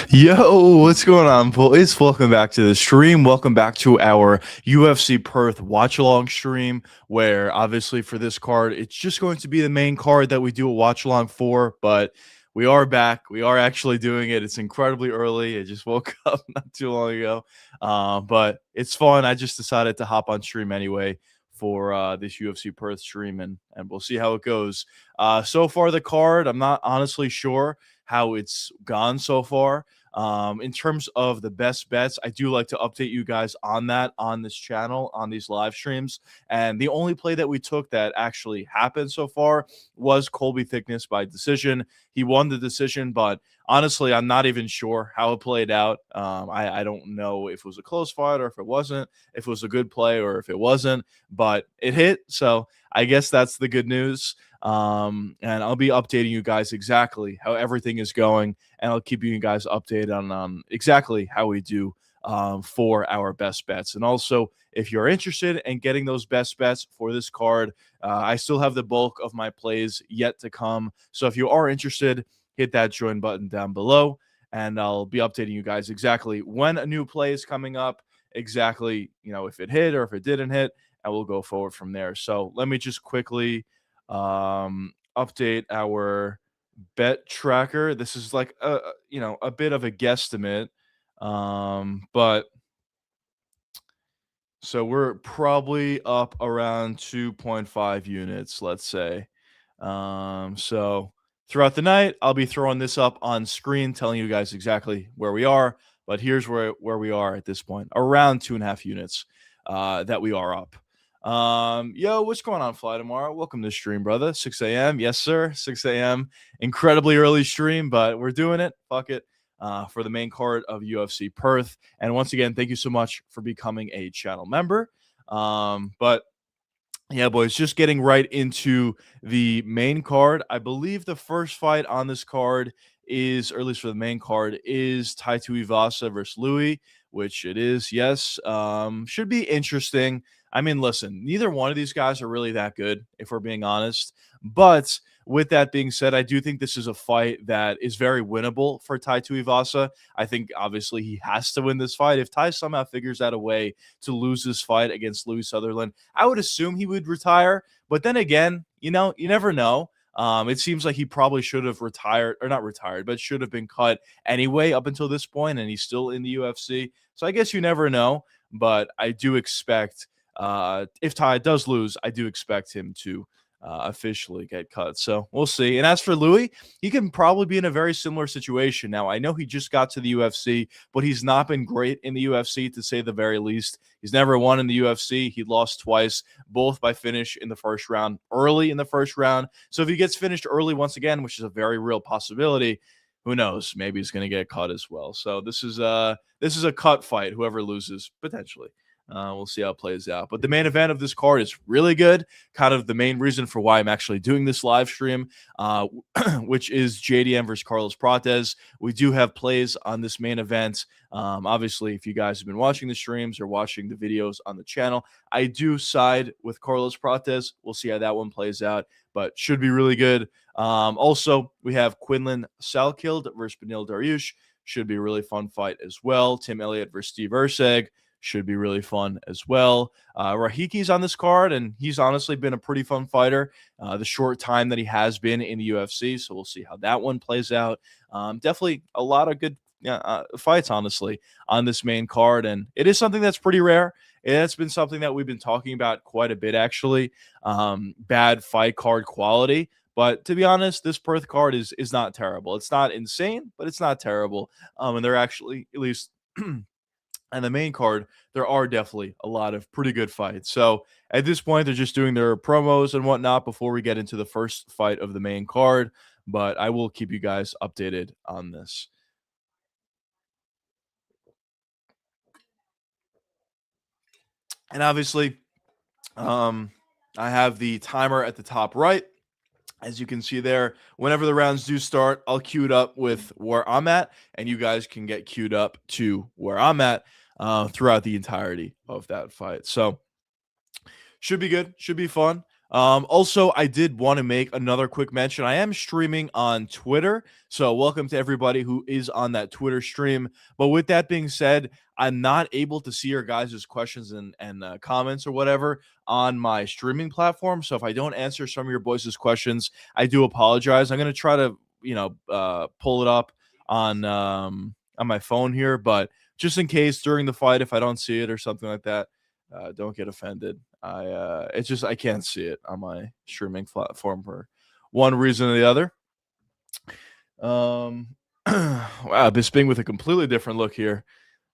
Yo, what's going on, boys? Welcome back to the stream. Welcome back to our UFC Perth watch along stream, where obviously for this card, it's just going to be the main card that we do a watch along for. But we are back. We are actually doing it. It's incredibly early. I just woke up not too long ago, but it's fun. I just decided to hop on stream anyway for this UFC Perth stream, and we'll see how it goes. So far, the card, I'm not honestly sure how it's gone so far. In terms of the best bets, I do like to update you guys on that on this channel, on these live streams. And the only play that we took that actually happened so far was Colby Thickness by decision. He won the decision, but honestly, I'm not even sure how it played out. I don't know if it was a close fight or if it wasn't, if it was a good play or if it wasn't, but it hit. So I guess that's the good news. And I'll be updating you guys exactly how everything is going, and I'll keep you guys updated on exactly how we do for our best bets. And also, if you're interested in getting those best bets for this card, I still have the bulk of my plays yet to come. So if you are interested, hit that join button down below, and I'll be updating you guys exactly when a new play is coming up, exactly, if it hit or if it didn't hit, and we'll go forward from there. So let me just quickly update our bet tracker. This is like a bit of a guesstimate, but so we're probably up around 2.5 units, let's say. So throughout the night, I'll be throwing this up on screen, telling you guys exactly where we are. But here's where we are at this point, around 2.5 units that we are up. Yo, what's going on, Fly Tomorrow? Welcome to the stream, brother. 6 a.m. Yes, sir. 6 a.m. Incredibly early stream, but we're doing it. Fuck it. For the main card of UFC Perth. And once again, thank you so much for becoming a channel member. But yeah, boys, just getting right into the main card. I believe the first fight on this card is, or at least for the main card, is Tai Tuivasa versus Louis, which it is, yes. Should be interesting. I mean, listen, neither one of these guys are really that good, if we're being honest. But with that being said, I do think this is a fight that is very winnable for Tai Tuivasa. I think obviously he has to win this fight. If Tai somehow figures out a way to lose this fight against Louis Sutherland, I would assume he would retire. But then again, you never know. It seems like he probably should have retired, or not retired, but should have been cut anyway up until this point, and he's still in the UFC. So I guess you never know. But I do expect, if Tai does lose, I do expect him to officially get cut. So we'll see. And as for Louis, he can probably be in a very similar situation. Now, I know he just got to the UFC, but he's not been great in the UFC, to say the very least. He's never won in the UFC. He lost twice, both by finish in the first round, early in the first round. So if he gets finished early once again, which is a very real possibility, who knows? Maybe he's going to get cut as well. So this is a cut fight, whoever loses, potentially. We'll see how it plays out. But the main event of this card is really good. Kind of the main reason for why I'm actually doing this live stream, which is JDM versus Carlos Prates. We do have plays on this main event. Obviously, if you guys have been watching the streams or watching the videos on the channel, I do side with Carlos Prates. We'll see how that one plays out, but should be really good. Also, we have Quinlan Salkild versus Benil Dariush. Should be a really fun fight as well. Tim Elliott versus Steve Erceg. Should be really fun as well. Rahiki's on this card, and he's honestly been a pretty fun fighter the short time that he has been in the UFC, so we'll see how that one plays out. Definitely a lot of good fights, honestly, on this main card, and it is something that's pretty rare. It's been something that we've been talking about quite a bit, actually. Bad fight card quality. But to be honest, this Perth card is not terrible. It's not insane, but it's not terrible. And they're actually, at least and the main card, there are definitely a lot of pretty good fights. So at this point, they're just doing their promos and whatnot before we get into the first fight of the main card. But I will keep you guys updated on this. And obviously, I have the timer at the top right. As you can see there, whenever the rounds do start, I'll queue it up with where I'm at, and you guys can get queued up to where I'm at throughout the entirety of that fight. So should be good, should be fun. Also, I did want to make another quick mention. I am streaming on Twitter, so welcome to everybody who is on that Twitter stream. But with that being said, I'm not able to see your guys' questions and comments or whatever on my streaming platform. So if I don't answer some of your boys' questions, I do apologize. I'm gonna try to pull it up on my phone here, but just in case during the fight, if I don't see it or something like that, don't get offended. It's just I can't see it on my streaming platform for one reason or the other. Wow, Bisping with a completely different look here.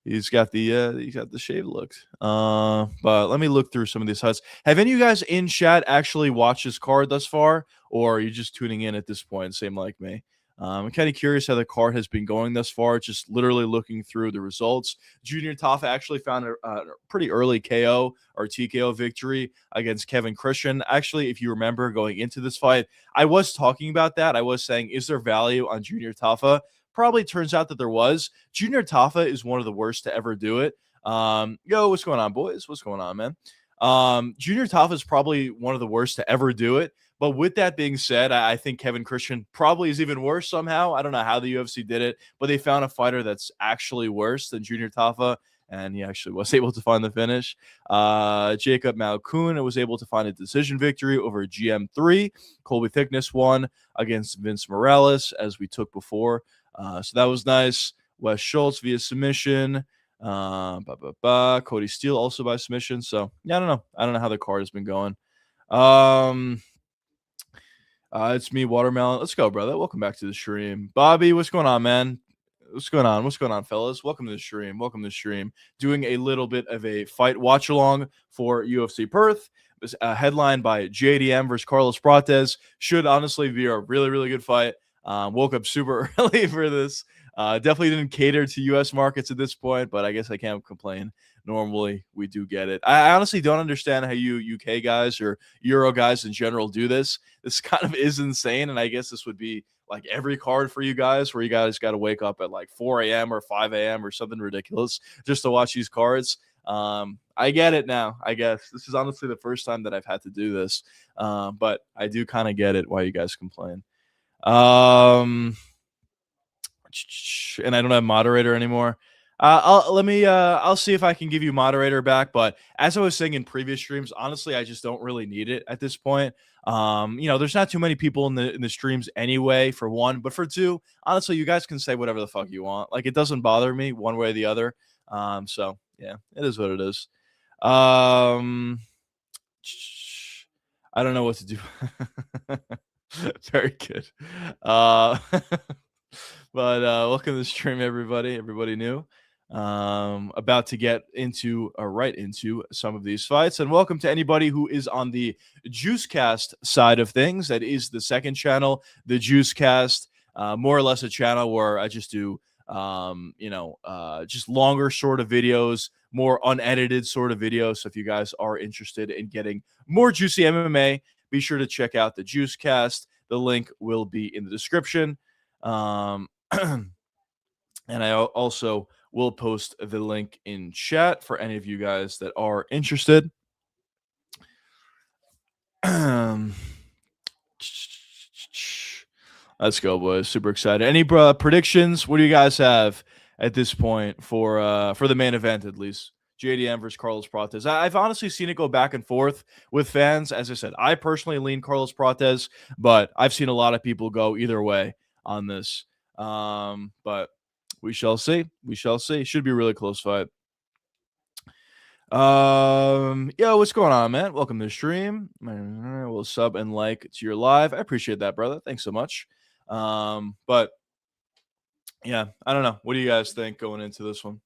He's got the shave look. But let me look through some of these highlights. Have any of you guys in chat actually watched this card thus far, or are you just tuning in at this point, same like me? I'm kind of curious how the card has been going thus far. Just literally looking through the results. Junior Tafa actually found a pretty early KO or TKO victory against Kevin Christian. Actually, if you remember going into this fight, I was talking about that. I was saying, is there value on Junior Tafa? Probably turns out that there was. Junior Tafa is one of the worst to ever do it. Yo, what's going on, boys? What's going on, man? Junior Tafa is probably one of the worst to ever do it. But with that being said, I think Kevin Christian probably is even worse somehow. I don't know how the UFC did it, but they found a fighter that's actually worse than Junior Tafa, and he actually was able to find the finish. Jacob Malkoun was able to find a decision victory over GM3. Colby Thickness won against Vince Morales, as we took before. So that was nice. Wes Schultz via submission. Cody Steele also by submission. So yeah, I don't know. I don't know how the card has been going. It's me, Watermelon. Let's go, brother. Welcome back to the stream. Bobby, what's going on, man? What's going on? What's going on, fellas? Welcome to the stream. Welcome to the stream. Doing a little bit of a fight watch along for UFC Perth. Headlined by JDM versus Carlos Prates. Should honestly be a really, really good fight. Woke up super early for this. Definitely didn't cater to U.S. markets at this point, but I guess I can't complain. Normally, we do get it. I honestly don't understand how you UK guys or Euro guys in general do this. This kind of is insane, and I guess this would be like every card for you guys where you guys got to wake up at like 4 a.m. or 5 a.m. or something ridiculous just to watch these cards. I get it now, I guess. This is honestly the first time that I've had to do this, but I do kind of get it why you guys complain. And I don't have moderator anymore. I'll see if I can give you moderator back. But as I was saying in previous streams, honestly, I just don't really need it at this point. There's not too many people in the streams anyway, for one, but for two, honestly, you guys can say whatever the fuck you want. Like, it doesn't bother me one way or the other. So yeah, it is what it is. I don't know what to do. Very good. But welcome to the stream, everybody new. About to get into right into some of these fights, and welcome to anybody who is on the Juicecast side of things. That is the second channel, the Juicecast, more or less a channel where I just do just longer sort of videos, more unedited sort of videos. So if you guys are interested in getting more juicy MMA, be sure to check out the Juicecast. The link will be in the description. And I also will post the link in chat for any of you guys that are interested. Let's go, boys. Super excited. Any predictions? What do you guys have at this point for the main event, at least? JDM versus Carlos Prates. I've honestly seen it go back and forth with fans. As I said, I personally lean Carlos Prates, but I've seen a lot of people go either way on this. But we shall see. We shall see. Should be a really close fight. Yo, what's going on, man? Welcome to the stream. We'll sub and like to your live. I appreciate that, brother. Thanks so much. But yeah, I don't know. What do you guys think going into this one?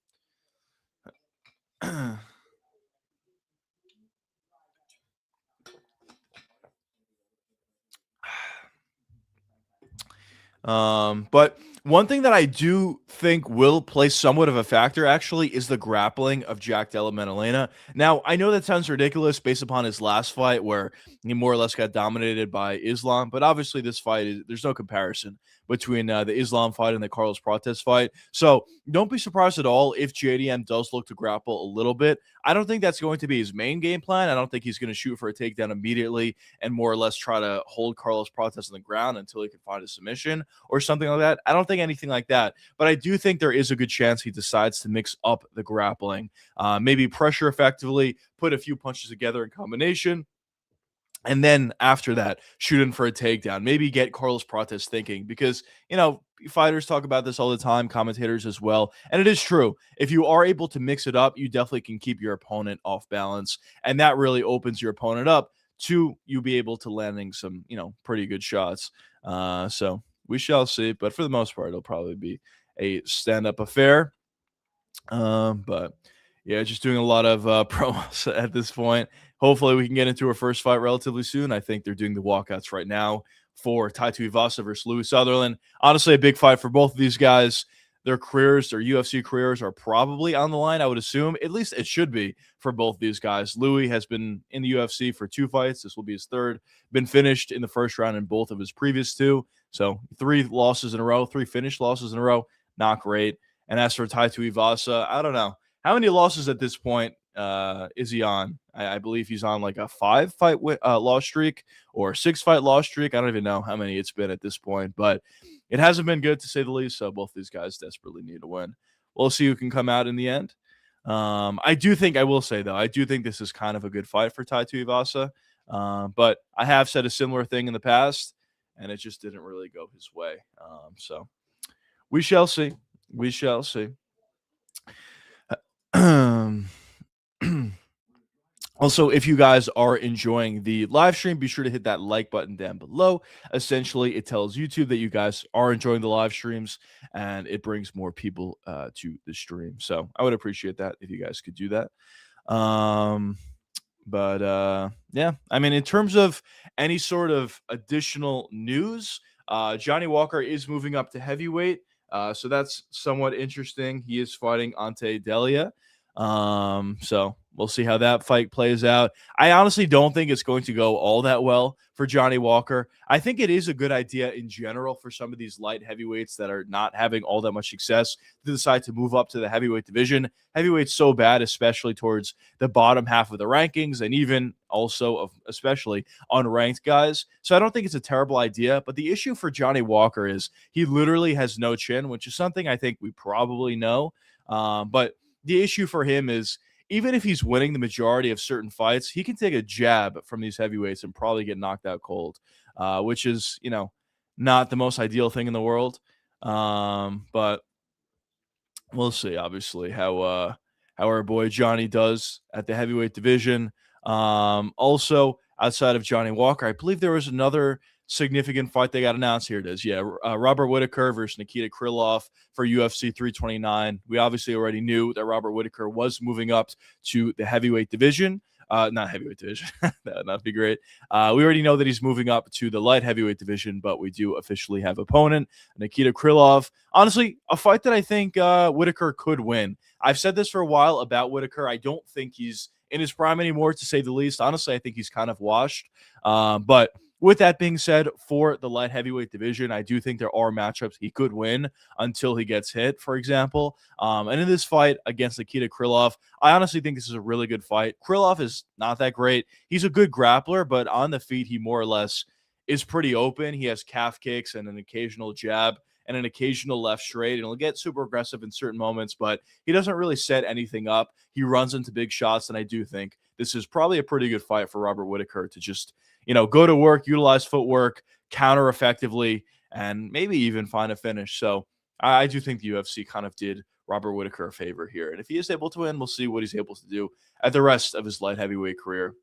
But one thing that I do think will play somewhat of a factor actually is the grappling of Jack Della Maddalena. Now, I know that sounds ridiculous based upon his last fight where he more or less got dominated by Islam, but obviously this fight there's no comparison between the Islam fight and the Carlos Prates fight. So don't be surprised at all if JDM does look to grapple a little bit. I don't think that's going to be his main game plan. I don't think he's going to shoot for a takedown immediately and more or less try to hold Carlos Prates on the ground until he can find a submission or something like that. I don't think anything like that. But I do think there is a good chance he decides to mix up the grappling, maybe pressure effectively, put a few punches together in combination, and then after that, shoot in for a takedown. Maybe get Carlos Prates thinking, because, fighters talk about this all the time, commentators as well. And it is true. If you are able to mix it up, you definitely can keep your opponent off balance. And that really opens your opponent up to you be able to landing some, pretty good shots. So we shall see. But for the most part, it'll probably be a stand-up affair. But yeah, just doing a lot of promos at this point. Hopefully we can get into our first fight relatively soon. I think they're doing the walkouts right now for Tai Tuivasa versus Louis Sutherland. Honestly, a big fight for both of these guys. Their careers, their UFC careers are probably on the line, I would assume. At least it should be for both these guys. Louis has been in the UFC for 2 fights. This will be his 3rd. Been finished in the first round in both of his previous 2. So 3 losses in a row, 3 finished losses in a row. Not great. And as for Tai Tuivasa, I don't know. How many losses at this point is he on? I believe he's on like a 5-fight loss streak or 6-fight loss streak. I don't even know how many it's been at this point, but it hasn't been good to say the least. So both these guys desperately need a win. We'll see who can come out in the end. I will say though, I do think this is kind of a good fight for Tai Tuivasa. But I have said a similar thing in the past, and it just didn't really go his way. So we shall see. We shall see. Also, if you guys are enjoying the live stream, be sure to hit that like button down below. Essentially, it tells YouTube that you guys are enjoying the live streams, and it brings more people to the stream. So I would appreciate that if you guys could do that. Yeah, I mean, in terms of any sort of additional news, Johnny Walker is moving up to heavyweight. So that's somewhat interesting. He is fighting Ante Della. So we'll see how that fight plays out. I honestly don't think it's going to go all that well for Johnny Walker. I think it is a good idea in general for some of these light heavyweights that are not having all that much success to decide to move up to the heavyweight division. Heavyweight's so bad, especially towards the bottom half of the rankings, and even also especially unranked guys. So I don't think it's a terrible idea. But the issue for Johnny Walker is he literally has no chin, which is something I think we probably know. But the issue for him is, even if he's winning the majority of certain fights, he can take a jab from these heavyweights and probably get knocked out cold, which is, not the most ideal thing in the world. But we'll see, obviously, how our boy Johnny does at the heavyweight division. Also, outside of Johnny Walker, I believe there was another significant fight they got announced. Here it is. Yeah, Robert Whittaker versus Nikita Krylov for UFC 329. We obviously already knew that Robert Whittaker was moving up to the heavyweight division. Not heavyweight division. That'd be great. We already know that he's moving up to the light heavyweight division, but we do officially have opponent Nikita Krylov. Honestly, a fight that I think Whittaker could win. I've said this for a while about Whittaker. I don't think he's in his prime anymore, to say the least. Honestly, I think he's kind of washed. But with that being said, for the light heavyweight division, I do think there are matchups he could win until he gets hit, for example. And in this fight against Nikita Krylov, I honestly think this is a really good fight. Krylov is not that great. He's a good grappler, but on the feet, he more or less is pretty open. He has calf kicks and an occasional jab and an occasional left straight, and he'll get super aggressive in certain moments, but he doesn't really set anything up. He runs into big shots, and I do think this is probably a pretty good fight for Robert Whittaker to just, go to work, utilize footwork, counter effectively, and maybe even find a finish. So I do think the UFC kind of did Robert Whittaker a favor here. And if he is able to win, we'll see what he's able to do at the rest of his light heavyweight career.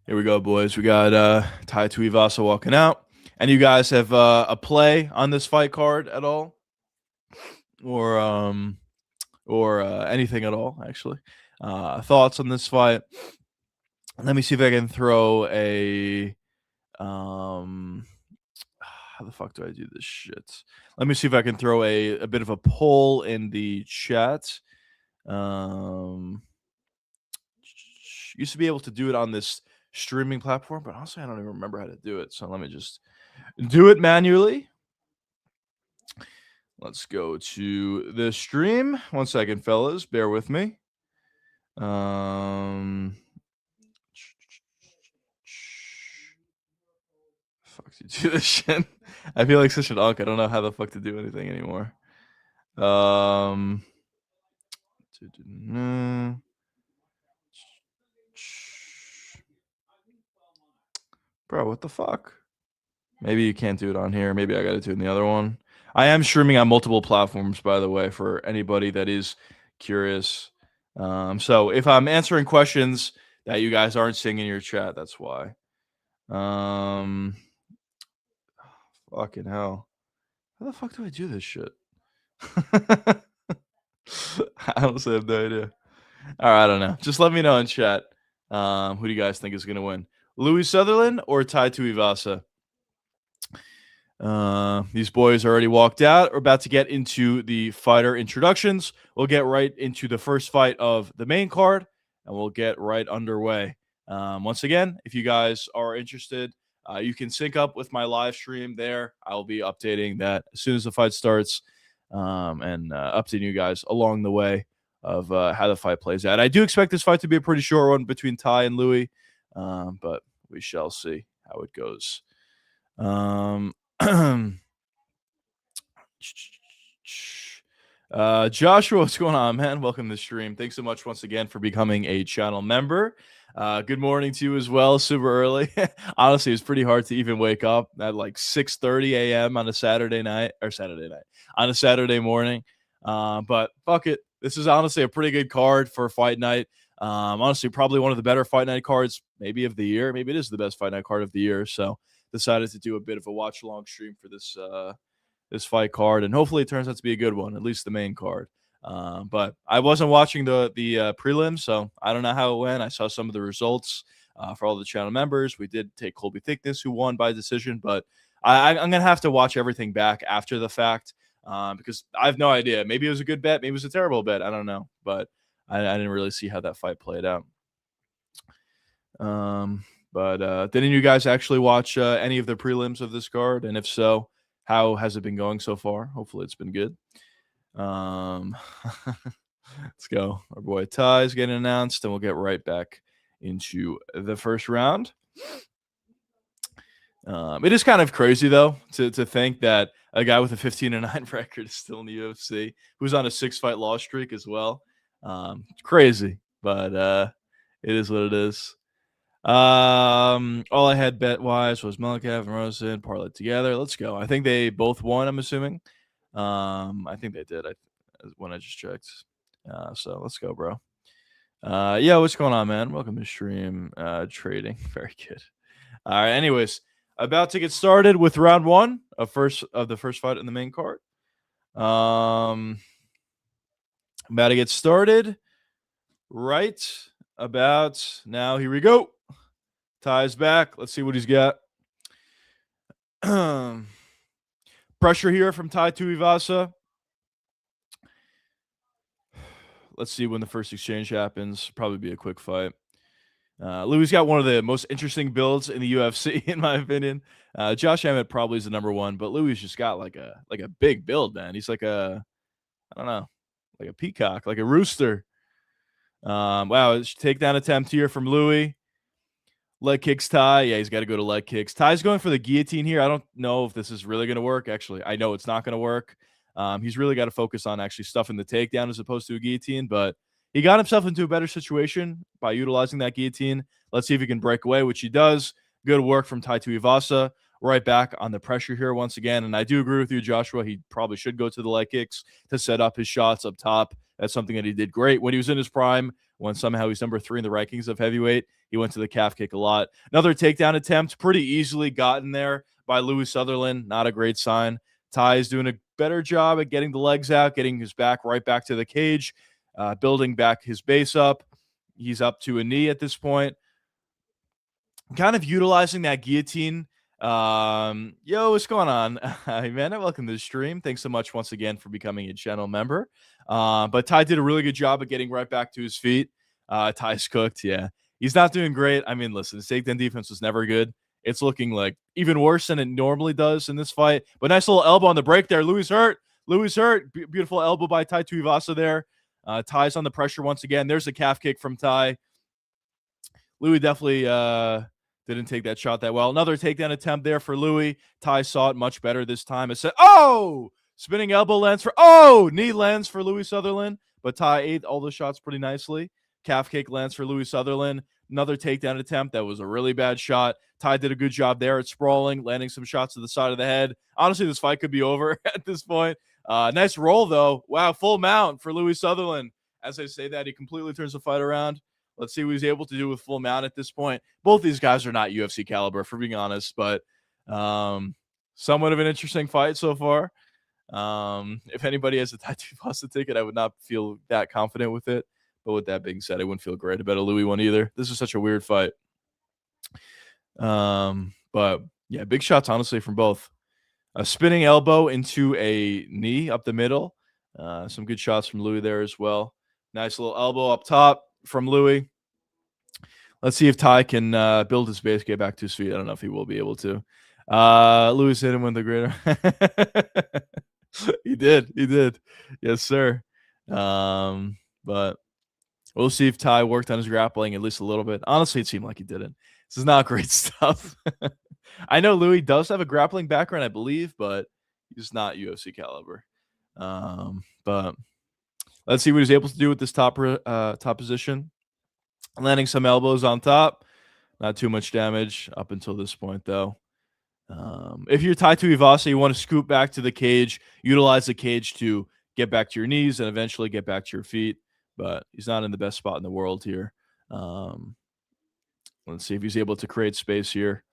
Here we go, boys. We got Tai Tuivasa walking out. And you guys have a play on this fight card at all? Or anything at all, actually. Thoughts on this fight? Let me see if I can throw a how the fuck do I do this shit? Let me see if I can throw a bit of a poll in the chat. Used to be able to do it on this streaming platform, but honestly, I don't even remember how to do it. So let me just do it manually. Let's go to the stream. 1 second, fellas. Bear with me. Fuck to do this shit. I feel like such an unk. I don't know how the fuck to do anything anymore. Bro, what the fuck? Maybe you can't do it on here. Maybe I got to do it in the other one. I am streaming on multiple platforms, by the way, for anybody that is curious. So if I'm answering questions that you guys aren't seeing in your chat, that's why. Fucking hell. How the fuck do I do this shit? I honestly have no idea. All right, I don't know. Just let me know in chat. Who do you guys think is going to win? Louis Sutherland or Tai Tuivasa? These boys already walked out. We're about to get into the fighter introductions. We'll get right into the first fight of the main card, and we'll get right underway. Once again, if you guys are interested, you can sync up with my live stream there. I'll be updating that as soon as the fight starts, and updating you guys along the way of how the fight plays out. I do expect this fight to be a pretty short one between Ty and Louis, but we shall see how it goes. Joshua, what's going on, man? Welcome to the stream. Thanks so much once again for becoming a channel member. Good morning to you as well. Super early. Honestly, it's pretty hard to even wake up at like 6:30 a.m. on a Saturday on a Saturday morning. But fuck it. This is honestly a pretty good card for fight night. Honestly, probably one of the better fight night cards, maybe of the year. Maybe it is the best fight night card of the year. So decided to do a bit of a watch along stream for this this fight card, and hopefully it turns out to be a good one, at least the main card. But I wasn't watching the prelims, so I don't know how it went. I saw some of the results for all the channel members. We did take Colby Thickness, who won by decision, but I'm gonna have to watch everything back after the fact because I have no idea. Maybe it was a good bet, maybe it was a terrible bet. I don't know, but I didn't really see how that fight played out. But didn't you guys actually watch any of the prelims of this card? And if so, how has it been going so far? Hopefully it's been good. Let's go. Our boy Ty is getting announced, and we'll get right back into the first round. It is kind of crazy, though, to think that a guy with a 15-9 record is still in the UFC, who's on a 6-fight loss streak as well. Crazy, but it is what it is. All I had bet wise was Melikav and Rosen parlayed together. Let's go. I think they both won, I'm assuming. I think they did when I just checked. So let's go, bro. Yeah, what's going on, man? Welcome to stream. Trading. Very good. All right, anyways, about to get started with round one of the first fight in the main card. About to get started right about now. Here we go. Ty's back. Let's see what he's got. Pressure here from Tai Tuivasa. Let's see when the first exchange happens. Probably be a quick fight. Louis got one of the most interesting builds in the UFC, in my opinion. Josh Emmett probably is the number one, but Louis just got like a big build, man. He's like I don't know, like a peacock, like a rooster. Wow, takedown attempt here from Louis. Leg kicks Ty. Yeah, he's got to go to leg kicks. Ty's going for the guillotine here. I don't know if this is really going to work. Actually, I know it's not going to work. He's really got to focus on actually stuffing the takedown as opposed to a guillotine, but he got himself into a better situation by utilizing that guillotine. Let's see if he can break away, which he does. Good work from Tai Tuivasa. Right back on the pressure here once again. And I do agree with you, Joshua. He probably should go to the leg kicks to set up his shots up top. That's something that he did great when he was in his prime, when somehow he's number 3 in the rankings of heavyweight. He went to the calf kick a lot. Another takedown attempt, pretty easily gotten there by Louis Sutherland. Not a great sign. Ty is doing a better job at getting the legs out, getting his back right back to the cage, building back his base up. He's up to a knee at this point. Kind of utilizing that guillotine. Yo, what's going on? Hey, man, welcome to the stream. Thanks so much once again for becoming a channel member. But Ty did a really good job of getting right back to his feet. Ty's cooked, yeah. He's not doing great. I mean, listen, his takedown defense was never good. It's looking like even worse than it normally does in this fight. But nice little elbow on the break there. Louis hurt. Beautiful elbow by Tai Tuivasa there. Ty's on the pressure once again. There's a calf kick from Ty. Louis definitely didn't take that shot that well. Another takedown attempt there for Louis. Ty saw it much better this time. It said, oh! Spinning elbow lands for, knee lands for Louis Sutherland. But Ty ate all the shots pretty nicely. Calf kick lands for Louis Sutherland. Another takedown attempt. That was a really bad shot. Ty did a good job there at sprawling, landing some shots to the side of the head. Honestly, this fight could be over at this point. Nice roll, though. Wow, full mount for Louis Sutherland. As I say that, he completely turns the fight around. Let's see what he's able to do with full mount at this point. Both these guys are not UFC caliber, for being honest, but somewhat of an interesting fight so far. If anybody has a Tai Tuivasa ticket, I would not feel that confident with it. But with that being said, I wouldn't feel great about a Louis one either. This is such a weird fight. But yeah, big shots, honestly, from both. A spinning elbow into a knee up the middle. Some good shots from Louis there as well. Nice little elbow up top from Louis. Let's see if Ty can build his base, get back to his feet. I don't know if he will be able to. Louis hit him with the greater. He did. Yes, sir. But we'll see if Ty worked on his grappling at least a little bit. Honestly, it seemed like he didn't. This is not great stuff. I know Louis does have a grappling background, I believe, but he's not UFC caliber. But let's see what he's able to do with this top position. Landing some elbows on top. Not too much damage up until this point, though. If you're Tai Tuivasa, you want to scoop back to the cage, utilize the cage to get back to your knees and eventually get back to your feet. But he's not in the best spot in the world here. Let's see if he's able to create space here.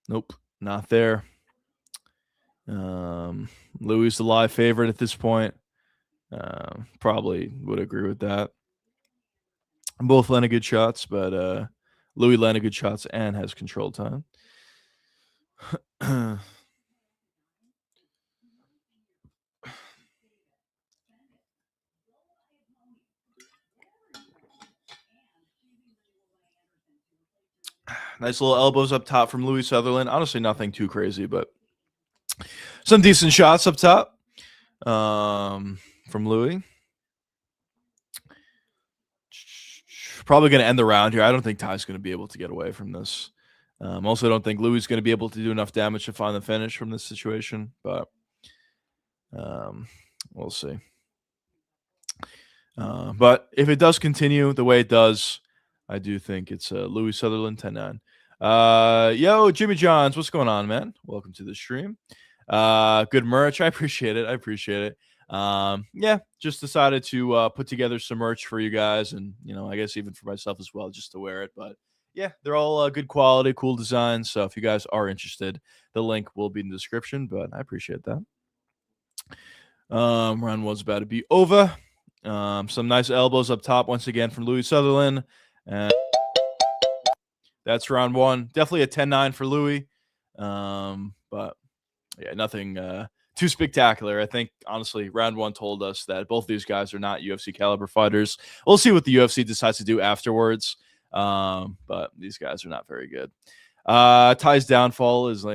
Nope, not there. Louis the live favorite at this point. Probably would agree with that. Both landed good shots, but Louis landed good shots and has control time. Nice little elbows up top from Louis Sutherland. Honestly, nothing too crazy, but some decent shots up top from Louis. Probably going to end the round here. I don't think Ty's going to be able to get away from this. Also, don't think Louis is going to be able to do enough damage to find the finish from this situation, but we'll see. But if it does continue the way it does, I do think it's Louis Sutherland 10-9. Yo, Jimmy Johns, what's going on, man? Welcome to the stream. Good merch. I appreciate it. Yeah, just decided to put together some merch for you guys, and I guess even for myself as well, just to wear it. But yeah, they're all good quality, cool designs. So if you guys are interested, the link will be in the description. But I appreciate that. Round one's about to be over. Some nice elbows up top once again from Louis Sutherland. And that's round one. Definitely a 10-9 for Louis. But yeah, nothing too spectacular. I think, honestly, round one told us that both these guys are not UFC caliber fighters. We'll see what the UFC decides to do afterwards. But these guys are not very good. Ty's downfall is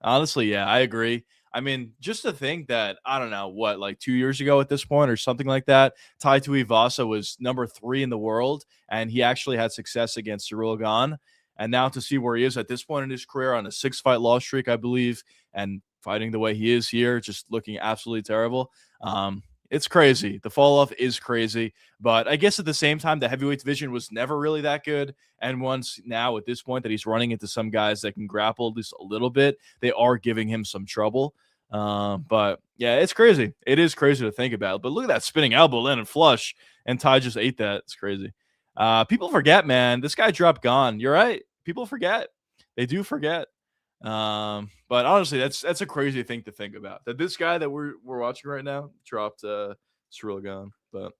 honestly, I agree. I mean, just to think that, I don't know, like 2 years ago at this point or something like that, Tai Tuivasa was number 3 in the world, and he actually had success against Cyril Gane. And now to see where he is at this point in his career on a 6-fight loss streak, I believe, and fighting the way he is here, just looking absolutely terrible. It's crazy. The fall off is crazy. But I guess at the same time, the heavyweight division was never really that good. And once now at this point that he's running into some guys that can grapple at least a little bit, they are giving him some trouble. But yeah, it's crazy. It is crazy to think about. But look at that spinning elbow landing flush, and Ty just ate that. It's crazy. People forget, man. This guy dropped Gane. You're right. People forget. They do forget. But honestly, that's a crazy thing to think about. That this guy that we're watching right now dropped Cyril Gane. But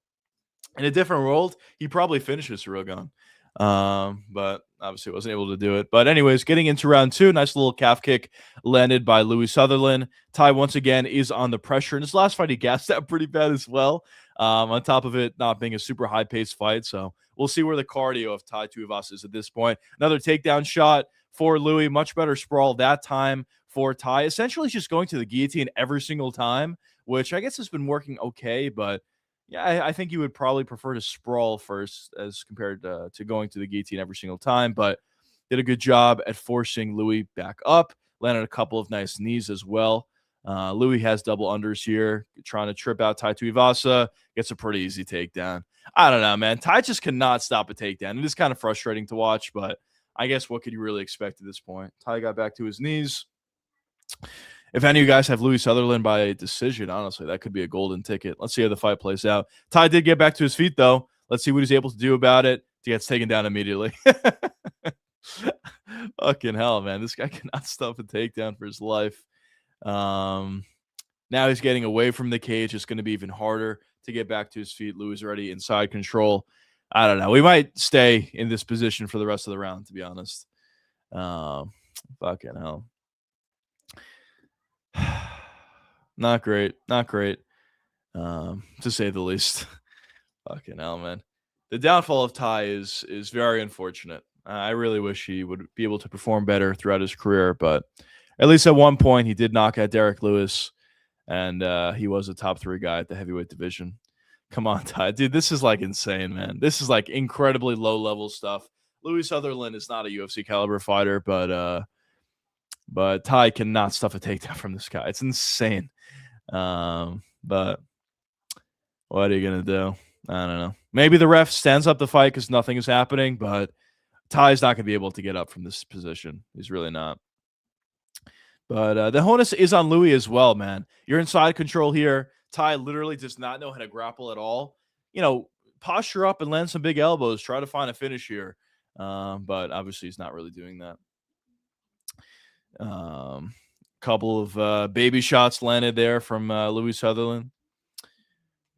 in a different world, he probably finishes Cyril Gane. But obviously wasn't able to do it. But anyways, getting into round two, nice little calf kick landed by Louis Sutherland. Ty once again is on the pressure. In his last fight, he gassed out pretty bad as well. On top of it not being a super high-paced fight, so we'll see where the cardio of Tai Tuivasa is at this point. Another takedown shot for Louis, much better sprawl that time for Tai. Essentially just going to the guillotine every single time, which I guess has bbeen working okay, but yeah, I think you would probably prefer to sprawl first as compared to going to the guillotine every single time, but did a good job at forcing Louis back up, landed a couple of nice knees as well. Louis has double unders here, trying to trip out Tai Tuivasa, gets a pretty easy takedown. I don't know, man. Tai just cannot stop a takedown. It is kind of frustrating to watch, but I guess what could you really expect at this point? Tai got back to his knees. If any of you guys have Louis Sutherland by decision, honestly, that could be a golden ticket. Let's see how the fight plays out. Tai did get back to his feet, though. Let's see what he's able to do about it. He gets taken down immediately. Fucking hell, man. This guy cannot stop a takedown for his life. Now he's getting away from the cage. It's going to be even harder to get back to his feet. Louis is already inside control. I don't know. We might stay in this position for the rest of the round, to be honest. Fucking hell. Not great. Not great. To say the least. Fucking hell, man. The downfall of Tai is very unfortunate. I really wish he would be able to perform better throughout his career, but at least at one point he did knock out Derek Lewis, and he was a top 3 guy at the heavyweight division. Come on, Tai. Dude, this is like insane, man. This is like incredibly low-level stuff. Louis Sutherland is not a UFC caliber fighter, but Tai cannot stuff a takedown from this guy. It's insane. But what are you going to do? I don't know. Maybe the ref stands up the fight because nothing is happening, but Tai's not going to be able to get up from this position. He's really not. But the onus is on Louis as well, man. You're inside control here. Tai literally does not know how to grapple at all. You know, posture up and land some big elbows. Try to find a finish here. But obviously he's not really doing that. Couple of baby shots landed there from Louis Sutherland.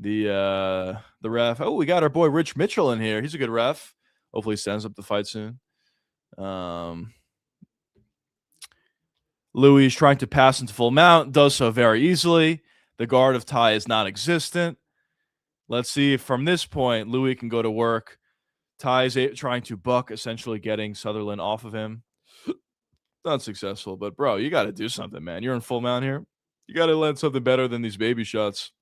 The ref. Oh, we got our boy Rich Mitchell in here. He's a good ref. Hopefully he stands up the fight soon. Louis is trying to pass into full mount. Does so very easily. The guard of Tai is non-existent. Let's see if from this point Louis can go to work. Tai is trying to buck, essentially getting Sutherland off of him. Not successful, but bro, you got to do something, man. You're in full mount here. You got to land something better than these baby shots.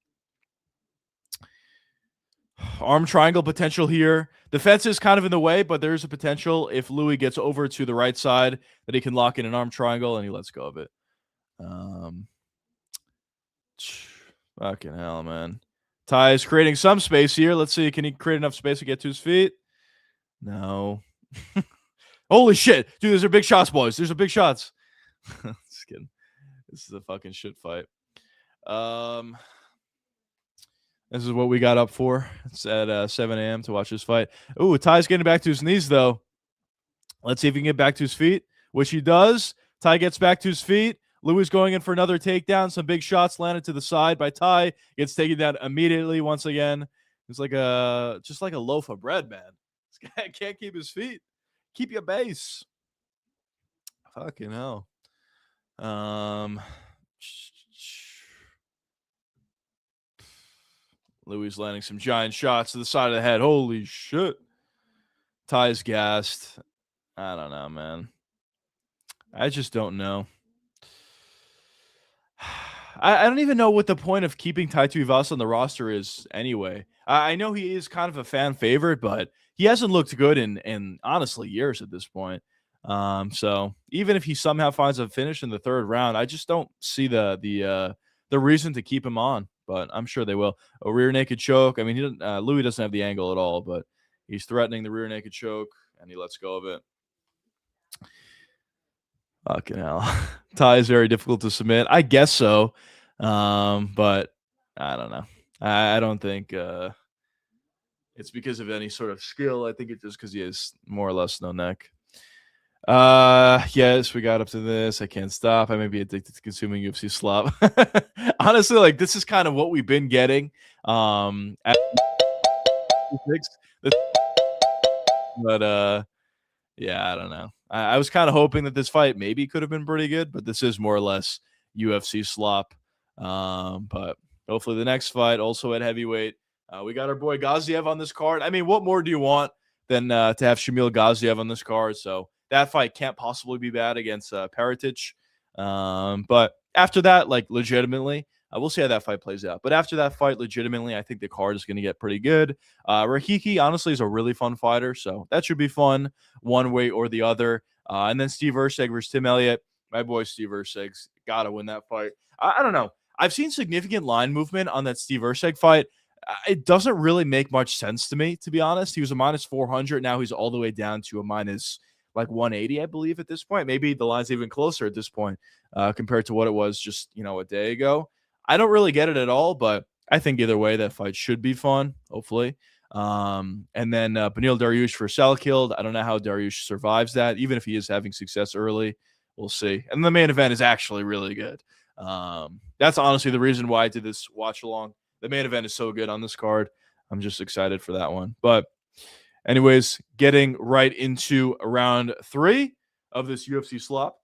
Arm triangle potential here. The fence is kind of in the way, but there's a potential if Louis gets over to the right side that he can lock in an arm triangle, and he lets go of it. Fucking hell, man. Tai is creating some space here. Let's see. Can he create enough space to get to his feet? No. Holy shit. Dude, these are big shots, boys. There's a big shots. Just kidding. This is a fucking shit fight. This is what we got up for. It's at 7 a.m. to watch this fight. Ooh, Tai's getting back to his knees, though. Let's see if he can get back to his feet, which he does. Tai gets back to his feet. Louis going in for another takedown. Some big shots landed to the side by Tai. Gets taken down immediately once again. It's like just like a loaf of bread, man. This guy can't keep his feet. Keep your base. Fucking hell. Louis landing some giant shots to the side of the head. Holy shit. Tai's gassed. I don't know, man. I just don't know. I don't even know what the point of keeping Tai Tuivasa on the roster is anyway. I know he is kind of a fan favorite, but he hasn't looked good in honestly years at this point. So even if he somehow finds a finish in the 3rd round, I just don't see the reason to keep him on. But I'm sure they will. A rear naked choke. I mean, Louis doesn't have the angle at all, but he's threatening the rear naked choke, and he lets go of it. Fucking hell. Tai is very difficult to submit. I guess so. But I don't know. I don't think it's because of any sort of skill. I think it's just because he has more or less no neck. Yes, we got up to this. I can't stop. I may be addicted to consuming UFC slop. Honestly, like this is kind of what we've been getting. But yeah, I don't know. I was kind of hoping that this fight maybe could have been pretty good, but this is more or less UFC slop. But hopefully the next fight also at heavyweight. We got our boy Gaziev on this card. I mean, what more do you want? than to have Shamil Gaziev on this card. So that fight can't possibly be bad against Pertic. But after that, like legitimately, we'll see how that fight plays out. But after that fight, legitimately, I think the card is going to get pretty good. Rahiki, honestly, is a really fun fighter, so that should be fun one way or the other. And then Steve Erceg versus Tim Elliott. My boy Steve Erceg's got to win that fight. I don't know. I've seen significant line movement on that Steve Erceg fight. It doesn't really make much sense to me, to be honest. He was a minus 400. Now he's all the way down to a minus like 180, I believe, at this point. Maybe the line's even closer at this point compared to what it was just, a day ago. I don't really get it at all, but I think either way, that fight should be fun, hopefully. And then Beneil Dariush for Salakilled. I don't know how Dariush survives that, even if he is having success early. We'll see. And the main event is actually really good. That's honestly the reason why I did this watch along. The main event is so good on this card. I'm just excited for that one. But anyways, getting right into round 3 of this UFC slot.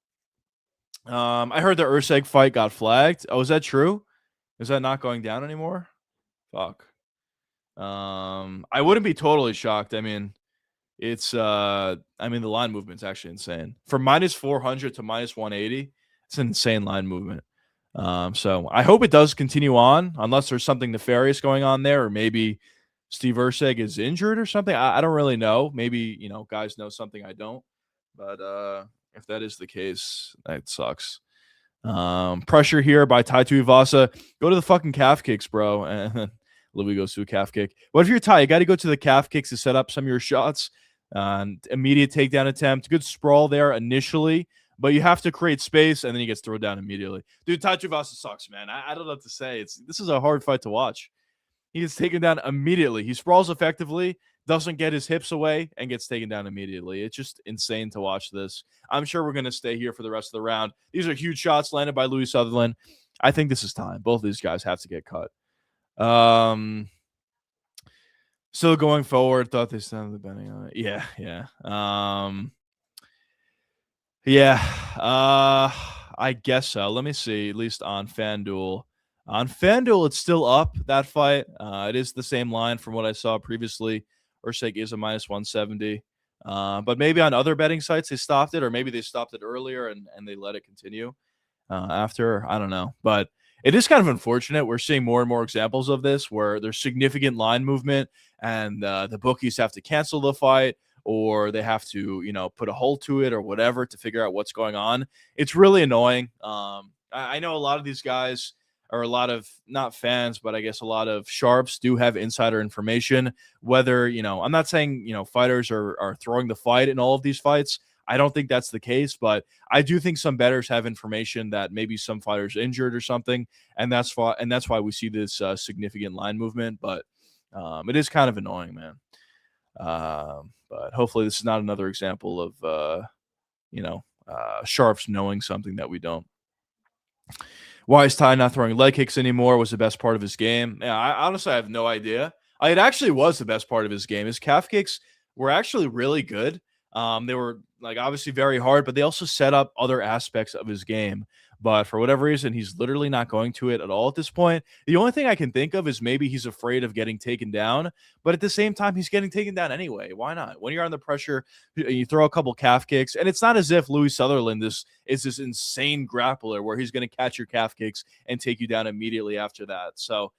I heard the Erceg fight got flagged. Oh, is that true? Is that not going down anymore? Fuck. I wouldn't be totally shocked. I mean, it's the line movement's actually insane. From minus 400 to minus 180, it's an insane line movement. So I hope it does continue on, unless there's something nefarious going on there, or maybe Steve Erceg is injured or something. I don't really know. Maybe, guys know something I don't. But if that is the case, that sucks. Pressure here by Tai Tuivasa. Go to the fucking calf kicks, bro. And Louis goes to a calf kick. What if you're Tai? You got to go to the calf kicks to set up some of your shots. Immediate takedown attempt. Good sprawl there initially, but you have to create space, and then he gets thrown down immediately. Dude, Tai Tuivasa sucks, man. I don't know what to say. This is a hard fight to watch. He gets taken down immediately. He sprawls effectively, doesn't get his hips away, and gets taken down immediately. It's just insane to watch this. I'm sure we're going to stay here for the rest of the round. These are huge shots landed by Louis Sutherland. I think this is time. Both of these guys have to get cut. Still going forward, thought they sounded the betting on it. Yeah. I guess so. Let me see, at least on FanDuel. On FanDuel, it's still up, that fight. It is the same line from what I saw previously. Erceg is a minus 170. But maybe on other betting sites they stopped it, or maybe they stopped it earlier and they let it continue after. I don't know. But it is kind of unfortunate. We're seeing more and more examples of this where there's significant line movement and the bookies have to cancel the fight, or they have to, put a hold to it or whatever to figure out what's going on. It's really annoying. I know a lot of these guys, or a lot of, not fans, but I guess a lot of sharps do have insider information. Whether, I'm not saying, fighters are throwing the fight in all of these fights. I don't think that's the case, but I do think some bettors have information that maybe some fighters injured or something, and that's why we see this significant line movement. But it is kind of annoying, man. But hopefully this is not another example of sharps knowing something that we don't. Why is Ty not throwing leg kicks anymore? Was the best part of his game? Yeah, I honestly have no idea. It actually was the best part of his game. His calf kicks were actually really good. They were obviously very hard, but they also set up other aspects of his game. But for whatever reason, he's literally not going to it at all at this point. The only thing I can think of is maybe he's afraid of getting taken down, but at the same time, he's getting taken down anyway. Why not? When you're under pressure, you throw a couple calf kicks, and it's not as if Louis Sutherland is this insane grappler where he's going to catch your calf kicks and take you down immediately after that. So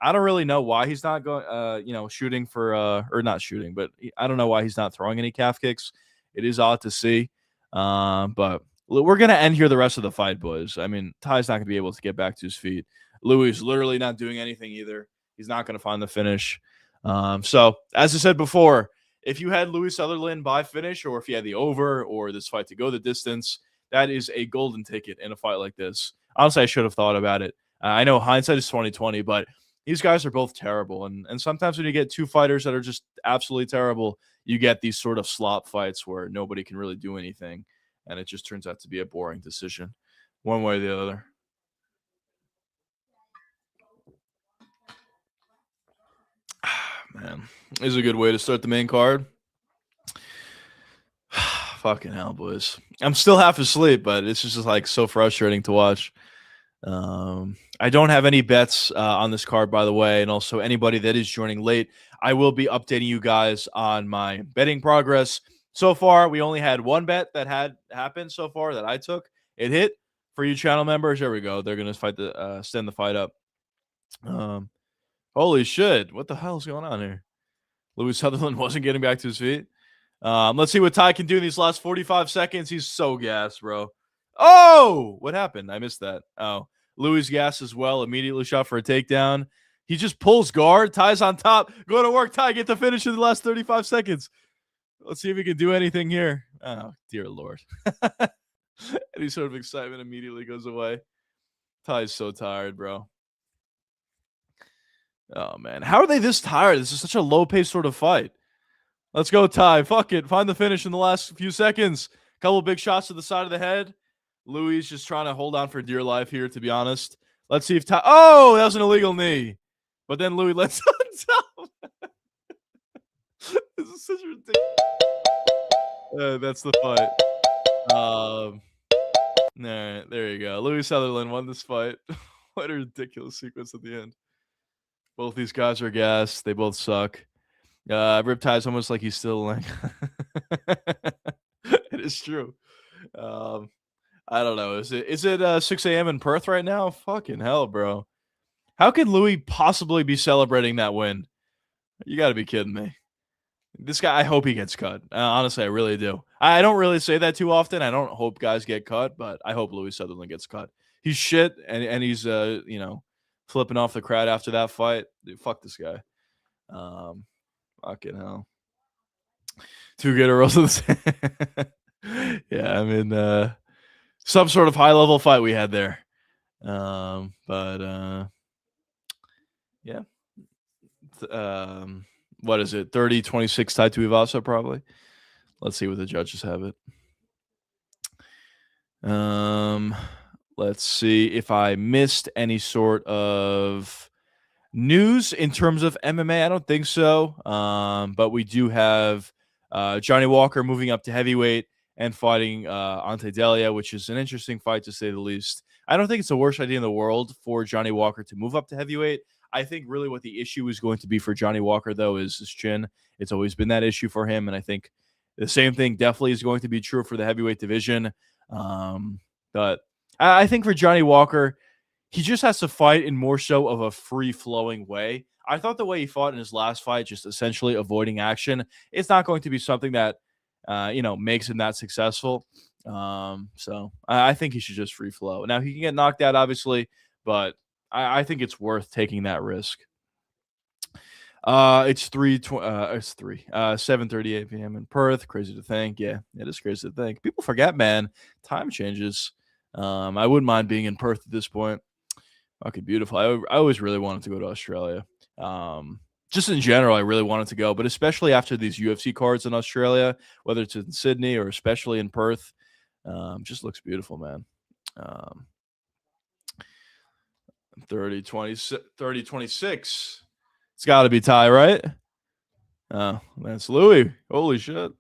I don't really know why he's not going, shooting for, or not shooting, but I don't know why he's not throwing any calf kicks. It is odd to see, but we're going to end here the rest of the fight, boys. I mean, Ty's not going to be able to get back to his feet. Louis is literally not doing anything either. He's not going to find the finish. So, as I said before, if you had Louis Sutherland by finish, or if you had the over or this fight to go the distance, that is a golden ticket in a fight like this. Honestly, I should have thought about it. I know hindsight is 20/20, but these guys are both terrible. And sometimes when you get two fighters that are just absolutely terrible, you get these sort of slop fights where nobody can really do anything. And it just turns out to be a boring decision one way or the other. Man, this is a good way to start the main card. Fucking hell, boys. I'm still half asleep, but it's just so frustrating to watch. I don't have any bets on this card, by the way, and also anybody that is joining late, I will be updating you guys on my betting progress. So far, we only had one bet that had happened so far that I took. It hit for you channel members. There we go. They're gonna fight the stand the fight up. Holy shit! What the hell is going on here? Louis Sutherland wasn't getting back to his feet. Let's see what Ty can do in these last 45 seconds. He's so gassed, bro. Oh, what happened? I missed that. Oh, Louis gas as well. Immediately shot for a takedown. He just pulls guard. Ty's on top. Go to work, Ty. Get the finish in the last 35 seconds. Let's see if he can do anything here. Oh, dear Lord. Any sort of excitement immediately goes away. Ty's so tired, bro. Oh, man. How are they this tired? This is such a low-paced sort of fight. Let's go, Ty. Fuck it. Find the finish in the last few seconds. Couple big shots to the side of the head. Louis just trying to hold on for dear life here, to be honest. Let's see if Ty... Oh, that was an illegal knee. But then Louis lets on top. This is such a ridiculous... that's the fight. Nah, there you go. Louis Sutherland won this fight. What a ridiculous sequence at the end. Both these guys are gassed. They both suck. Riptide's almost like he's still like... It is true. I don't know. Is it 6 a.m. in Perth right now? Fucking hell, bro. How can Louis possibly be celebrating that win? You got to be kidding me. This guy, I hope he gets cut. Honestly, I really do. I don't really say that too often. I don't hope guys get cut, but I hope Louis Sutherland gets cut. He's shit, and he's flipping off the crowd after that fight. Dude, fuck this guy. Fucking hell. Two good girls. Yeah, I mean, some sort of high level fight we had there. Yeah. What is it? 30-26 tied to Ivasa, probably. Let's see what the judges have it. Let's see if I missed any sort of news in terms of MMA. I don't think so. But we do have Johnny Walker moving up to heavyweight and fighting Ante Della, which is an interesting fight to say the least. I don't think it's the worst idea in the world for Johnny Walker to move up to heavyweight. I think really what the issue is going to be for Johnny Walker, though, is his chin. It's always been that issue for him, and I think the same thing definitely is going to be true for the heavyweight division. But I think for Johnny Walker, he just has to fight in more so of a free-flowing way. I thought the way he fought in his last fight, just essentially avoiding action, it's not going to be something that makes him that successful. So I think he should just free flow. Now he can get knocked out, obviously, but I think it's worth taking that risk. It's 7:38 p.m. in Perth. Crazy to think. Yeah, it is crazy to think. People forget, man. Time changes. I wouldn't mind being in Perth at this point. Okay, beautiful. I always really wanted to go to Australia. Just in general, I really wanted to go, but especially after these UFC cards in Australia, whether it's in Sydney or especially in Perth, just looks beautiful, man. 30-26. It's got to be Ty, right? Oh, that's Louis. Holy shit.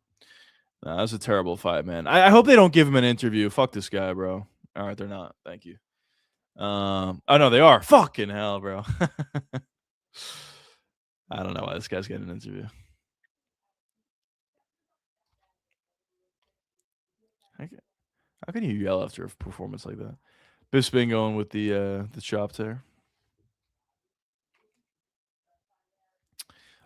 Nah, that's a terrible fight, man. I hope they don't give him an interview. Fuck this guy, bro. All right, they're not. Thank you. Oh, no, they are. Fucking hell, bro. I don't know why this guy's getting an interview. How can you yell after a performance like that? Bisping going with the chop there.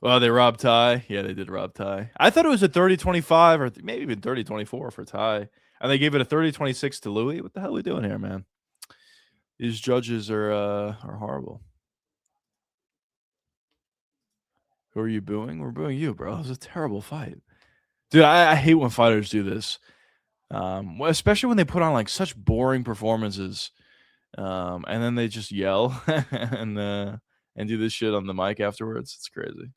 Well, they robbed Ty. Yeah, they did rob Ty. I thought it was a 30-25 or maybe even 30-24 for Ty. And they gave it a 30-26 to Louis. What the hell are we doing here, man? These judges are horrible. Who are you booing? We're booing you, bro. It was a terrible fight. Dude, I hate when fighters do this. Especially when they put on like such boring performances. And then they just yell and do this shit on the mic afterwards. It's crazy.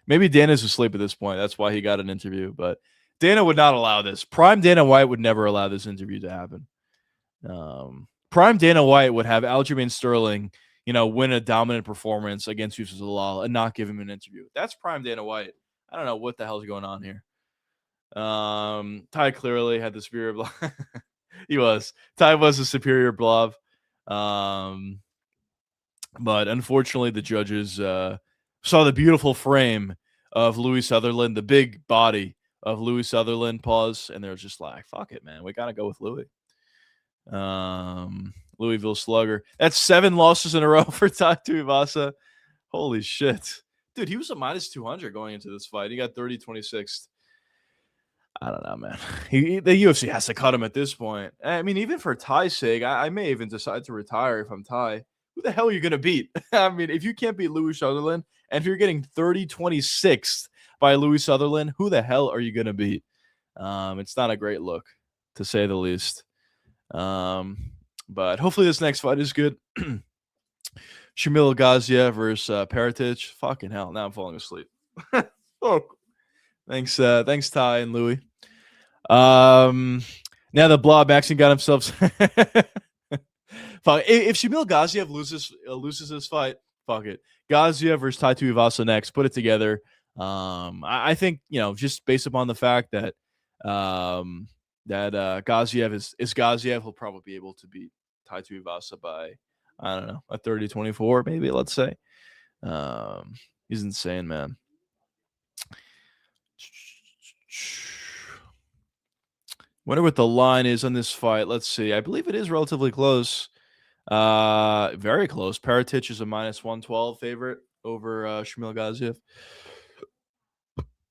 Maybe Dana's asleep at this point. That's why he got an interview. But Dana would not allow this. Prime Dana White would never allow this interview to happen. Prime Dana White would have Aljamain Sterling, win a dominant performance against Yusuf Zalal and not give him an interview. That's Prime Dana White. I don't know what the hell's going on here. Ty clearly had the superior blob. Ty was a superior blob. But unfortunately, the judges saw the beautiful frame of Louis Sutherland, the big body of Louis Sutherland, pause, and they're just like, fuck it, man. We got to go with Louis. Louisville Slugger. That's 7 losses in a row for Tai Tuivasa. Holy shit. Dude, he was a minus 200 going into this fight. He got 30-26. I don't know, man. The UFC has to cut him at this point. I mean, even for Ty's sake, I may even decide to retire if I'm Ty. Who the hell are you going to beat? I mean, if you can't beat Louis Sutherland, and if you're getting 30-26 by Louis Sutherland, who the hell are you going to beat? It's not a great look, to say the least. But hopefully this next fight is good. Shamil Gaziev versus Pertich. Fucking hell, now I'm falling asleep. Oh, thanks, Ty and Louis. Now the Blob Maxine got himself. Fuck. If Shamil Gaziev loses this fight, fuck it. Gaziev versus Tai Tuivasa next. Put it together. I think, just based upon the fact that Gaziev is Gaziev, he'll probably be able to beat Tai Tuivasa by, I don't know, a 30-24, maybe, let's say. He's insane, man. Wonder what the line is on this fight. Let's see. I believe it is relatively close. Very close. Pertich is a minus 112 favorite over Shamil Gaziev.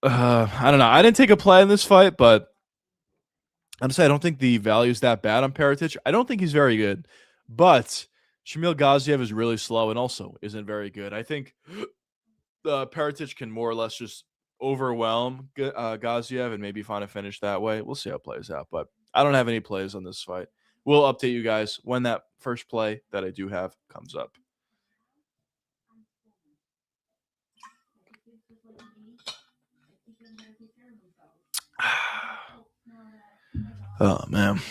I don't know. I didn't take a play in this fight, but honestly, I don't think the value is that bad on Pertich. I don't think he's very good, but Shamil Gaziev is really slow and also isn't very good. I think Pertich can more or less just overwhelm Gaziev and maybe find a finish that way. We'll see how it plays out, but I don't have any plays on this fight. We'll update you guys when that first play that I do have comes up. Oh, man.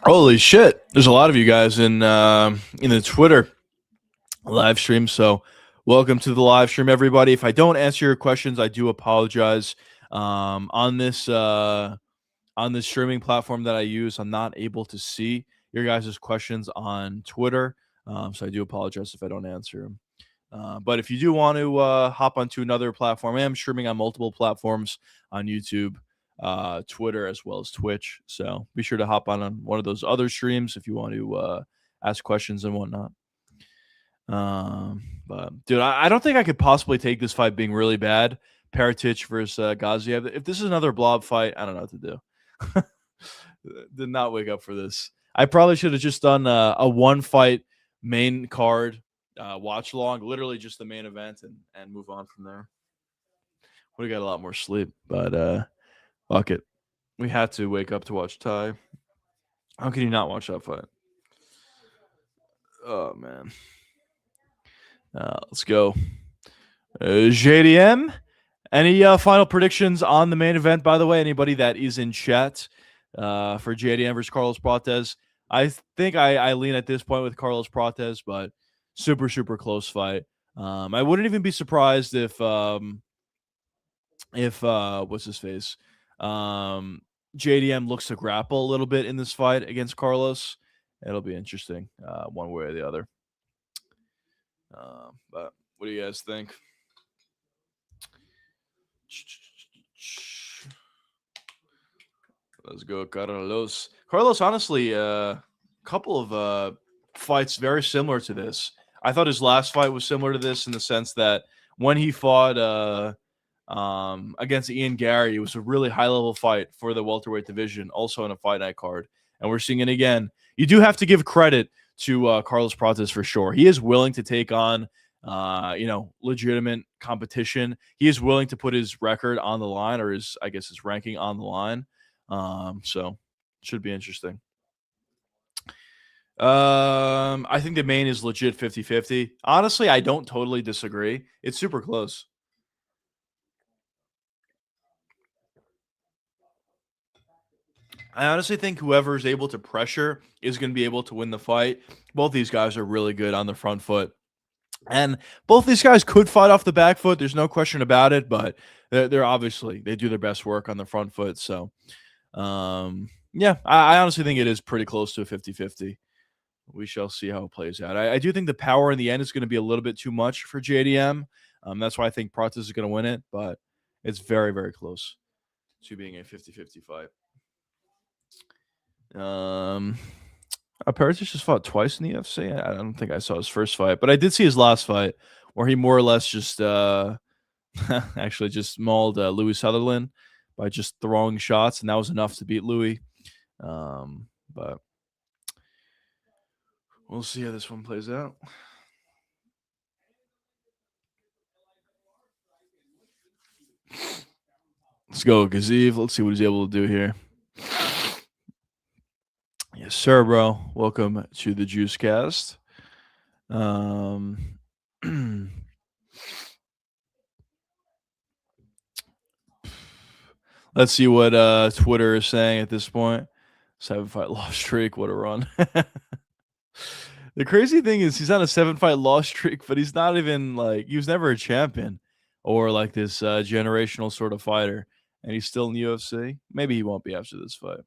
Holy shit. There's a lot of you guys in the Twitter live stream, so welcome to the live stream, everybody. If I don't answer your questions, I do apologize. On this streaming platform that I use, I'm not able to see your guys' questions on Twitter, so I do apologize if I don't answer them. But if you do want to hop onto another platform, I am streaming on multiple platforms on YouTube, Twitter, as well as Twitch. So be sure to hop on one of those other streams if you want to ask questions and whatnot. But dude, I don't think I could possibly take this fight being really bad. Pertich versus Gaziev. If this is another blob fight, I don't know what to do. Did not wake up for this. I probably should have just done a one fight main card watch along, literally just the main event, and move on from there. Would have got a lot more sleep, but fuck it. We had to wake up to watch Ty. How can you not watch that fight? Oh man. Let's go. JDM. Any final predictions on the main event, by the way? Anybody that is in chat for JDM versus Carlos Prates? I think I lean at this point with Carlos Prates, but super, super close fight. I wouldn't even be surprised if what's his face? JDM looks to grapple a little bit in this fight against Carlos. It'll be interesting one way or the other. But what do you guys think? Let's go, Carlos. Carlos, honestly, a couple of fights very similar to this. I thought his last fight was similar to this in the sense that when he fought against Ian Gary, it was a really high-level fight for the welterweight division, also on a fight night card. And we're seeing it again. You do have to give credit to Carlos Prates for sure. He is willing to take on legitimate competition. He is willing to put his record on the line, or his ranking on the line. So should be interesting. I think the main is legit 50-50. Honestly, I don't totally disagree. It's super close. I honestly think whoever is able to pressure is going to be able to win the fight. Both these guys are really good on the front foot. And both these guys could fight off the back foot. There's no question about it, but they're obviously, they do their best work on the front foot. So, yeah, I honestly think it is pretty close to a 50-50. we shall see how it plays out. I do think the power in the end is going to be a little bit too much for JDM. That's why I think Prates is going to win it, but it's very, very close to being a 50-50 fight. Perth just fought twice in the UFC. I don't think I saw his first fight, but I did see his last fight where he more or less just actually just mauled Louis Sutherland by just throwing shots, and that was enough to beat Louis. But we'll see how this one plays out. Let's go, Gaziv. Let's see what he's able to do here. Yes, sir, bro. Welcome to the Juicecast. Let's see what Twitter is saying at this point. 7-fight loss streak. What a run. The crazy thing is he's on a 7-fight loss streak, but he's not even like, he was never a champion or like this generational sort of fighter. And he's still in the UFC. Maybe he won't be after this fight.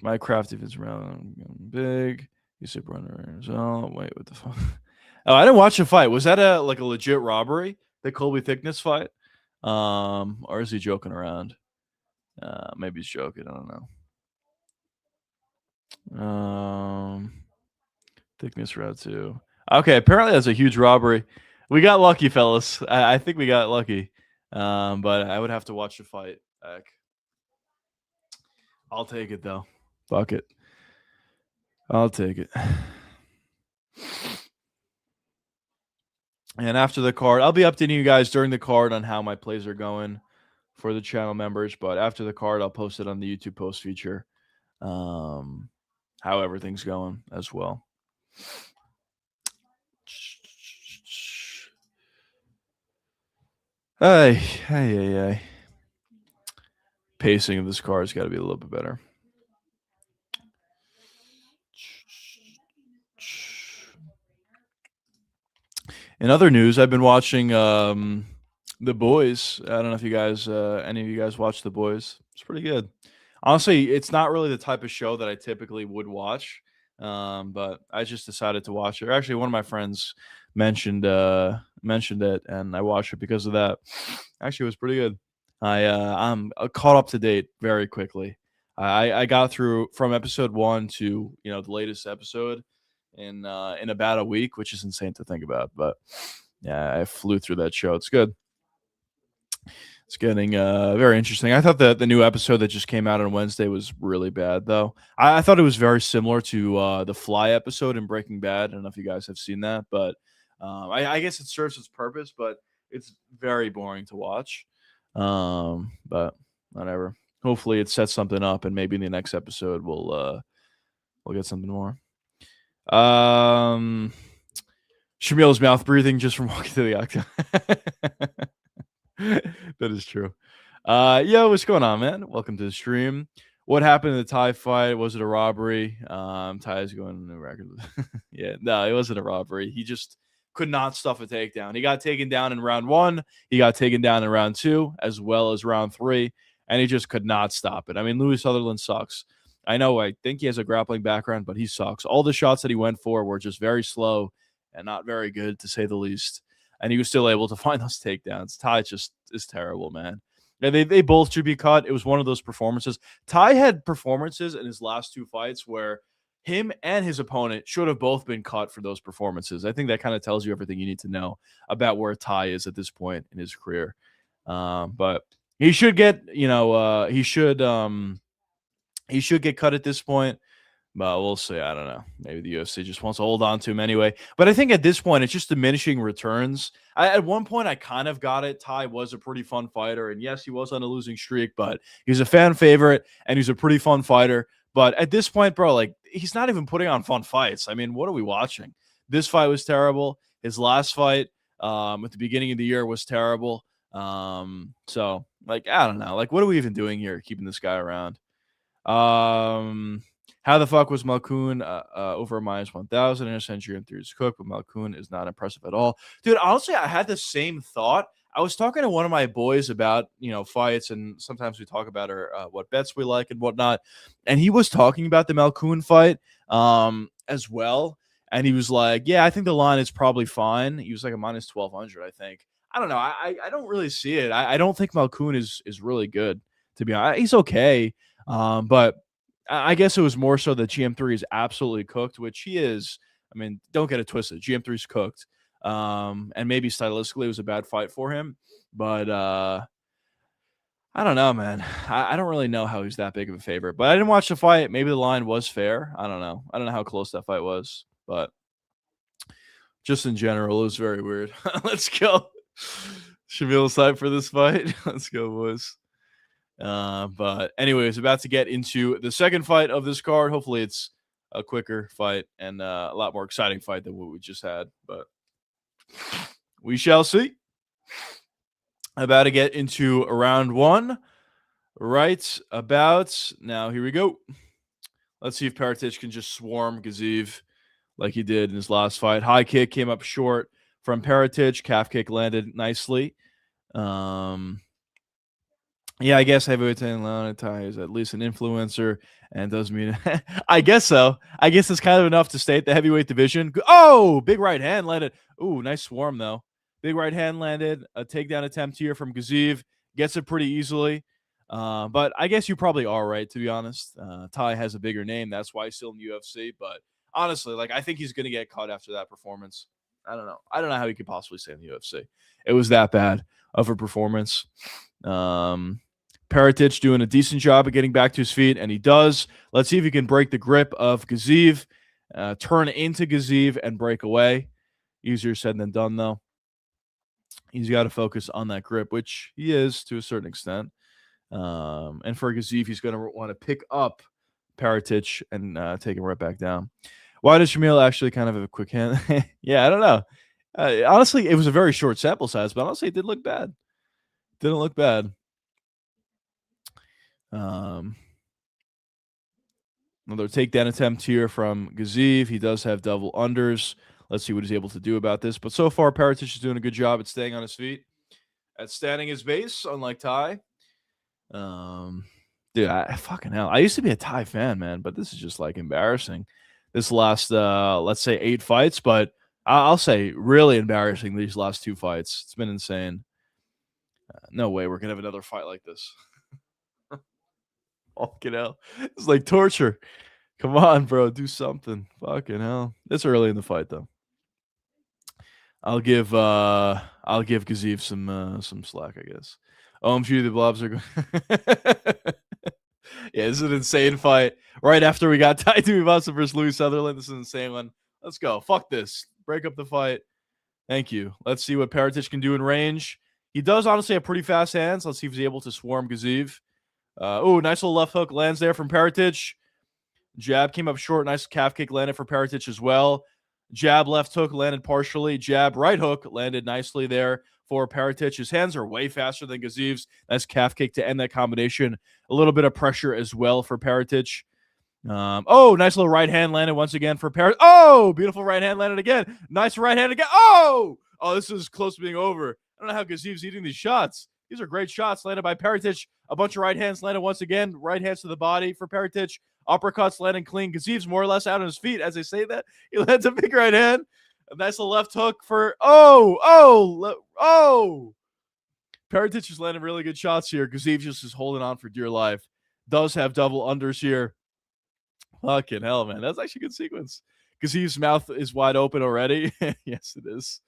Minecraft if it's around big. You said runner as well. Wait, what the fuck? Oh, I didn't watch the fight. Was that a legit robbery? The Colby Thickness fight? Or is he joking around? Maybe he's joking. I don't know. Thickness route 2. Okay, apparently that's a huge robbery. We got lucky, fellas. I think we got lucky. But I would have to watch the fight back. I'll take it though. Fuck it. I'll take it. And after the card, I'll be updating you guys during the card on how my plays are going for the channel members. But after the card, I'll post it on the YouTube post feature. How everything's going as well. Hey. Pacing of this car has got to be a little bit better. In other news, I've been watching The Boys. I don't know if you guys, any of you guys watch The Boys. It's pretty good. Honestly, it's not really the type of show that I typically would watch, but I just decided to watch it. Actually, one of my friends mentioned it, and I watched it because of that. Actually, it was pretty good. I'm caught up to date very quickly. I got through from episode 1 to the latest episode in about a week, which is insane to think about. But yeah, I flew through that show. It's good. It's getting very interesting. I thought that the new episode that just came out on Wednesday was really bad, though. I thought it was very similar to the Fly episode in Breaking Bad. I don't know if you guys have seen that, but I guess it serves its purpose, but it's very boring to watch. But whatever. Hopefully it sets something up, and maybe in the next episode we'll get something more. Shamil's mouth breathing just from walking to the octagon. That is true. Yo, what's going on, man? Welcome to the stream. What happened in the Thai fight? Was it a robbery? Thai is going to record. Yeah, no, it wasn't a robbery. He just could not stuff a takedown. He got taken down in round 1. He got taken down in round 2, as well as round 3, and he just could not stop it. I mean, Louis Sutherland sucks. I know, I think he has a grappling background, but he sucks. All the shots that he went for were just very slow and not very good, to say the least. And he was still able to find those takedowns. Ty just is terrible, man. And they both should be cut. It was one of those performances. Ty had performances in his last 2 fights where him and his opponent should have both been cut for those performances. I think that kind of tells you everything you need to know about where Ty is at this point in his career. But he should get, he should get cut at this point. But we'll see. I don't know. Maybe the UFC just wants to hold on to him anyway. But I think at this point, it's just diminishing returns. At one point, I kind of got it. Ty was a pretty fun fighter. And yes, he was on a losing streak, but he was a fan favorite, and he's a pretty fun fighter. But at this point, bro, like, he's not even putting on fun fights. I mean, what are we watching? This fight was terrible. His last fight at the beginning of the year was terrible. So, like, I don't know. Like, what are we even doing here, keeping this guy around? How the fuck was Malkoon over -1,000 in a century and 3 years cooked? But Malkoon is not impressive at all. Dude, honestly, I had the same thought I was talking to one of my boys about, fights, and sometimes we talk about what bets we like and whatnot. And he was talking about the Malkoun fight as well. And he was like, "Yeah, I think the line is probably fine." He was like a minus 1,200, I think. I don't know. I don't really see it. I don't think Malkoun is really good, to be honest. He's okay, but I guess it was more so that GM3 is absolutely cooked, which he is. I mean, don't get it twisted. GM3 is cooked. And maybe stylistically it was a bad fight for him, but I don't know, man. I don't really know how he's that big of a favorite, but I didn't watch the fight. Maybe the line was fair. I don't know. I don't know how close that fight was, but just in general, it was very weird. Let's go. Shamil's hype for this fight. Let's go, boys. But anyways, about to get into the second fight of this card. Hopefully it's a quicker fight and a lot more exciting fight than what we just had, but we shall see. About to get into round one. Right about now. Here we go. Let's see if Perth can just swarm Gaziev like he did in his last fight. High kick came up short from Perth. Calf kick landed nicely. Yeah, I guess heavyweight Thai is at least an influencer and does mean I guess so. I guess it's kind of enough to state the heavyweight division. Oh, big right hand landed. Ooh, nice swarm though. Big right hand landed. A takedown attempt here from Gaziev. Gets it pretty easily. But I guess you probably are right, to be honest. Ty has a bigger name. That's why he's still in the UFC. But honestly, like, I think he's going to get caught after that performance. I don't know. I don't know how he could possibly stay in the UFC. It was that bad of a performance. Perth doing a decent job of getting back to his feet, and he does. Let's see if he can break the grip of Gaziev, turn into Gaziev, and break away. Easier said than done, though. He's got to focus on that grip, which he is to a certain extent. And for Gaziev, he's going to want to pick up Perth and take him right back down. Why does Shamil actually kind of have a quick hand? Yeah, I don't know. Honestly, it was a very short sample size, but honestly, it did look bad. Didn't look bad. Another takedown attempt here from Gaziev. He does have double unders. Let's see what he's able to do about this. But so far, Perth is doing a good job at staying on his feet, at standing his base, unlike Ty. Dude, fucking hell. I used to be a Ty fan, man, but this is just like embarrassing. This last, let's say 8 fights, but I'll say really embarrassing these last 2 fights. It's been insane. No way we're going to have another fight like this. Fucking hell. It's like torture. Come on, bro. Do something. Fucking hell. It's early in the fight, though. I'll give Gaziev some slack, I guess. OMG, the blobs are going. Yeah, this is an insane fight. Right after we got Tai Tuivasa versus Louis Sutherland. This is an insane one. Let's go. Fuck this. Break up the fight. Thank you. Let's see what Perth can do in range. He does honestly have pretty fast hands. Let's see if he's able to swarm Gaziev. Oh, nice little left hook lands there from Perth. Jab came up short. Nice calf kick landed for Perth as well. Jab left hook landed partially. Jab right hook landed nicely there for Perth. His hands are way faster than Gaziev's. Nice calf kick to end that combination. A little bit of pressure as well for Perth. Oh, nice little right hand landed once again for Perth. Oh, beautiful right hand landed again. Nice right hand again. Oh, this is close to being over. I don't know how Gaziev's eating these shots. These are great shots landed by Perth. A bunch of right hands landed once again. Right hands to the body for Perth. Uppercuts landing clean. Gaziev's more or less out on his feet as I say that. He lands a big right hand. A nice little left hook for Perth is landing really good shots here. Gaziev just is holding on for dear life. Does have double unders here. Fucking hell, man. That's actually a good sequence. Gaziev's mouth is wide open already. Yes, it is.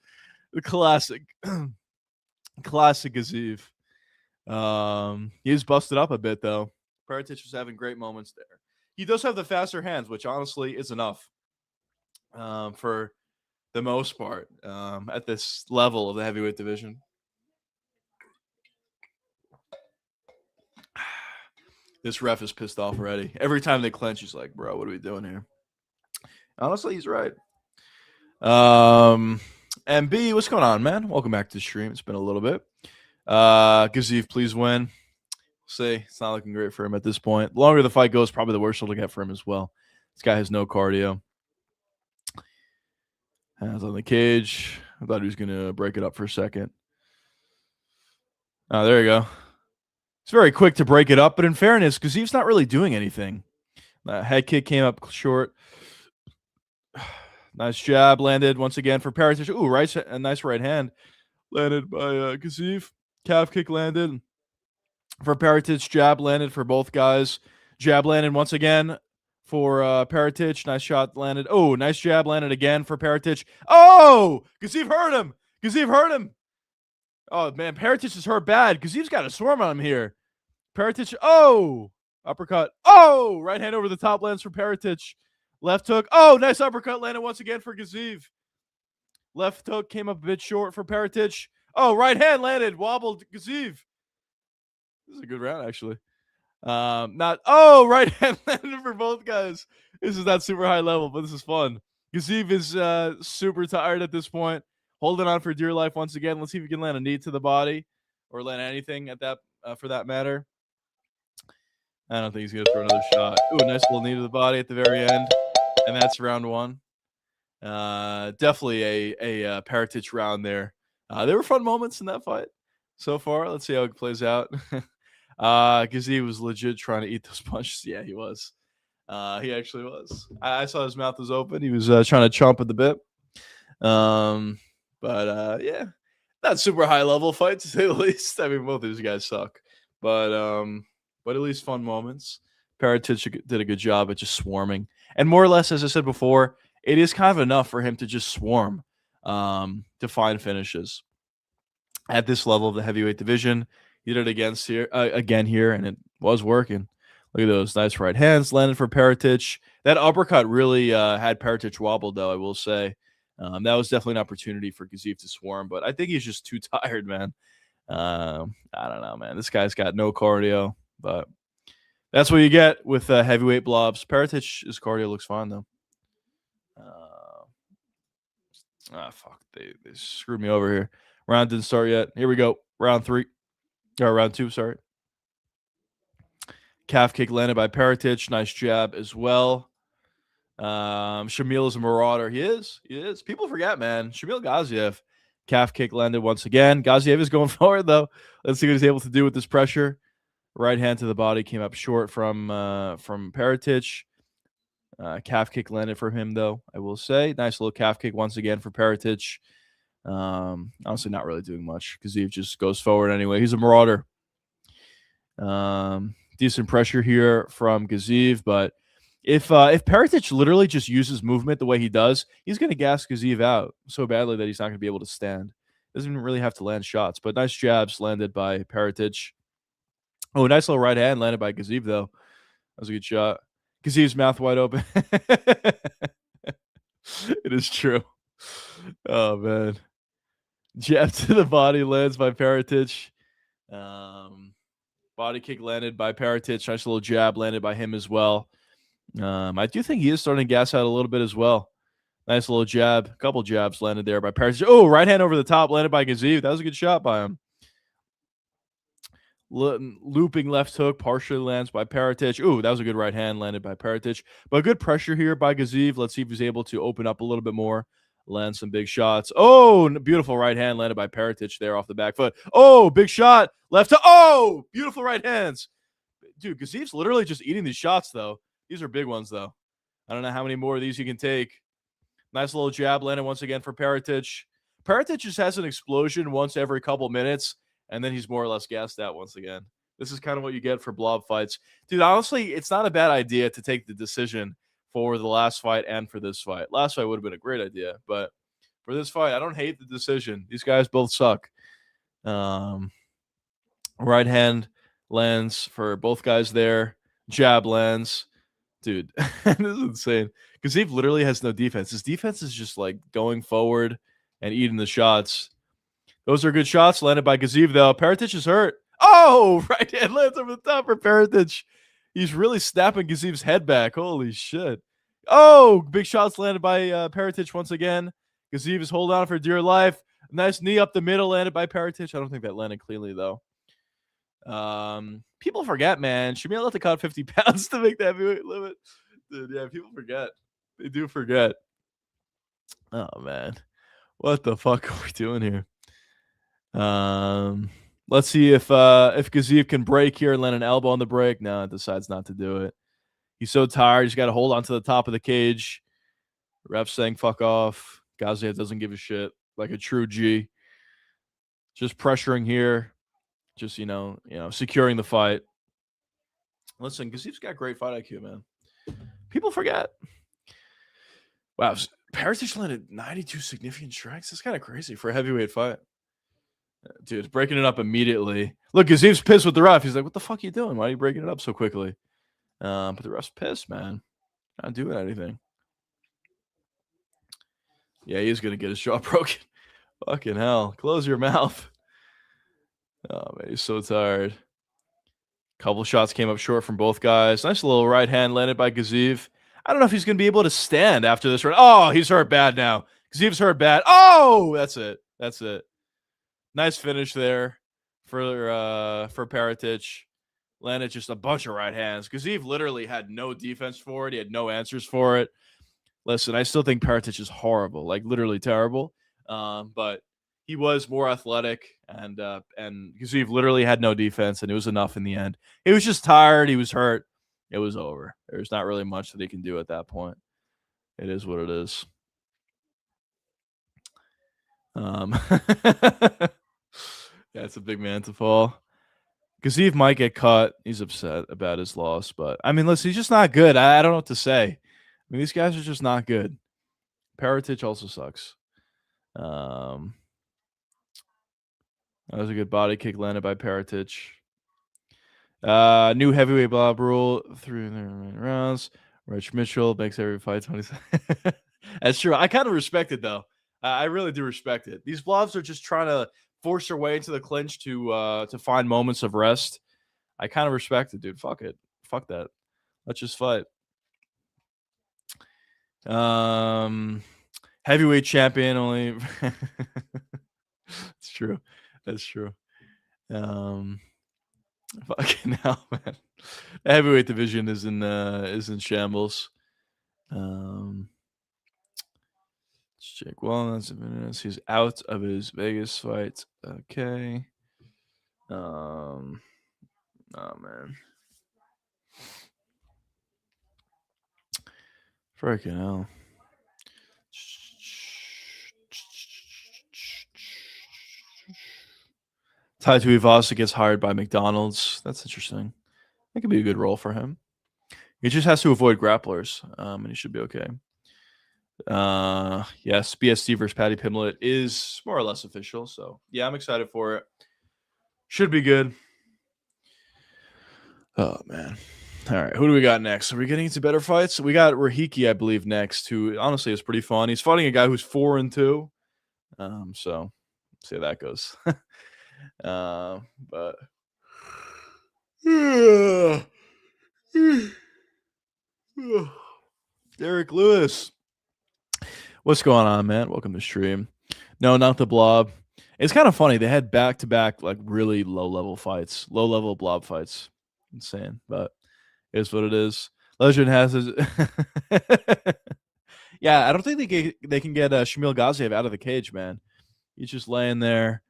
The classic. Classic Gaziev. He is busted up a bit, though. Perth was having great moments there. He does have the faster hands, which honestly is enough for the most part at this level of the heavyweight division. This ref is pissed off already. Every time they clinch, he's like, bro, what are we doing here? Honestly, he's right. MB, what's going on, man? Welcome back to the stream. It's been a little bit. Gaziev, please win. See, it's not looking great for him at this point. The longer the fight goes, probably the worse it'll get for him as well. This guy has no cardio. Hands on the cage. I thought he was going to break it up for a second. Oh, there you go. It's very quick to break it up, but in fairness, Gaziv's not really doing anything. Head kick came up short. Nice jab landed once again for Perisic. Ooh, a nice right hand landed by Gaziv. Calf kick landed for Perisic. Jab landed for both guys. Jab landed once again for Perisic. Nice shot landed. Oh, nice jab landed again for Perisic. Oh, Gaziv hurt him. Gaziv hurt him. Oh, man, Perisic is hurt bad. Gaziv's got a swarm on him here. Perisic. Oh, uppercut. Oh, right hand over the top lands for Perisic. Left hook. Oh, nice uppercut landed once again for Gaziv. Left hook came up a bit short for Perisic. Oh, right hand landed. Wobbled Gaziv. This is a good round, actually. Right hand landed for both guys. This is not super high level, but this is fun. Gaziv is super tired at this point. Holding on for dear life once again. Let's see if he can land a knee to the body or land anything at that for that matter. I don't think he's going to throw another shot. Ooh, nice little knee to the body at the very end. And that's round one. Definitely a Perisic round there. There were fun moments in that fight so far. Let's see how it plays out. Gaziv was legit trying to eat those punches. Yeah, he was. He actually was. I saw his mouth was open. He was trying to chomp at the bit. Yeah, not super high level fight to say the least. I mean, both of these guys suck, but at least fun moments. Perisic did a good job at just swarming, and more or less, as I said before, it is kind of enough for him to just swarm to find finishes at this level of the heavyweight division. He did it again here, and it was working. Look at those nice right hands landed for Perisic. That uppercut really had Perisic wobbled, though, I will say. That was definitely an opportunity for Gaziv to swarm, but I think he's just too tired, man. I don't know, man. This guy's got no cardio, but that's what you get with heavyweight blobs. Perisic's cardio looks fine, though. Fuck. They screwed me over here. Round didn't start yet. Here we go. Round two, sorry. Calf kick landed by Perisic. Nice jab as well. Shamil is a marauder. He is. People forget, man. Shamil Gaziev. Calf kick landed once again. Gaziev is going forward, though. Let's see what he's able to do with this pressure. Right hand to the body came up short from Perisic. Calf kick landed for him, though, I will say. Nice little calf kick once again for Perisic. Honestly, not really doing much because he just goes forward anyway. He's a marauder. Decent pressure here from Gaziv, but if Perisic literally just uses movement the way he does, he's going to gas Gaziv out so badly that he's not going to be able to stand. Doesn't even really have to land shots, but nice jabs landed by Perisic. Oh, nice little right hand landed by Gaziv, though. That was a good shot. Gaziv's mouth wide open. It is true. Oh, man. Jab to the body lands by Perisic. Body kick landed by Perisic. Nice little jab landed by him as well. I do think he is starting to gas out a little bit as well. Nice little jab. A couple jabs landed there by Perisic. Oh, right hand over the top landed by Gaziv. That was a good shot by him. Looping left hook partially lands by Perisic. Ooh, that was a good right hand landed by Perisic. But good pressure here by Gaziv. Let's see if he's able to open up a little bit more. Land some big shots. Oh, beautiful right hand landed by Perisic there off the back foot. Oh, big shot. Left hook. Oh, beautiful right hands. Dude, Gaziv's literally just eating these shots, though. These are big ones, though. I don't know how many more of these you can take. Nice little jab landed once again for Perisic. Perisic just has an explosion once every couple minutes, and then he's more or less gassed out once again. This is kind of what you get for blob fights. Dude, honestly, it's not a bad idea to take the decision for the last fight and for this fight. Last fight would have been a great idea, but for this fight, I don't hate the decision. These guys both suck. Right hand lands for both guys there. Jab lands. Dude, this is insane. Gaziv literally has no defense. His defense is just like going forward and eating the shots. Those are good shots landed by Gaziv, though. Perisic is hurt. Oh, right hand lands over the top for Perisic. He's really snapping Gaziv's head back. Holy shit. Oh, big shots landed by Perisic once again. Gaziv is holding on for dear life. Nice knee up the middle landed by Perisic. I don't think that landed cleanly, though. People forget, man. Shamil had to cut 50 pounds to make the heavyweight limit. Dude, yeah, people forget. They do forget. Oh, man. What the fuck are we doing here? Let's see if Gaziev can break here and land an elbow on the break. No, it decides not to do it. He's so tired. He's got to hold on to the top of the cage. Ref saying fuck off. Gaziev doesn't give a shit, like a true G. Just pressuring here. Just, securing the fight. Listen, Gaziev's got great fight IQ, man. People forget. Wow, Perth landed 92 significant strikes. That's kind of crazy for a heavyweight fight. Dude, breaking it up immediately. Look, Gaziev's pissed with the ref. He's like, what the fuck are you doing? Why are you breaking it up so quickly? But the ref's pissed, man. Not doing anything. Yeah, he's going to get his jaw broken. Fucking hell. Close your mouth. Oh, man, he's so tired. Couple shots came up short from both guys. Nice little right hand landed by Gaziev. I don't know if he's going to be able to stand after this round. Oh, he's hurt bad now. Gaziev's hurt bad. Oh, that's it. That's it. Nice finish there for Prates. Landed just a bunch of right hands. Gaziev literally had no defense for it. He had no answers for it. Listen, I still think Prates is horrible, like literally terrible. But he was more athletic, and Gaziev literally had no defense, and it was enough in the end. He was just tired. He was hurt. It was over. There's not really much that he can do at that point. It is what it is. Yeah, it's a big man to fall. Gaziev might get cut. He's upset about his loss, but I mean, listen, he's just not good. I don't know what to say. I mean, these guys are just not good. Prates also sucks. That was a good body kick landed by Prates. New heavyweight blob rule, 3 rounds. Rich Mitchell makes every fight 20. That's true. I kind of respect it, though. I really do respect it. These blobs are just trying to force their way into the clinch to find moments of rest. I kind of respect it, dude. Fuck it. Fuck that. Let's just fight. Heavyweight champion only. It's true. That's true. Fucking hell, man. The heavyweight division is in shambles. Jake Wallens, he's out of his Vegas fight. Okay. Oh man. Freaking hell. Tai Tuivasa gets hired by McDonald's. That's interesting. That could be a good role for him. He just has to avoid grapplers, and he should be okay. Yes, BST versus Paddy Pimblett is more or less official. So yeah, I'm excited for it. Should be good. Oh man. All right, who do we got next? Are we getting into better fights? We got Rahiki, I believe, next, who honestly is pretty fun. He's fighting a guy who's 4-2. So see how that goes. But Derek Lewis. What's going on, man? Welcome to stream. No, not the blob. It's kind of funny. They had back-to-back, like, really low-level fights. Low-level blob fights. Insane, but it is what it is. Legend has his... Yeah, I don't think they can get Shamil Gaziev out of the cage, man. He's just laying there.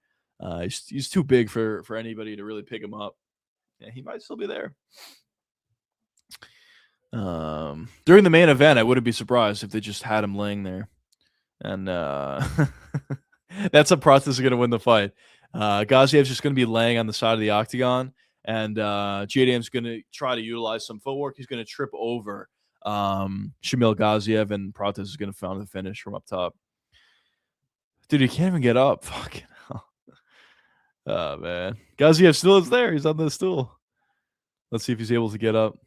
He's too big for anybody to really pick him up. Yeah, he might still be there. During the main event, I wouldn't be surprised if they just had him laying there. And that's a process is going to win the fight. Gaziev's just going to be laying on the side of the octagon, and JDM's going to try to utilize some footwork. He's going to trip over Shamil Gaziev, and Prates is going to find the finish from up top. Dude, he can't even get up. Fucking hell. Oh, man. Gaziev still is there. He's on the stool. Let's see if he's able to get up.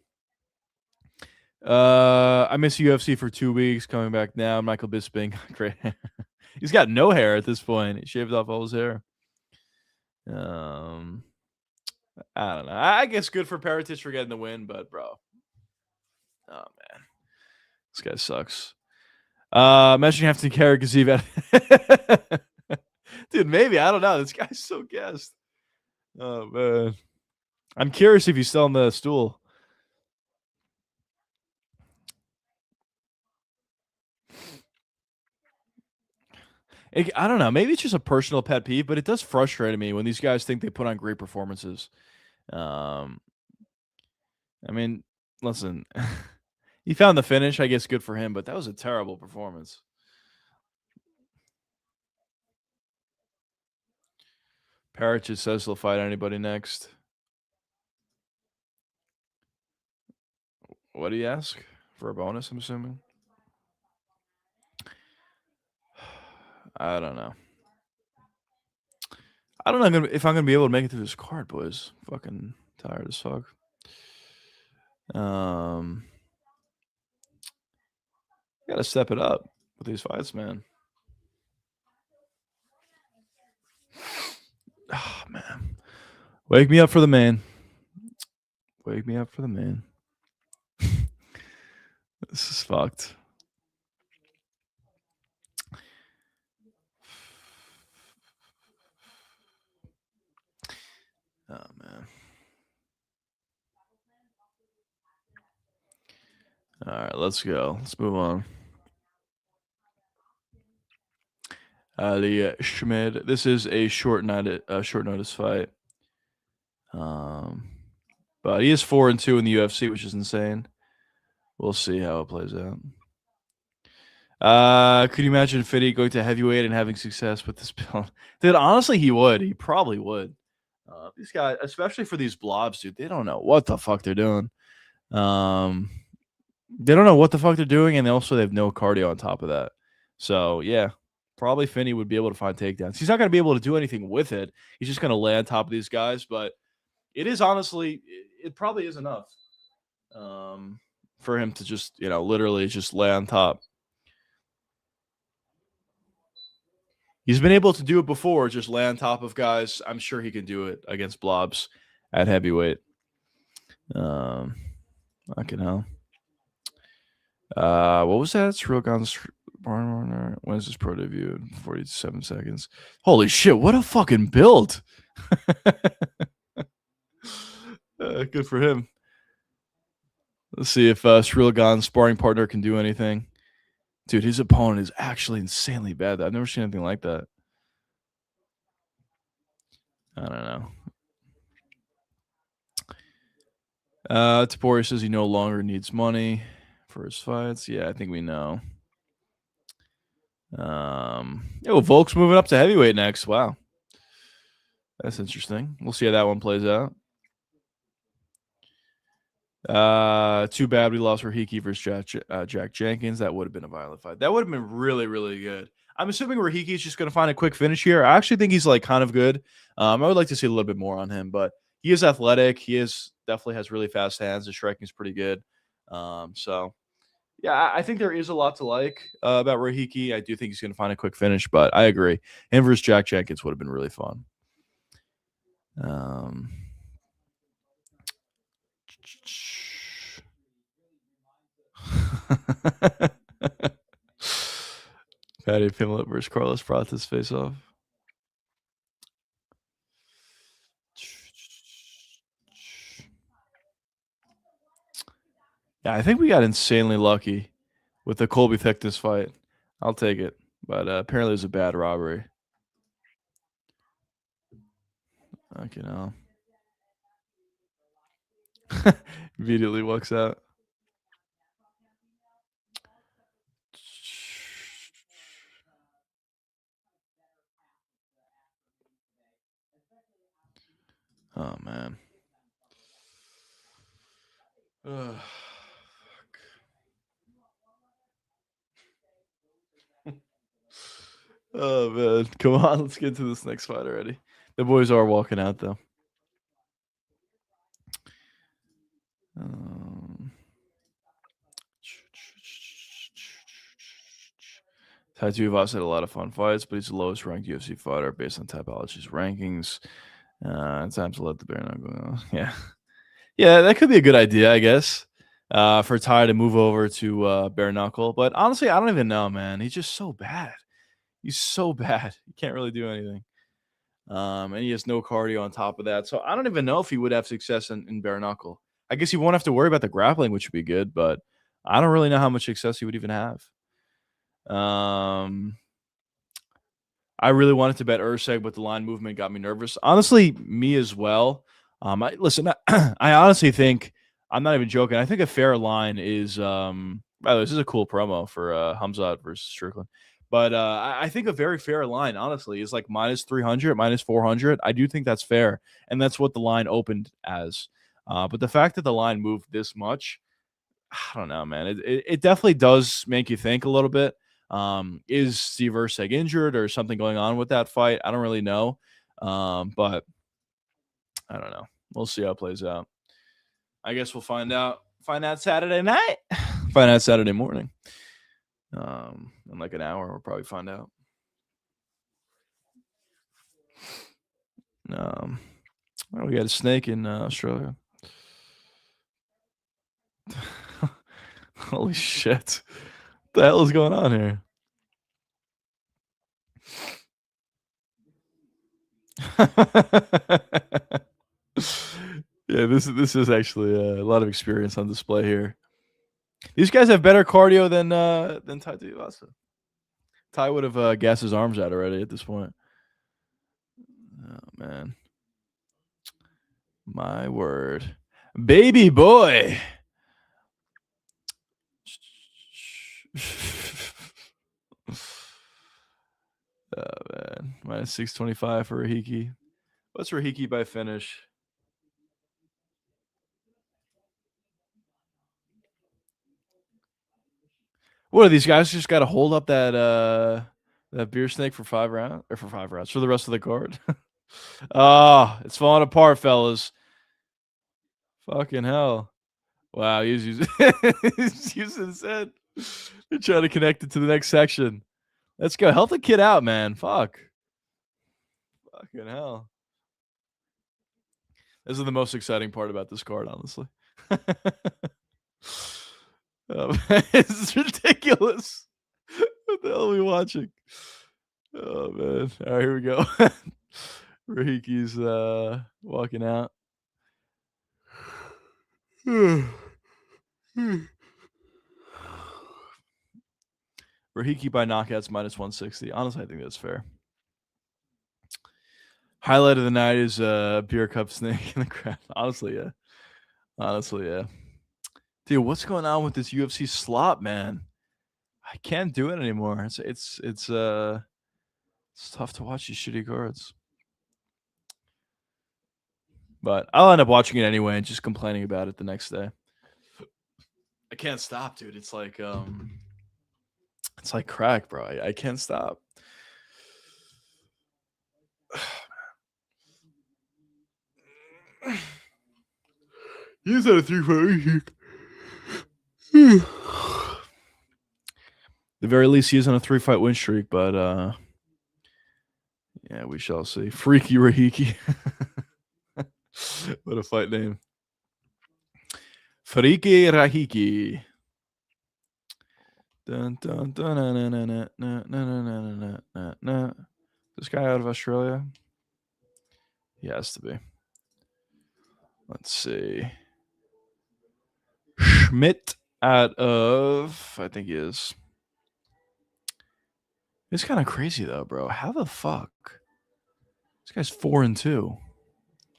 I miss UFC for 2 weeks. Coming back now. Michael Bisping. Great hair. He's got no hair at this point. He shaved off all his hair. I don't know. I guess good for Prates for getting the win, but bro. Oh man. This guy sucks. Imagine having to carry Gaziev out. Dude, maybe. I don't know. This guy's so gassed. Oh man. I'm curious if he's still on the stool. I don't know. Maybe it's just a personal pet peeve, but it does frustrate me when these guys think they put on great performances. Um, I mean, listen, he found the finish. I guess good for him, but that was a terrible performance. Parrot just says he'll fight anybody next. What do you ask for a bonus? I'm assuming. I don't know. I don't know if I'm gonna be able to make it through this card, boys. Fucking tired as fuck. Gotta step it up with these fights, man. Oh man. Wake me up for the man. Wake me up for the man. This is fucked. Oh man. All right, let's go. Let's move on. Ali Schmid. This is a short notice fight. But he is 4-2 in the UFC, which is insane. We'll see how it plays out. Could you imagine Fitty going to heavyweight and having success with this belt? Dude, honestly, he would. He probably would. These guys, especially for these blobs, dude, they don't know what the fuck they're doing. They don't know what the fuck they're doing, and they have no cardio on top of that. So yeah, probably Finney would be able to find takedowns. He's not going to be able to do anything with it. He's just going to lay on top of these guys. But it is honestly, it probably is enough for him to just, literally just lay on top. He's been able to do it before, just lay on top of guys. I'm sure he can do it against blobs at heavyweight. Fucking hell. What was that? It's Real Guns. When is this pro debut? 47 seconds. Holy shit! What a fucking build. Good for him. Let's see if Srilgan's sparring partner can do anything. Dude, his opponent is actually insanely bad. I've never seen anything like that. I don't know. Tapori says he no longer needs money for his fights. Yeah, I think we know. Volk's moving up to heavyweight next. Wow. That's interesting. We'll see how that one plays out. Too bad we lost Rahiki versus Jack Jenkins. That would have been a violent fight. That would have been really, really good. I'm assuming Rahiki's just going to find a quick finish here. I actually think he's like kind of good. I would like to see a little bit more on him, but he is athletic. He definitely has really fast hands. His striking is pretty good. So yeah, I think there is a lot to like about Rahiki. I do think he's going to find a quick finish, but I agree. Him versus Jack Jenkins would have been really fun. Patty Pimlet versus Carlos Prates face off. Yeah, I think we got insanely lucky with the Colby Thickness fight. I'll take it. But apparently it was a bad robbery. Okay, now. Immediately walks out. Oh, man. Oh, man. Come on, let's get to this next fight already. The boys are walking out, though. Tattoo Voss had a lot of fun fights, but he's the lowest ranked UFC fighter based on Tapology's rankings. Time to let the bare knuckle go. Yeah. Yeah, that could be a good idea, I guess, for Ty to move over to bare knuckle. But honestly, I don't even know, man. He's just so bad. He's so bad. He can't really do anything. And he has no cardio on top of that. So I don't even know if he would have success in bare knuckle. I guess he won't have to worry about the grappling, which would be good, but I don't really know how much success he would even have. I really wanted to bet Urseg, but the line movement got me nervous. Honestly, me as well. Listen, I honestly think I'm not even joking. I think a fair line is. By the way, this is a cool promo for Hamzat versus Strickland. But I think a very fair line, honestly, is like minus 300, minus 400. I do think that's fair, and that's what the line opened as. But the fact that the line moved this much, I don't know, man. It definitely does make you think a little bit. Is Steve Urseg injured or something going on with that fight? I don't really know. But I don't know. We'll see how it plays out. I guess we'll find out. Find out Saturday night. Find out Saturday morning. In like an hour, we'll probably find out. We got a snake in Australia. Holy shit. What the hell is going on here? Yeah, this is actually a lot of experience on display here. These guys have better cardio than Tai Tuivasa. Tai would have gassed his arms out already at this point. Oh man, my word, baby boy. Oh man, minus 625 for Rahiki. What's Rahiki by finish? What are these guys just got to hold up that beer snake for 5 rounds or for 5 rounds for the rest of the card? It's falling apart, fellas. Fucking hell. Wow, he's using his head. They're trying to connect it to the next section. Let's go. Help the kid out, man. Fuck. Fucking hell. This is the most exciting part about this card, honestly. It's ridiculous. What the hell are we watching? Oh man. All right, here we go. Rahiki's walking out. Rahiki by knockouts minus 160. Honestly, I think that's fair. Highlight of the night is beer cup snake in the crowd. Honestly, yeah. Dude, what's going on with this UFC slop, man? I can't do it anymore. It's tough to watch these shitty cards. But I'll end up watching it anyway and just complaining about it the next day. I can't stop, dude. It's like crack, bro. I can't stop. He's at a 3-fight. The very least, he is on a 3-fight win streak, but yeah, we shall see. Freaky Rahiki. What a fight name. Freaky Rahiki. Dun, dun, dun, na, na, na, na, na, na, na, na. This guy out of Australia? He has to be. Let's see. Schmidt out of, I think he is. It's kind of crazy though, bro. How the fuck? This guy's 4-2.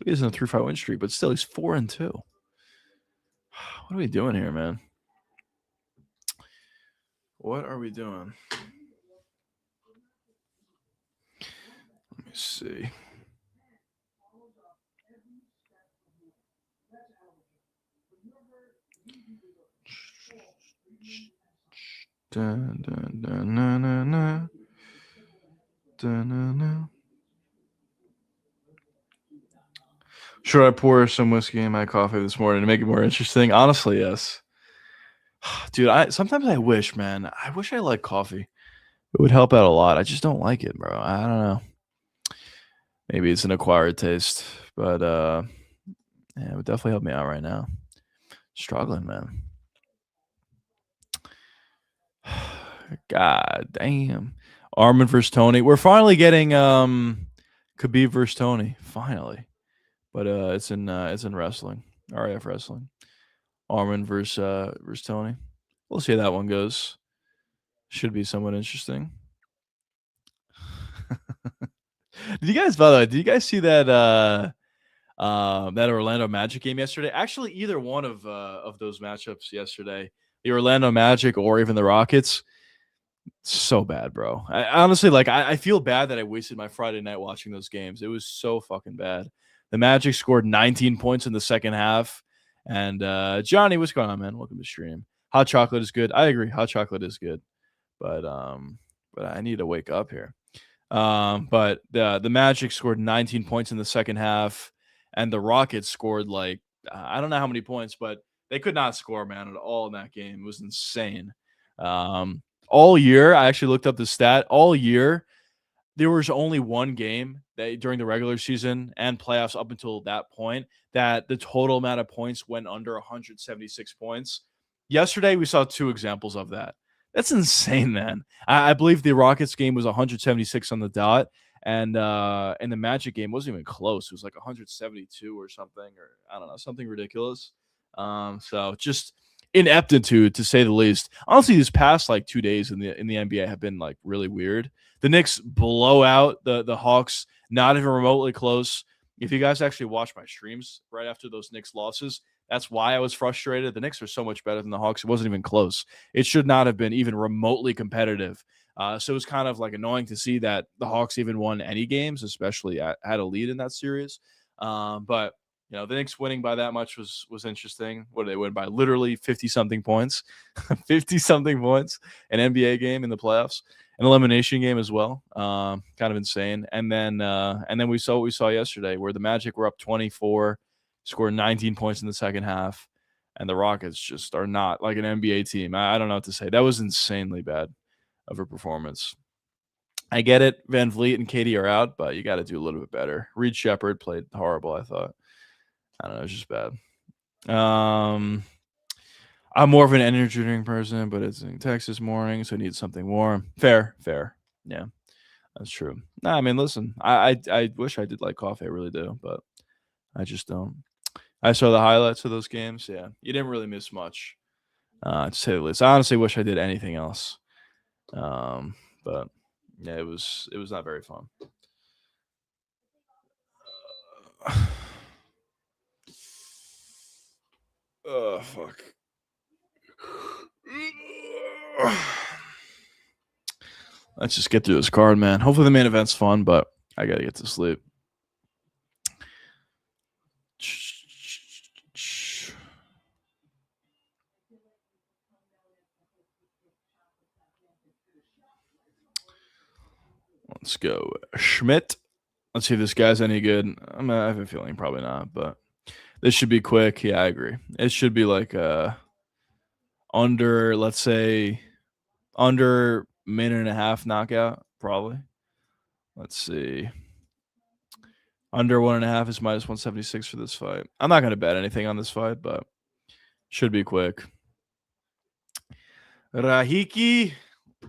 He is in a 3-fight win streak, but still he's 4-2. What are we doing here, man? What are we doing? Let me see. Dun, dun, dun, na, na, na. Dun, na, na. Should I pour some whiskey in my coffee this morning to make it more interesting? Honestly, yes. Dude, sometimes I wish, man. I wish I liked coffee. It would help out a lot. I just don't like it, bro. I don't know. Maybe it's an acquired taste, but yeah, it would definitely help me out right now. Struggling, man. God damn. Armin versus Tony. We're finally getting Khabib versus Tony. Finally. But it's in wrestling. RAF wrestling. Armin versus Tony. We'll see how that one goes. Should be somewhat interesting. Did you guys, by the way, did you guys see that that Orlando Magic game yesterday? Actually, either one of those matchups yesterday, the Orlando Magic or even the Rockets, so bad, bro. I honestly, like, I feel bad that I wasted my Friday night watching those games. It was so fucking bad. The Magic scored 19 points in the second half. And Johnny, what's going on, man? Welcome to stream. Hot chocolate is good. I agree. Hot chocolate is good. But I need to wake up here. But the Magic scored 19 points in the second half, and the Rockets scored like I don't know how many points, but they could not score, man, at all in that game. It was insane. All year, I actually looked up the stat. All year, there was only one game that during the regular season and playoffs up until that point that the total amount of points went under 176 points. Yesterday, we saw two examples of that. That's insane, man. I believe the Rockets game was 176 on the dot, and the Magic game wasn't even close. It was like 172 or something, or I don't know, something ridiculous. So just ineptitude to say the least. Honestly, these past like 2 days in the NBA have been like really weird. The Knicks blow out the Hawks, not even remotely close. If you guys actually watch my streams right after those Knicks losses, that's why I was frustrated. The Knicks are so much better than the Hawks. It wasn't even close. It should not have been even remotely competitive. So it was kind of like annoying to see that the Hawks even won any games, especially had a lead in that series. But the Knicks winning by that much was interesting. What did they win by? Literally 50 something points, 50 something points, an NBA game in the playoffs, an elimination game as well. Kind of insane. And then we saw what we saw yesterday, where the Magic were up 24, scored 19 points in the second half, and the Rockets just are not like an NBA team. I don't know what to say. That was insanely bad of a performance. I get it. Van Vliet and Katie are out, but you got to do a little bit better. Reed Shepherd played horrible, I thought. I don't know. It's just bad. I'm more of an energy drink person, but it's in Texas morning, so I need something warm. Fair. Yeah, that's true. Nah, I mean, listen, I wish I did like coffee. I really do, but I just don't. I saw the highlights of those games. Yeah, you didn't really miss much, to say the least. I honestly wish I did anything else. But yeah, it was not very fun. Oh fuck. Let's just get through this card, man. Hopefully the main event's fun, but I gotta get to sleep. Let's go. Schmidt. Let's see if this guy's any good. I have a feeling probably not, but this should be quick. Yeah, I agree. It should be like under, let's say, under minute and a half knockout, probably. Let's see. Under 1.5 is minus 176 for this fight. I'm not going to bet anything on this fight, but should be quick. Rahiki.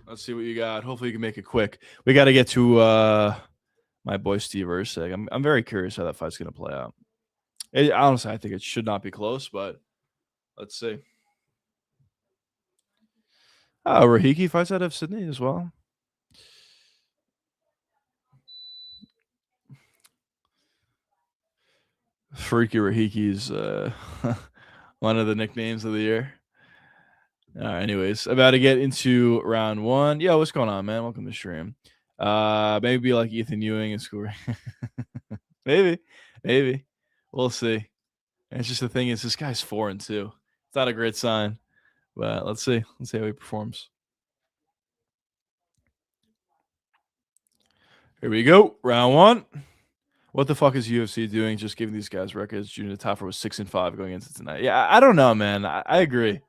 Let's see what you got. Hopefully you can make it quick. We got to get to my boy Steve Erceg. I'm very curious how that fight's going to play out. Honestly, I think it should not be close, but let's see. Rahiki fights out of Sydney as well. Freaky Rahiki's one of the nicknames of the year. Anyways, about to get into round one. Yo, what's going on, man? Welcome to stream. Maybe like Ethan Ewing and scoring. maybe. We'll see. And it's just the thing is, this guy's 4-2. It's not a great sign, but let's see. Let's see how he performs. Here we go. Round one. What the fuck is UFC doing? Just giving these guys records. Junior Taffer was 6-5 going into tonight. Yeah, I don't know, man. I agree.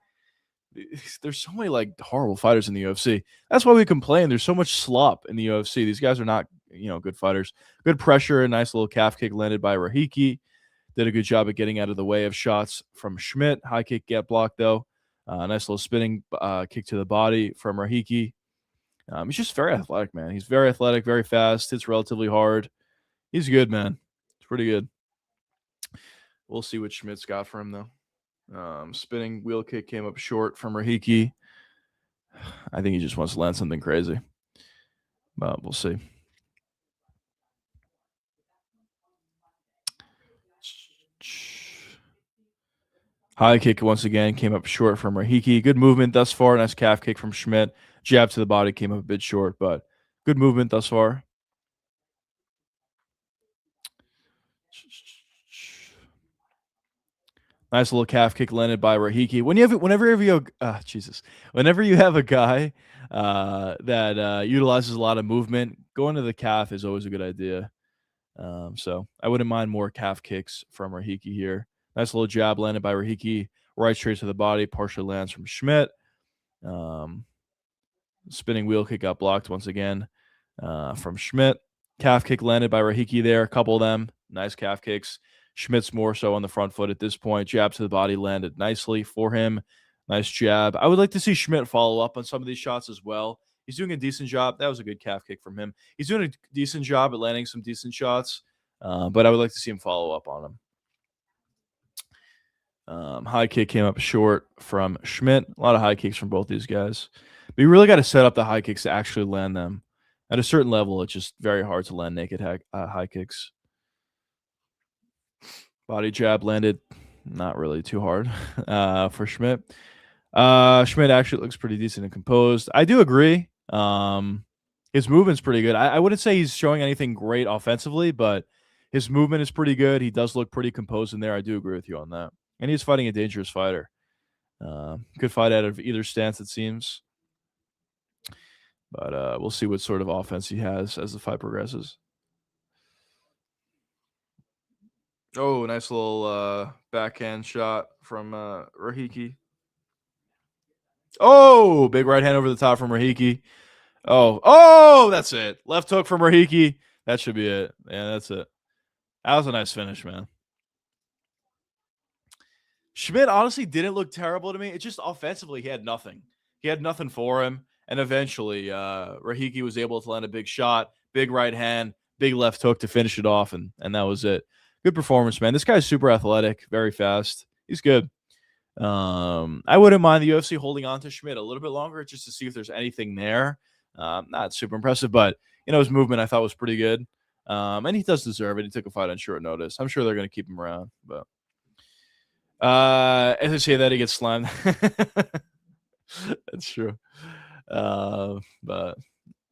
There's so many like horrible fighters in the UFC. That's why we complain. There's so much slop in the UFC. These guys are not, good fighters. Good pressure. A nice little calf kick landed by Rahiki. Did a good job at getting out of the way of shots from Schmidt. High kick get blocked though. Nice little spinning kick to the body from Rahiki. He's just very athletic, man. He's very athletic, very fast. Hits relatively hard. He's good, man. It's pretty good. We'll see what Schmidt's got for him, though. Spinning wheel kick came up short from Rahiki. I think he just wants to land something crazy. But we'll see. High kick once again came up short from Rahiki. Good movement thus far. Nice calf kick from Schmidt. Jab to the body came up a bit short, but good movement thus far. Nice little calf kick landed by Rahiki. Whenever you have a guy that utilizes a lot of movement, going to the calf is always a good idea. So I wouldn't mind more calf kicks from Rahiki here. Nice little jab landed by Rahiki, right straight to the body, partially lands from Schmidt. Spinning wheel kick got blocked once again from Schmidt. Calf kick landed by Rahiki there. A couple of them. Nice calf kicks. Schmidt's more so on the front foot at this point. Jab to the body landed nicely for him. Nice jab. I would like to see Schmidt follow up on some of these shots as well. He's doing a decent job. That was a good calf kick from him. He's doing a decent job at landing some decent shots, but I would like to see him follow up on them. High kick came up short from Schmidt. A lot of high kicks from both these guys. But you really got to set up the high kicks to actually land them. At a certain level, it's just very hard to land naked high kicks. Body jab landed not really too hard for Schmidt. Schmidt actually looks pretty decent and composed. I do agree. His movement's pretty good. I wouldn't say he's showing anything great offensively, but his movement is pretty good. He does look pretty composed in there. I do agree with you on that. And he's fighting a dangerous fighter. Good fight out of either stance, it seems. But we'll see what sort of offense he has as the fight progresses. Oh, nice little backhand shot from Rahiki. Oh, big right hand over the top from Rahiki. Oh, that's it. Left hook from Rahiki. That should be it. Yeah, that's it. That was a nice finish, man. Schmidt honestly didn't look terrible to me. It's just offensively, he had nothing. He had nothing for him. And eventually, Rahiki was able to land a big shot, big right hand, big left hook to finish it off, and that was it. Good performance, man. This guy's super athletic, very fast. He's good. I wouldn't mind the UFC holding on to Schmidt a little bit longer just to see if there's anything there. Not super impressive, but his movement I thought was pretty good. And he does deserve it. He took a fight on short notice. I'm sure they're going to keep him around, but as I say that, he gets slammed. That's true. But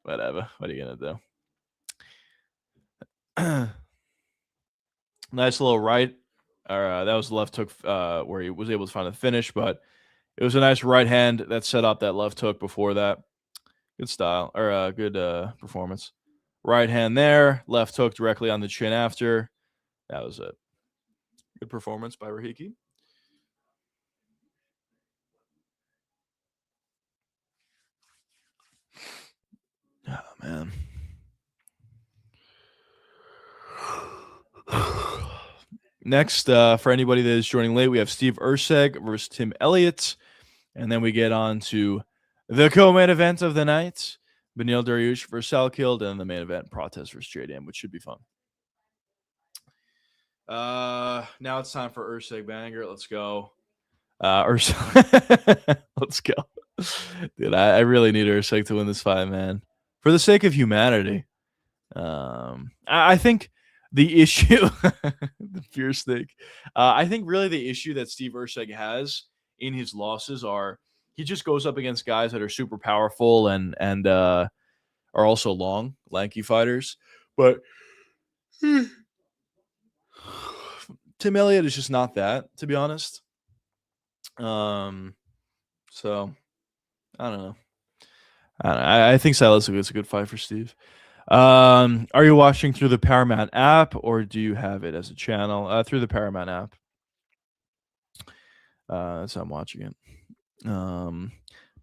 whatever. What are you gonna do? Nice little right. That was the left hook where he was able to find the finish, but it was a nice right hand that set up that left hook before that. Good style or good performance. Right hand there, left hook directly on the chin after. That was it. Good performance by Rahiki. Oh, man. Next, for anybody that is joining late, we have Steve Erceg versus Tim Elliott. And then we get on to the co-main event of the night, Beneil Dariush versus Salkild, and the main event, Prates versus JDM, which should be fun. Now it's time for Erceg Banger. Let's go. Let's go. Dude, I really need Erceg to win this fight, man. For the sake of humanity. I think the issue, the fear snake. I think really the issue that Steve Erceg has in his losses are he just goes up against guys that are super powerful and are also long, lanky fighters. But Tim Elliott is just not that, to be honest. So I don't know. I think stylistically it's a good fight for Steve. Are you watching through the Paramount app or do you have it as a channel? Through the Paramount app. That's how I'm watching it.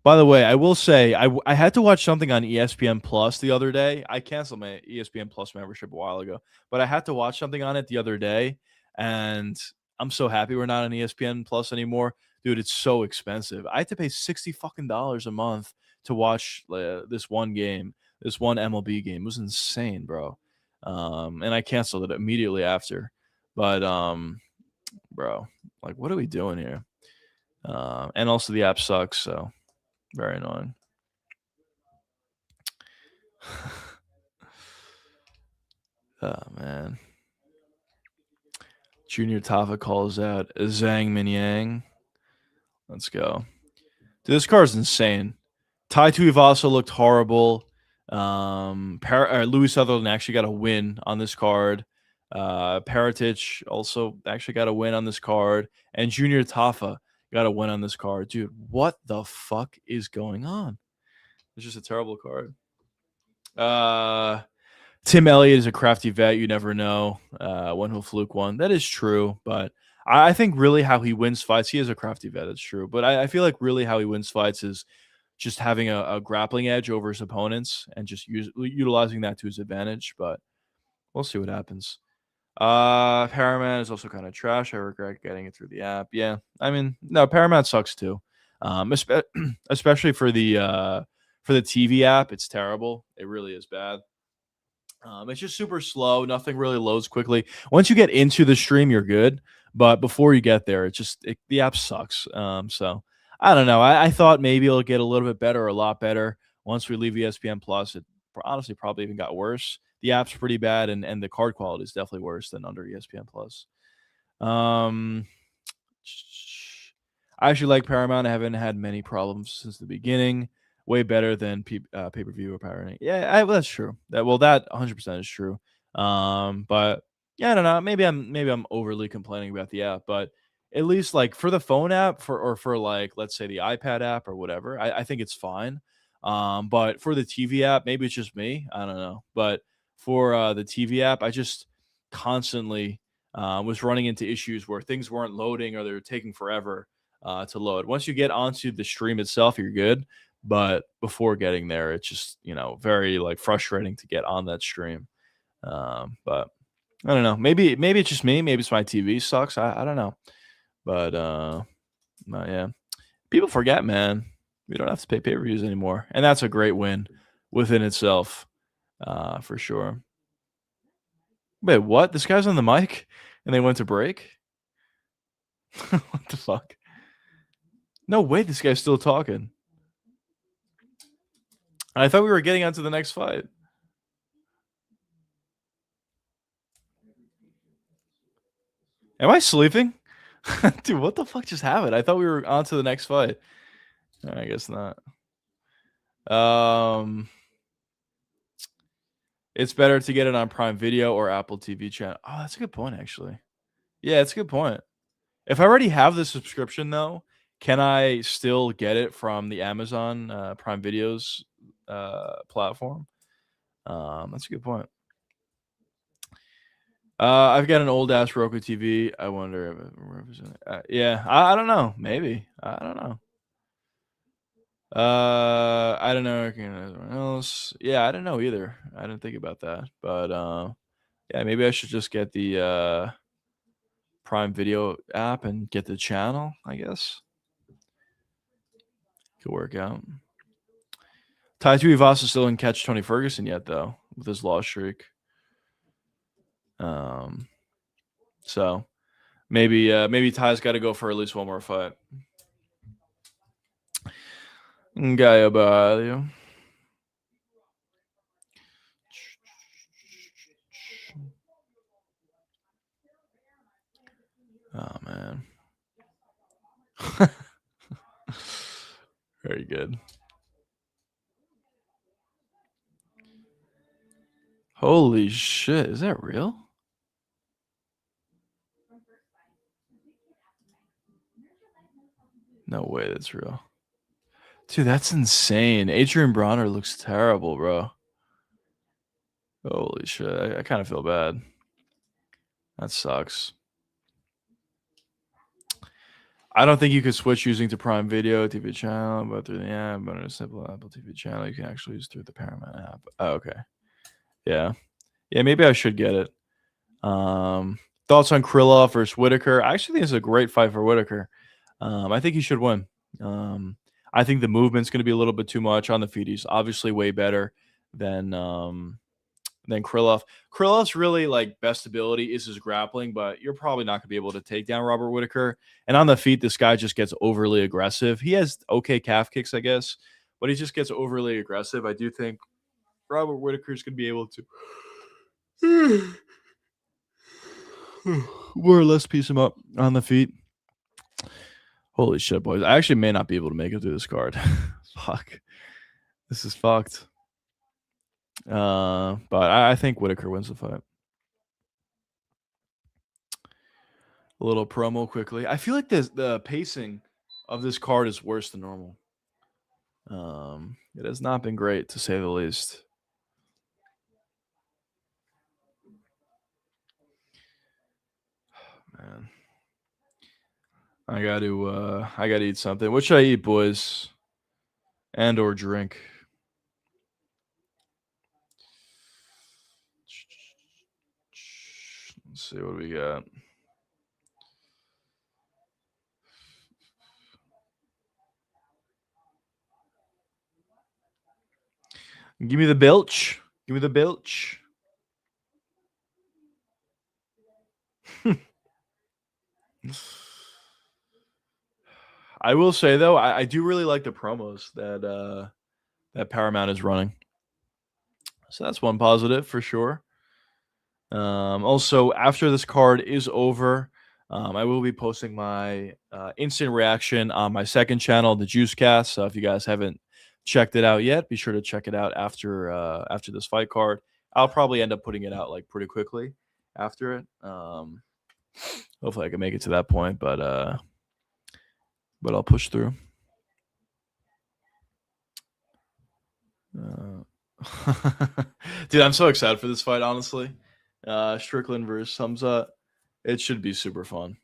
By the way, I will say I had to watch something on ESPN Plus the other day. I canceled my ESPN Plus membership a while ago, but I had to watch something on it the other day, and I'm so happy we're not on ESPN Plus anymore. Dude, it's so expensive. I had to pay $60 a month to watch this one game, this one MLB game. It was insane, bro. And I canceled it immediately after. But bro, like, what are we doing here? And also the app sucks, so very annoying. Oh man. Junior Tava calls out Zhang Minyang. Let's go. Dude, this card is insane. Tai Tuivasa looked horrible. Louis Sutherland actually got a win on this card. Peretich also actually got a win on this card. And Junior Tafa got a win on this card. Dude, what the fuck is going on? It's just a terrible card. Tim Elliott is a crafty vet. You never know when he'll fluke one. That is true, but I think really how he wins fights, he is a crafty vet. That's true, but I feel like really how he wins fights is just having a grappling edge over his opponents and just utilizing that to his advantage. But we'll see what happens. Paramount is also kind of trash. I regret getting it through the app. Yeah, I mean, no, Paramount sucks too. Especially for the TV app, it's terrible. It really is bad. It's just super slow. Nothing really loads quickly. Once you get into the stream, you're good. But before you get there, the app sucks. So I don't know. I thought maybe it'll get a little bit better, or a lot better once we leave ESPN Plus. It honestly probably even got worse. The app's pretty bad, and the card quality is definitely worse than under ESPN Plus. I actually like Paramount. I haven't had many problems since the beginning. Way better than pay-per-view or pirating. Yeah, that's true. That 100% is true. But yeah, I don't know. Maybe I'm overly complaining about the app, but at least like for the phone app for like let's say the iPad app or whatever, I think it's fine. But for the TV app, maybe it's just me. I don't know. But for the TV app, I just constantly was running into issues where things weren't loading or they were taking forever to load. Once you get onto the stream itself, you're good. But before getting there, it's just very like frustrating to get on that stream. But I don't know. Maybe it's just me. Maybe it's my TV sucks. I don't know. But yeah, people forget, man. We don't have to pay pay-per-views anymore, and that's a great win within itself, for sure. Wait, what? This guy's on the mic, and they went to break. What the fuck? No way, this guy's still talking. I thought we were getting on to the next fight. Am I sleeping? Dude, what the fuck just happened? I thought we were on to the next fight. I guess not. It's better to get it on Prime Video or Apple TV channel. Oh, that's a good point, actually. Yeah, it's a good point. If I already have the subscription, though, can I still get it from the Amazon Prime Videos platform? That's a good point. I've got an old ass Roku TV. I wonder if it represents. Yeah, I don't know. Maybe I don't know. I don't know. Anyone else? Yeah, I don't know either. I didn't think about that, but yeah, maybe I should just get the Prime Video app and get the channel. I guess could work out. Tai Tuivasa still didn't catch Tony Ferguson yet, though, with his loss streak. So maybe Ty's got to go for at least one more fight. Gaia Barrio. Oh man. Very good. Holy shit, is that real? No way that's real. Dude, that's insane. Adrian Bronner looks terrible, bro. Holy shit. I kind of feel bad. That sucks. I don't think you could switch using to Prime Video TV channel, but through the app, but on a simple Apple TV channel, you can actually use through the Paramount app. Oh, okay. Yeah. Yeah, maybe I should get it. Thoughts on Krylov versus Whitaker? I actually think it's a great fight for Whitaker. I think he should win. I think the movement's going to be a little bit too much on the feet. He's obviously way better than Krylov. Krylov's really like best ability is his grappling, but you're probably not going to be able to take down Robert Whitaker. And on the feet, this guy just gets overly aggressive. He has okay calf kicks, I guess, but he just gets overly aggressive. I do think Robert Whitaker is going to be able to more or less piece him up on the feet. Holy shit, boys. I actually may not be able to make it through this card. Fuck. This is fucked. But I think Whitaker wins the fight. A little promo quickly. I feel like the pacing of this card is worse than normal. It has not been great, to say the least. Man. I gotta eat something. What should I eat, boys? And or drink? Let's see what we got. Give me the bilch. Give me the bilch. I will say though, I do really like the promos that Paramount is running. So that's one positive for sure. Also, after this card is over, I will be posting my instant reaction on my second channel, the Juicecast. So if you guys haven't checked it out yet, be sure to check it out after this fight card. I'll probably end up putting it out like pretty quickly after it. Hopefully I can make it to that point, but I'll push through. Dude, I'm so excited for this fight, honestly. Strickland versus Hamza. It should be super fun.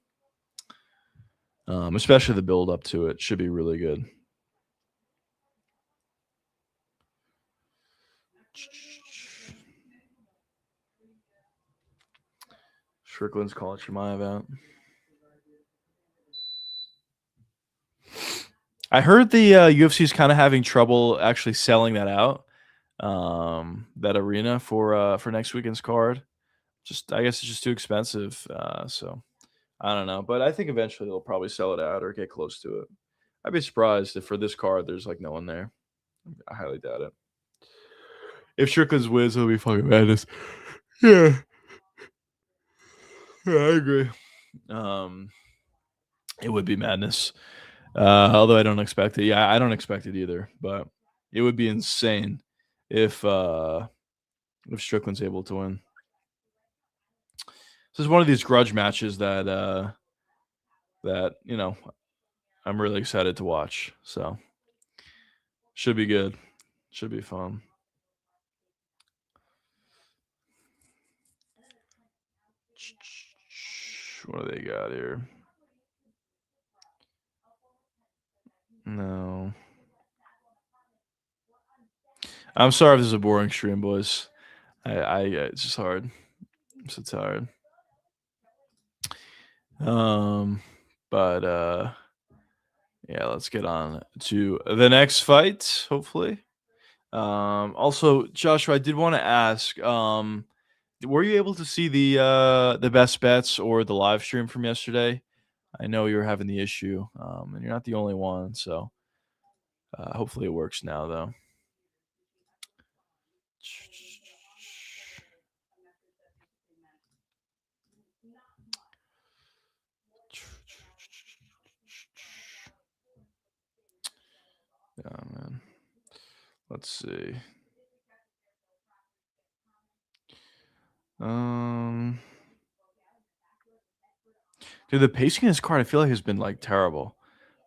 Especially the build up to it should be really good. Strickland's calling Chimaev out. I heard the UFC is kind of having trouble actually selling that out, that arena for next weekend's card. I guess it's just too expensive. So I don't know, but I think eventually they'll probably sell it out or get close to it. I'd be surprised if for this card there's like no one there. I highly doubt it. If Strickland's wins, it'll be fucking madness. Yeah, I agree. It would be madness. Although I don't expect it. Yeah, I don't expect it either. But it would be insane if Strickland's able to win. This is one of these grudge matches that I'm really excited to watch. So should be good. Should be fun. What do they got here? No. I'm sorry if this is a boring stream, boys. It's just hard. I'm so tired. But yeah, let's get on to the next fight, hopefully. Also, Joshua, I did want to ask, were you able to see the best bets or the live stream from yesterday? I know you're having the issue, and you're not the only one, so hopefully it works now, though. Yeah, man. Let's see. Dude, the pacing in this card, I feel like has been like terrible,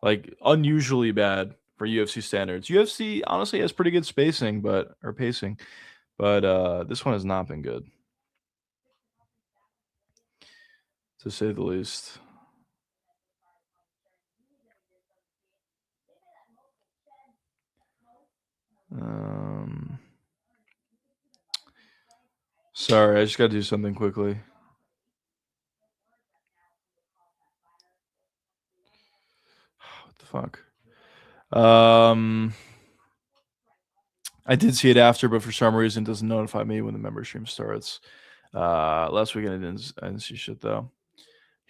like unusually bad for UFC standards. UFC honestly has pretty good pacing, but this one has not been good, to say the least. Sorry, I just got to do something quickly. What the fuck? I did see it after, but for some reason it doesn't notify me when the member stream starts. Last weekend I didn't see shit though.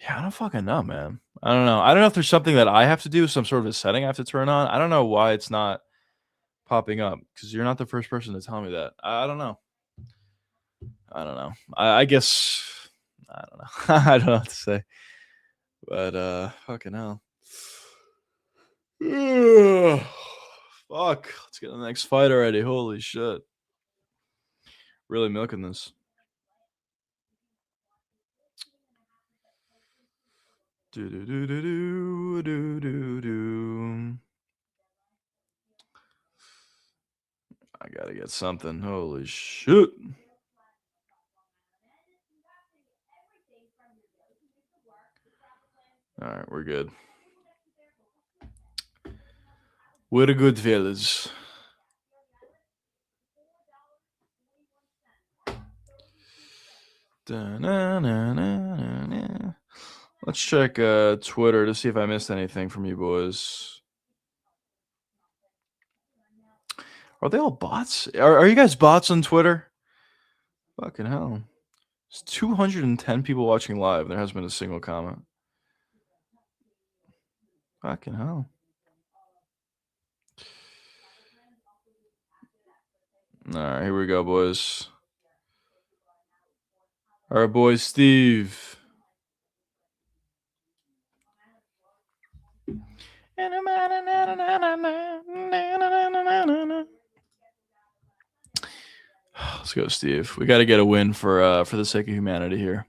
Yeah, I don't fucking know, man. I don't know. I don't know if there's something that I have to do, some sort of a setting I have to turn on. I don't know why it's not popping up, because you're not the first person to tell me that. I don't know. I guess I don't know. I don't know what to say. But fucking hell. Fuck. Let's get to the next fight already. Holy shit. Really milking this. Do do do do do do do do. I gotta get something. Holy shit. All right, we're good. We're good, fellas. Let's check Twitter to see if I missed anything from you boys. Are they all bots? Are you guys bots on Twitter? Fucking hell. There's 210 people watching live. There hasn't been a single comment. Fucking hell. All right, here we go, boys. Our boy Steve. Let's go, Steve. We got to get a win for the sake of humanity here.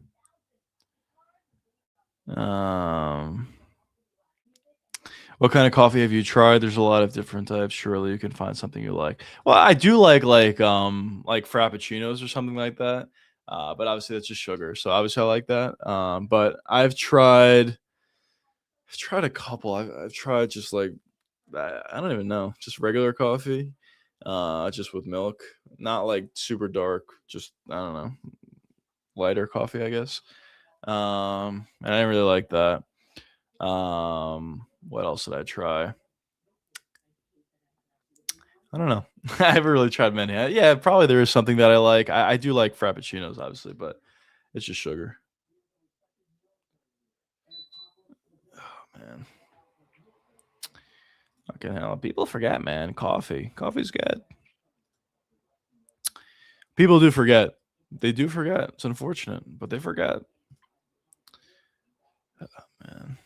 What kind of coffee have you tried? There's a lot of different types. Surely you can find something you like. Well, I do like frappuccinos or something like that. But obviously that's just sugar. So obviously I like that. But I've tried a couple. I've tried just like I don't even know, just regular coffee, just with milk, not like super dark, just I don't know, lighter coffee, I guess. And I didn't really like that. What else did I try? I don't know. I haven't really tried many. Yeah, probably there is something that I like. I do like frappuccinos, obviously, but it's just sugar. Oh man. Okay, hell. People forget, man. Coffee's good. People do forget. They do forget. It's unfortunate, but they forget. Oh, man.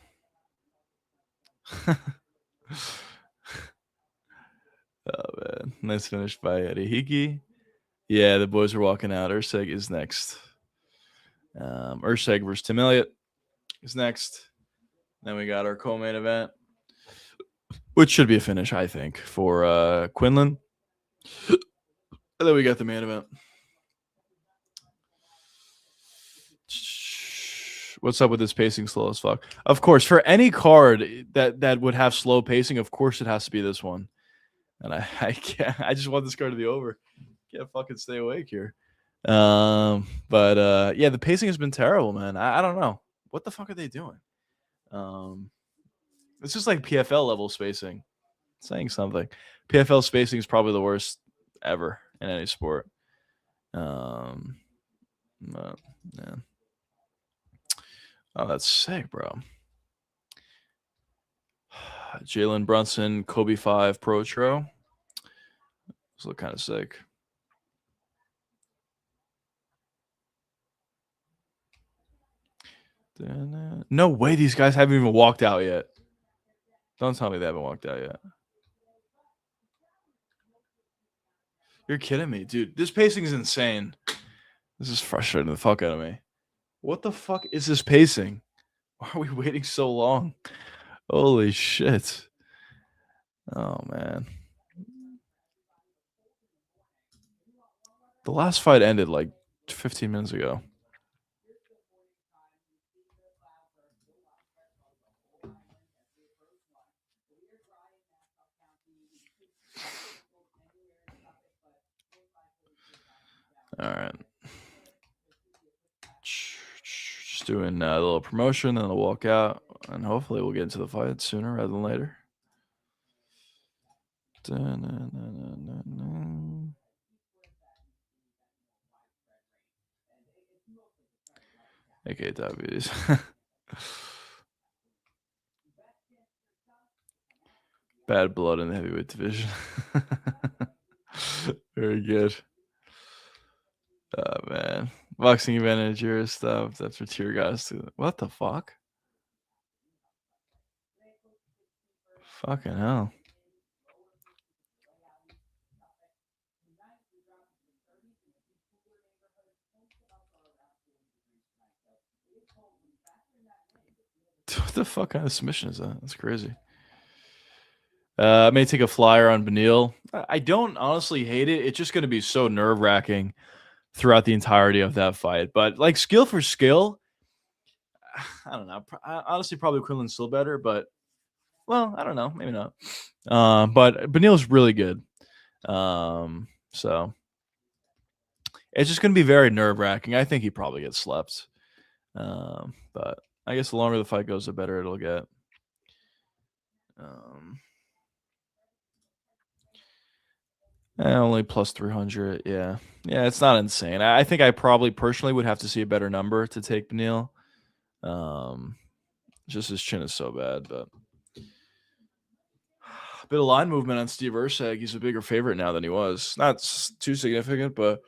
Oh man. Nice finish by Rihiki. Yeah, the boys are walking out. Urseg is next. Urseg versus Tim Elliott is next. Then we got our co-main event, which should be a finish, I think, for Quinlan. And then we got the main event. What's up with this pacing slow as fuck? Of course, for any card that would have slow pacing, of course it has to be this one. And I can't. I just want this card to be over. Can't fucking stay awake here. But yeah, the pacing has been terrible, man. I don't know what the fuck are they doing. It's just like PFL level spacing. Saying something. PFL spacing is probably the worst ever in any sport. But, yeah. Oh, that's sick, bro. Jalen Brunson, Kobe 5 Pro Tro. Those look kind of sick. No way these guys haven't even walked out yet. Don't tell me they haven't walked out yet. You're kidding me, dude. This pacing is insane. This is frustrating the fuck out of me. What the fuck is this pacing? Why are we waiting so long? Holy shit. Oh, man. The last fight ended like 15 minutes ago. All right. Just doing a little promotion, then I'll walk out, and hopefully we'll get into the fight sooner rather than later. Okay, diabetes. Bad blood in the heavyweight division. Very good. Oh man, boxing manager stuff. That's for tier guys too. What the fuck? Fucking hell. What the fuck kind of submission is that? That's crazy. I may take a flyer on Beneil. I don't honestly hate it. It's just going to be so nerve wracking throughout the entirety of that fight. But like skill for skill, I don't know. Honestly, probably Quinlan's still better, but well, I don't know. Maybe not. But Beneil's really good. So it's just going to be very nerve wracking. I think he probably gets slept. But I guess the longer the fight goes, the better it'll get. Only plus 300. Yeah. Yeah, it's not insane. I think I probably personally would have to see a better number to take Beneil. Just his chin is so bad, but a bit of line movement on Steve Erceg. He's a bigger favorite now than he was. Not too significant, but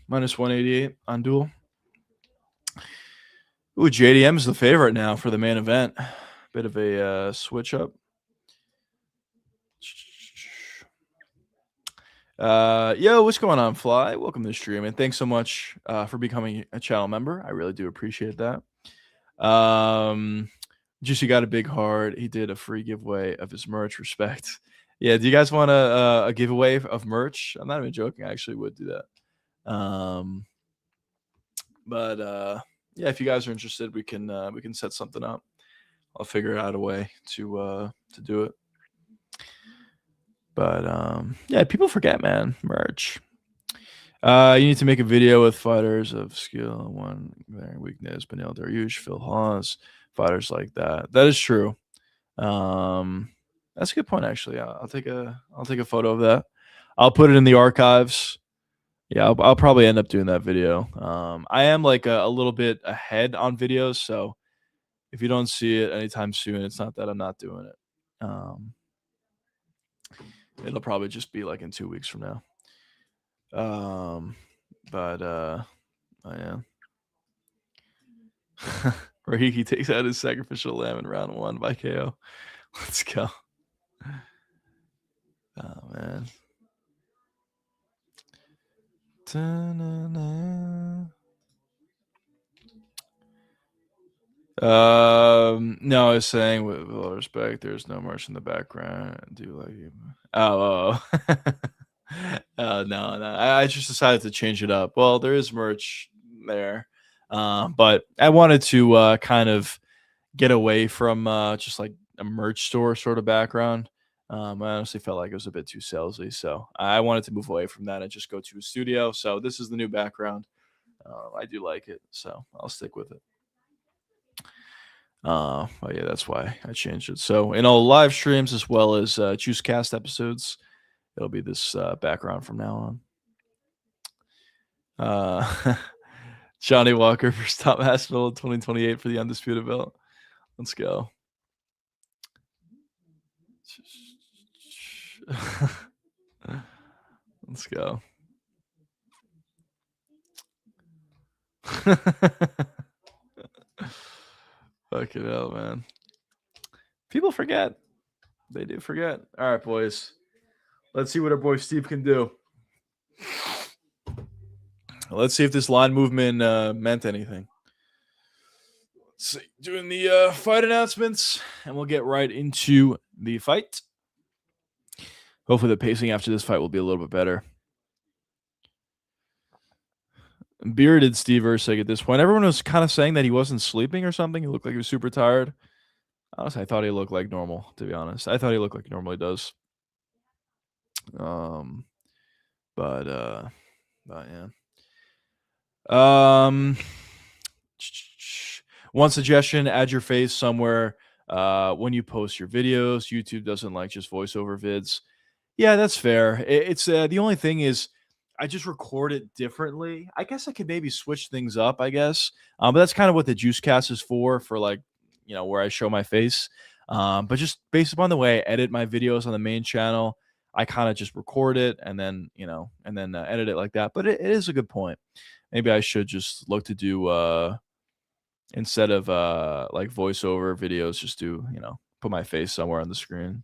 minus 188 on duel. Ooh, JDM is the favorite now for the main event. Bit of a switch up. Yo, what's going on, Fly? Welcome to the stream, and thanks so much for becoming a channel member. I really do appreciate that. Juicy got a big heart. He did a free giveaway of his merch. Respect. Yeah, do you guys want a giveaway of merch? I'm not even joking. I actually would do that. But yeah, if you guys are interested, we can set something up. I'll figure out a way to do it. But yeah, people forget, man. Merch. You need to make a video with fighters of skill, one their weakness, Beneil Dariush, Phil Hawes, fighters like that. That is true. That's a good point, actually. I'll take a photo of that. I'll put it in the archives. Yeah, I'll probably end up doing that video. I am like a little bit ahead on videos, so if you don't see it anytime soon, it's not that I'm not doing it. It'll probably just be like in 2 weeks from now. But oh yeah. Rahiki takes out his sacrificial lamb in round 1 by KO. Let's go. Oh man. No, I was saying with all respect, there's no merch in the background. I do like you. Oh. No. I just decided to change it up. Well, there is merch there. But I wanted to kind of get away from just like a merch store sort of background. I honestly felt like it was a bit too salesy, so I wanted to move away from that and just go to a studio. So this is the new background. I do like it, so I'll stick with it. But yeah, that's why I changed it. So in all live streams as well as Juicecast episodes, it'll be this background from now on. Johnny Walker for Stop Hospital 2028 for the undisputed belt. Let's go. Let's go. Fucking hell, man. People forget. They do forget. All right, boys. Let's see what our boy Steve can do. Let's see if this line movement meant anything. Let's see. Doing the fight announcements, and we'll get right into the fight. Hopefully the pacing after this fight will be a little bit better. Bearded Steve Erceg at this point. Everyone was kind of saying that he wasn't sleeping or something. He looked like he was super tired. Honestly, I thought he looked like normal, to be honest. I thought he looked like he normally does. But yeah. One suggestion: add your face somewhere when you post your videos. YouTube doesn't like just voiceover vids. Yeah, that's fair. It's the only thing is I just record it differently. I guess I could maybe switch things up, I guess. But that's kind of what the Juicecast is for like, where I show my face. But just based upon the way I edit my videos on the main channel, I kind of just record it and then, edit it like that. But it is a good point. Maybe I should just look to do instead of like voiceover videos, just do, you know, put my face somewhere on the screen.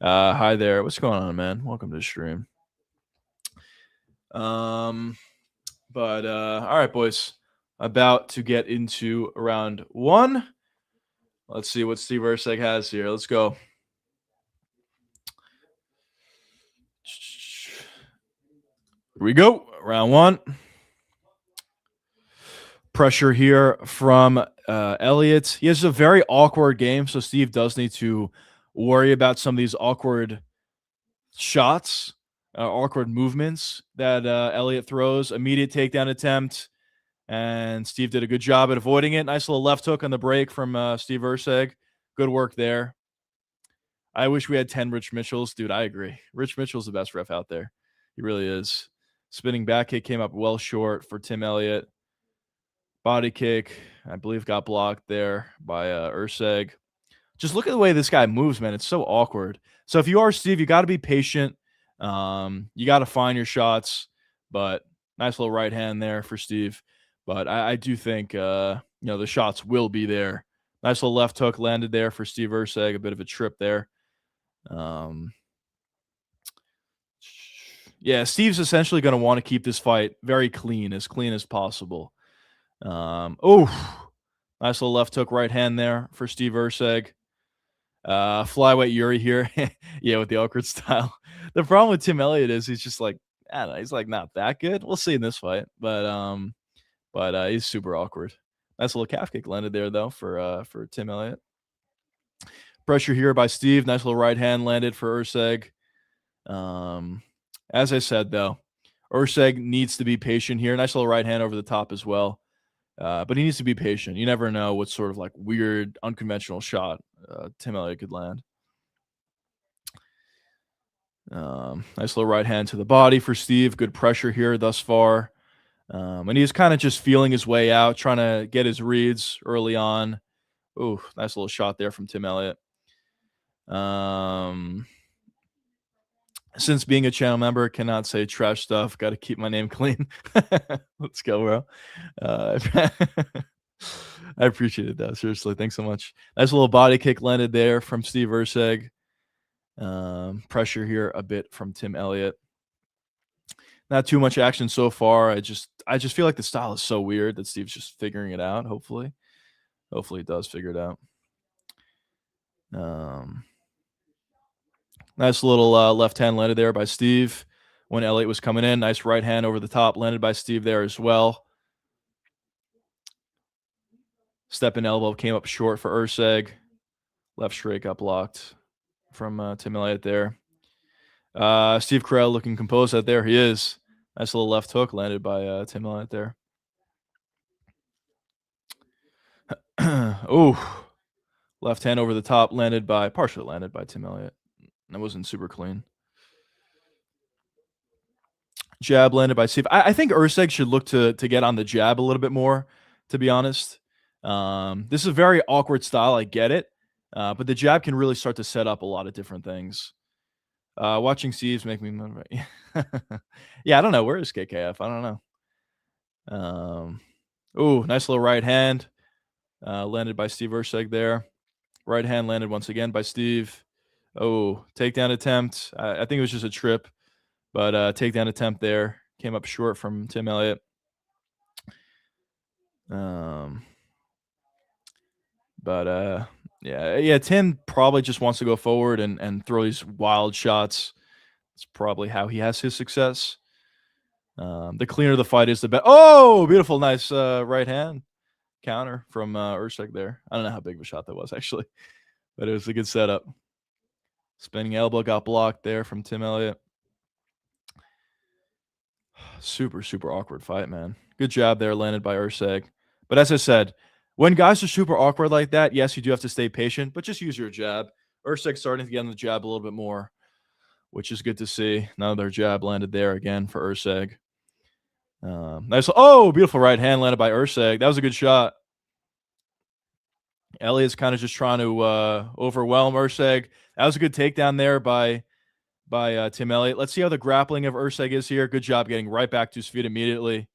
Hi there. What's going on, man? Welcome to the stream. But all right, boys. About to get into round 1. Let's see what Steve Urseg has here. Let's go. Here we go. Round 1. Pressure here from Elliott. He has a very awkward game, so Steve does need to worry about some of these awkward shots, awkward movements that Elliott throws. Immediate takedown attempt, and Steve did a good job at avoiding it. Nice little left hook on the break from Steve Urseg. Good work there. I wish we had 10 Rich Mitchells. Dude, I agree. Rich Mitchell's the best ref out there. He really is. Spinning back kick came up well short for Tim Elliott. Body kick, I believe, got blocked there by Urseg. Just look at the way this guy moves, man. It's so awkward. So if you are Steve, you got to be patient. You got to find your shots. But nice little right hand there for Steve. But I do think, you know, the shots will be there. Nice little left hook landed there for Steve Urseg. A bit of a trip there. Yeah, Steve's essentially going to want to keep this fight very clean as possible. Oh, nice little left hook right hand there for Steve Urseg. Flyweight Yuri here. Yeah, with the awkward style. The problem with Tim Elliott is he's just like, I don't know, he's like not that good. We'll see in this fight, but he's super awkward. Nice little calf kick landed there though for Tim Elliott. Pressure here by Steve. Nice little right hand landed for Urseg. As I said though, Urseg needs to be patient here. Nice little right hand over the top as well. But he needs to be patient. You never know what sort of like weird, unconventional shot Tim Elliott could land. Nice little right hand to the body for Steve. Good pressure here thus far. And he's kind of just feeling his way out, trying to get his reads early on. Ooh, nice little shot there from Tim Elliott. Since being a channel member, cannot say trash stuff. Got to keep my name clean. Let's go, bro. I appreciate it, though. Seriously, thanks so much. Nice little body kick landed there from Steve Urseg. Pressure here a bit from Tim Elliott. Not too much action so far. I just feel like the style is so weird that Steve's just figuring it out. Hopefully he does figure it out. Nice little left hand landed there by Steve when Elliott was coming in. Nice right hand over the top landed by Steve there as well. Step and elbow came up short for Urseg. Left straight got blocked from Tim Elliott there. Steve Carell looking composed out there. He is. Nice little left hook landed by Tim Elliott there. Oh, left hand over the top partially landed by Tim Elliott. That wasn't super clean. Jab landed by Steve. I think Urseg should look to get on the jab a little bit more, to be honest. This is a very awkward style. I get it. But the jab can really start to set up a lot of different things. Watching Steve's make me move. Yeah, I don't know. Where is KKF? I don't know. Oh, nice little right hand. Landed by Steve Urseg there. Right hand landed once again by Steve. Oh, takedown attempt. I think it was just a trip, but takedown attempt there came up short from Tim Elliott. Yeah, Tim probably just wants to go forward and throw these wild shots. It's probably how he has his success. The cleaner the fight is, the better. Oh, beautiful, nice right hand counter from Urseg there. I don't know how big of a shot that was actually, but it was a good setup. Spinning elbow got blocked there from Tim Elliott. Super, super awkward fight, man. Good job there landed by Urseg. But as I said, when guys are super awkward like that, yes, you do have to stay patient, but just use your jab. Urseg's starting to get on the jab a little bit more, which is good to see. Another jab landed there again for Urseg. Nice. Oh, beautiful right hand landed by Urseg. That was a good shot. Elliott's kind of just trying to overwhelm Urseg. That was a good takedown there by Tim Elliott. Let's see how the grappling of Urseg is here. Good job getting right back to his feet immediately.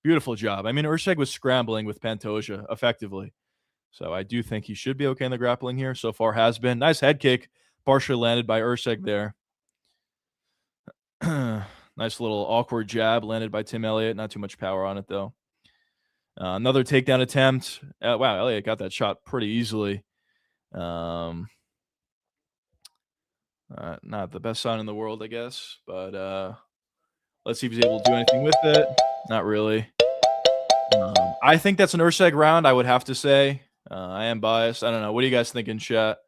Beautiful job. I mean, Urseg was scrambling with Pantoja effectively. So I do think he should be okay in the grappling here. So far has been. Nice head kick. Partially landed by Urseg there. Nice little awkward jab landed by Tim Elliott. Not too much power on it, though. Another takedown attempt. Wow, Elliott got that shot pretty easily. Not the best sign in the world, I guess. But let's see if he's able to do anything with it. Not really. I think that's an Urseg round, I would have to say. I am biased. I don't know. What do you guys think in chat?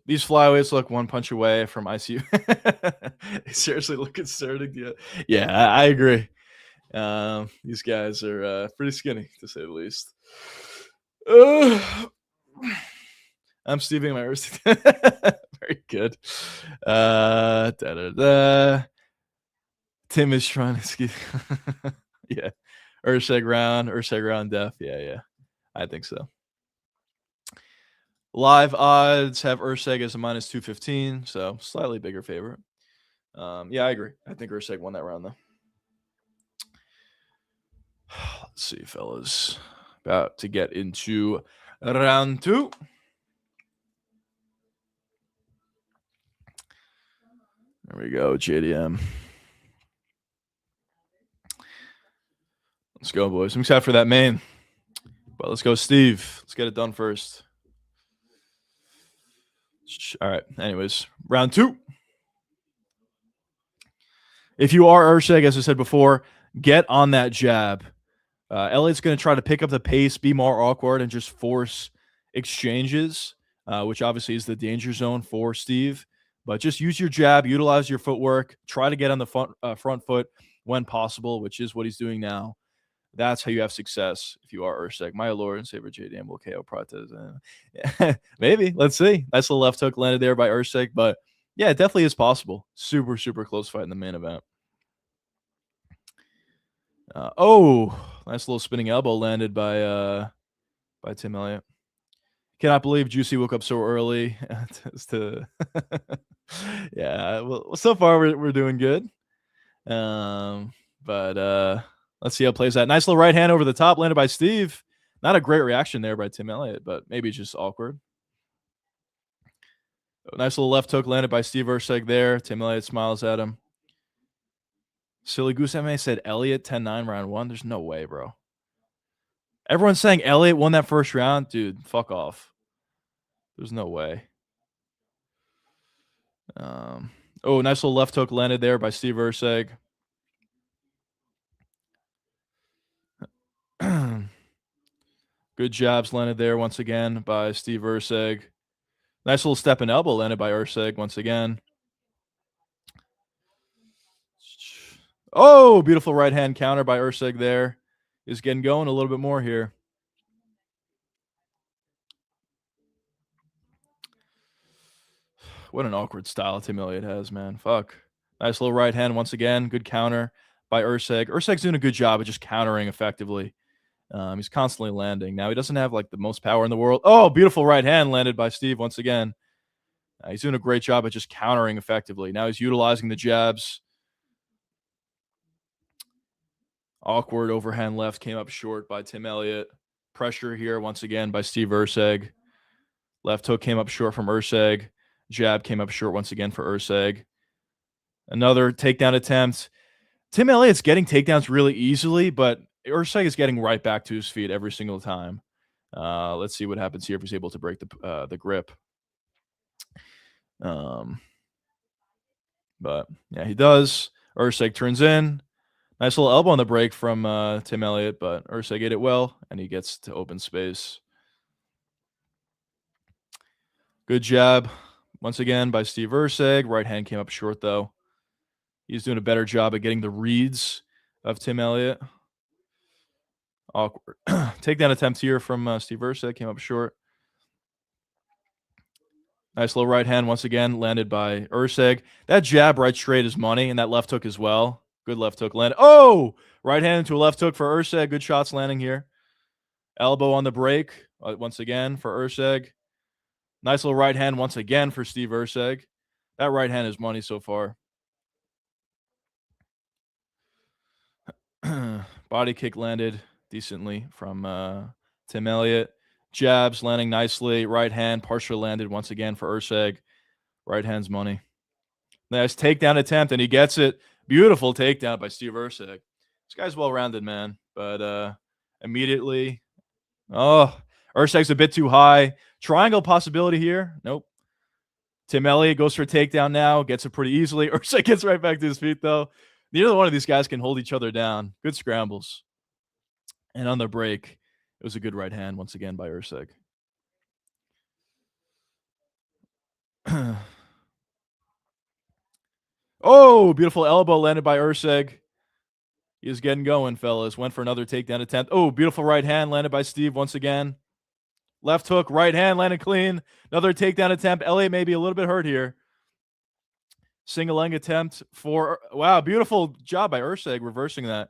These flyweights look one punch away from ICU. They seriously look concerning. Yeah, I agree. These guys are pretty skinny, to say the least. I'm Stevie my wrist. Very good. Tim is trying to ski. Yeah. Urseg round, def. Yeah. I think so. Live odds have Urseg as a minus 215, so slightly bigger favorite. Yeah, I agree. I think Urseg won that round, though. Let's see, fellas. About to get into round 2. There we go, JDM. Let's go, boys. I'm excited for that main. But let's go, Steve. Let's get it done first. All right. Anyways, round 2. If you are Urseg, as I said before, get on that jab. Elliott's going to try to pick up the pace, be more awkward, and just force exchanges, which obviously is the danger zone for Steve. But just use your jab, utilize your footwork, try to get on the front foot when possible, which is what he's doing now. That's how you have success if you are Urseg. My Lord and Savior JDM will KO Prates. Maybe. Let's see. Nice little left hook landed there by Urseg. But yeah, it definitely is possible. Super, super close fight in the main event. Nice little spinning elbow landed by Tim Elliott. Cannot believe Juicy woke up so early. Yeah, well, so far we're doing good. But let's see how it plays out. Nice little right hand over the top landed by Steve. Not a great reaction there by Tim Elliott, but maybe just awkward. Nice little left hook landed by Steve Urseg there. Tim Elliott smiles at him. Silly Goose MMA said Elliott 10-9 round 1. There's no way, bro. Everyone's saying Elliott won that first round. Dude, fuck off. There's no way. Nice little left hook landed there by Steve Urseg. Good jabs landed there once again by Steve Urseg. Nice little step and elbow landed by Urseg once again. Oh, beautiful right hand counter by Urseg there. He's getting going a little bit more here. What an awkward style Tim Elliott has, man. Fuck. Nice little right hand once again. Good counter by Urseg. Urseg's doing a good job of just countering effectively. He's constantly landing. Now, he doesn't have like the most power in the world. Oh, beautiful right hand landed by Steve once again. He's doing a great job of just countering effectively. Now he's utilizing the jabs. Awkward overhand left came up short by Tim Elliott. Pressure here once again by Steve Urseg. Left hook came up short from Urseg. Jab came up short once again for Urseg. Another takedown attempt. Tim Elliott's getting takedowns really easily, but Urseg is getting right back to his feet every single time. Let's see what happens here if he's able to break the grip. But yeah, he does. Urseg turns in. Nice little elbow on the break from Tim Elliott, but Urseg ate it well, and he gets to open space. Good jab once again by Steve Urseg. Right hand came up short, though. He's doing a better job at getting the reads of Tim Elliott. Awkward. Takedown attempt here from Steve Urseg. Came up short. Nice little right hand once again landed by Urseg. That jab right straight is money, and that left hook as well. Good left hook landed. Oh! Right hand into a left hook for Urseg. Good shots landing here. Elbow on the break once again for Urseg. Nice little right hand once again for Steve Urseg. That right hand is money so far. Body kick landed decently from Tim Elliott. Jabs landing nicely. Right hand partially landed once again for Urseg. Right hand's money. Nice takedown attempt, and he gets it. Beautiful takedown by Steve Urseg. This guy's well-rounded, man. But immediately, Urseg's a bit too high. Triangle possibility here. Nope. Tim Elliott goes for a takedown now. Gets it pretty easily. Urseg gets right back to his feet, though. Neither one of these guys can hold each other down. Good scrambles. And on the break, it was a good right hand once again by Urseg. Oh, beautiful elbow landed by Urseg. He is getting going, fellas. Went for another takedown attempt. Oh, beautiful right hand landed by Steve once again. Left hook, right hand landed clean. Another takedown attempt. Elliott may be a little bit hurt here. Single leg attempt for, wow, beautiful job by Urseg reversing that.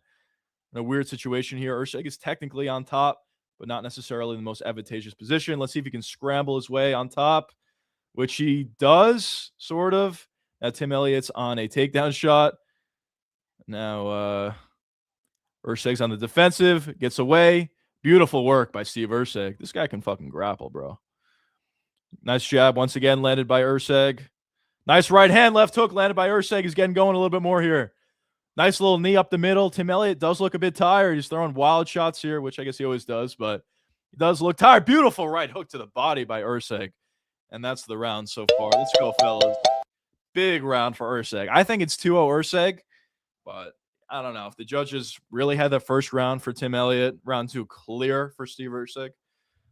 In a weird situation here. Urseg is technically on top, but not necessarily in the most advantageous position. Let's see if he can scramble his way on top, which he does, sort of. Now Tim Elliott's on a takedown shot. Now Urseg's on the defensive, gets away. Beautiful work by Steve Urseg. This guy can fucking grapple, bro. Nice jab once again landed by Urseg. Nice right hand, left hook landed by Urseg. He's getting going a little bit more here. Nice little knee up the middle. Tim Elliott does look a bit tired. He's throwing wild shots here, which I guess he always does, but he does look tired. Beautiful right hook to the body by Urseg. And that's the round so far. Let's go, fellas. Big round for Urseg. I think it's 2-0 Urseg, but I don't know. If the judges really had that first round for Tim Elliott, round 2 clear for Steve Urseg.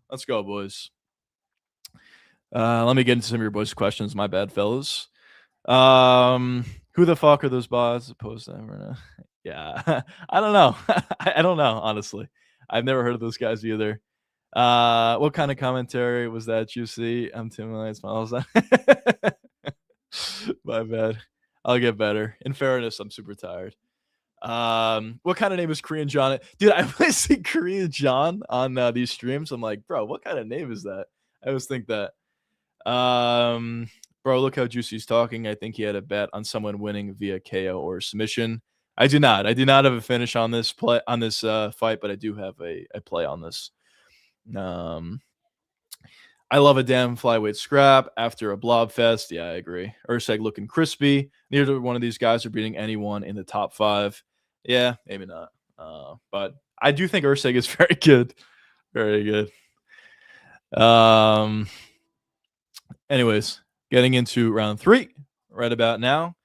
Let's go, boys. Let me get into some of your boys' questions. My bad, fellas. Who the fuck are those bots opposed to? Yeah, I don't know. I don't know, honestly. I've never heard of those guys either. What kind of commentary was that, Juicy? I'm Tim Elliott. My bad. I'll get better. In fairness, I'm super tired. What kind of name is Korean John? Dude, I always see Korean John on these streams. I'm like, bro, what kind of name is that? I always think that. Bro, look how Juicy's talking. I think he had a bet on someone winning via KO or submission. I do not. I do not have a finish on this play on this fight, but I do have a play on this. I love a damn flyweight scrap after a blob fest. Yeah, I agree. Urseg looking crispy. Neither one of these guys are beating anyone in the top 5. Yeah, maybe not. But I do think Urseg is very good. Very good. Anyways, getting into round 3 right about now.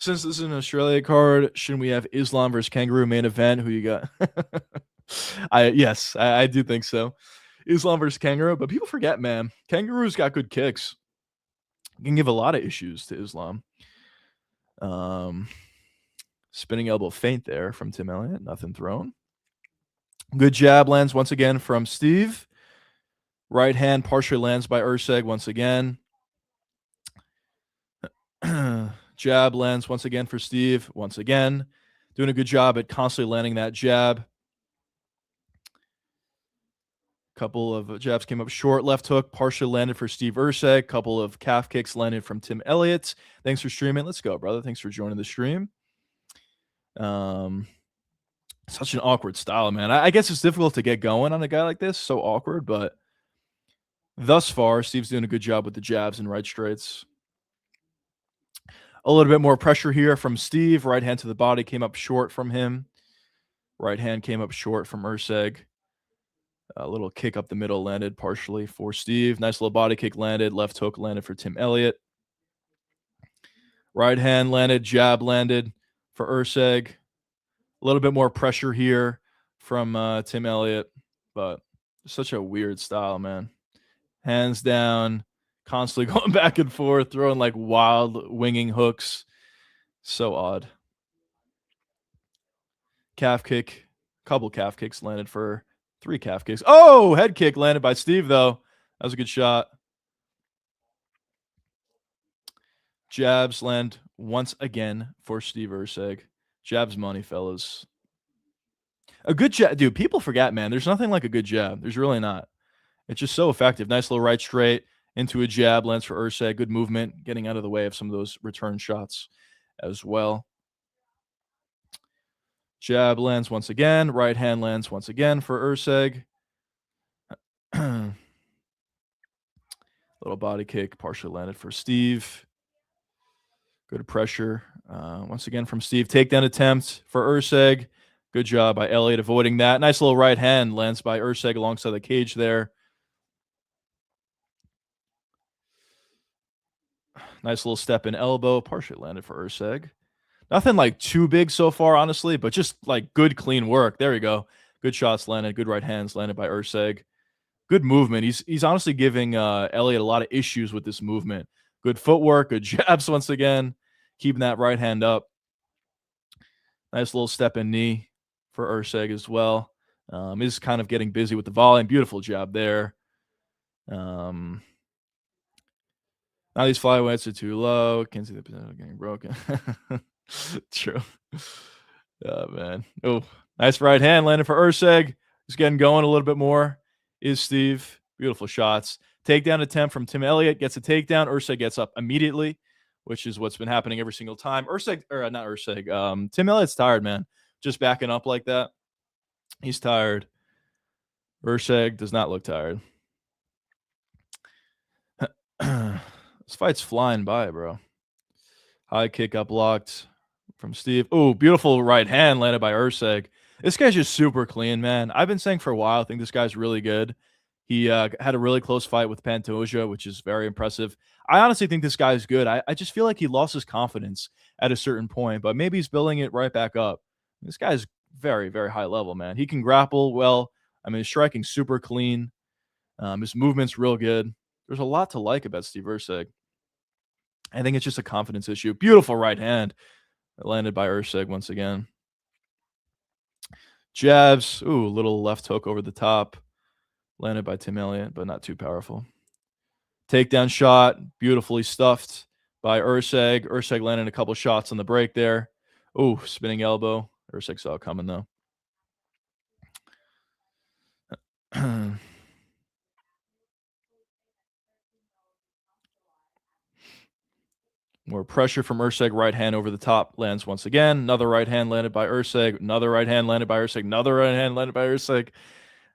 Since this is an Australia card, shouldn't we have Islam versus Kangaroo main event? Who you got? Yes, I do think so. Islam versus Kangaroo, but people forget, man. Kangaroo's got good kicks. Can give a lot of issues to Islam. Spinning elbow feint there from Tim Elliott. Nothing thrown. Good jab lands once again from Steve. Right hand partially lands by Urseg once again. Jab lands once again for Steve. Once again. Doing a good job at constantly landing that jab. Couple of jabs came up short. Left hook partially landed for Steve Urseg. Couple of calf kicks landed from Tim Elliott. Thanks for streaming. Let's go, brother. Thanks for joining the stream. Such an awkward style, man. I guess it's difficult to get going on a guy like this. So awkward, but thus far, Steve's doing a good job with the jabs and right straights. A little bit more pressure here from Steve. Right hand to the body came up short from him. Right hand came up short from Urseg. A little kick up the middle landed partially for Steve. Nice little body kick landed. Left hook landed for Tim Elliott. Right hand landed. Jab landed for Urseg. A little bit more pressure here from Tim Elliott, but such a weird style, man. Hands down, constantly going back and forth, throwing like wild winging hooks. So odd. Calf kick. Couple calf kicks landed for 3 calf kicks. Oh, head kick landed by Steve, though. That was a good shot. Jabs land once again for Steve Urseg. Jab's money, fellas. A good jab. Dude, people forget, man. There's nothing like a good jab. There's really not. It's just so effective. Nice little right straight into a jab, lands for Urseg. Good movement, getting out of the way of some of those return shots as well. Jab lands once again. Right hand lands once again for Urseg. Little body kick, partially landed for Steve. Good pressure. Once again from Steve. Takedown attempt for Urseg. Good job by Elliott avoiding that. Nice little right hand lands by Urseg alongside the cage there. Nice little step in elbow. Partially landed for Urseg. Nothing like too big so far, honestly, but just like good, clean work. There we go. Good shots landed. Good right hands landed by Urseg. Good movement. He's honestly giving Elliott a lot of issues with this movement. Good footwork. Good jabs once again. Keeping that right hand up. Nice little step in knee for Urseg as well. Is kind of getting busy with the volley. Beautiful job there. Now these flyweights are too low. Can't see the potential getting broken. True. Oh, man. Oh, nice right hand landed for Urseg. He's getting going a little bit more. Is Steve. Beautiful shots. Takedown attempt from Tim Elliott. Gets a takedown. Urseg gets up immediately, which is what's been happening every single time. Tim Elliott's tired, man. Just backing up like that. He's tired. Urseg does not look tired. This fight's flying by, bro. High kick up blocked from Steve. Oh, beautiful right hand landed by Urseg. This guy's just super clean, man. I've been saying for a while, I think this guy's really good. He had a really close fight with Pantoja, which is very impressive. I honestly think this guy's good. I just feel like he lost his confidence at a certain point, but maybe he's building it right back up. This guy's very, very high level, man. He can grapple well. I mean, his striking's super clean. His movement's real good. There's a lot to like about Steve Urseg. I think it's just a confidence issue. Beautiful right hand landed by Urseg once again. Jabs. Ooh, little left hook over the top. Landed by Tim Elliott, but not too powerful. Takedown shot. Beautifully stuffed by Urseg. Urseg landed a couple shots on the break there. Ooh, spinning elbow. Urseg saw it coming, though. More pressure from Urseg. Right hand over the top lands once again. Another right hand landed by Urseg. Another right hand landed by Urseg. Another right hand landed by Urseg.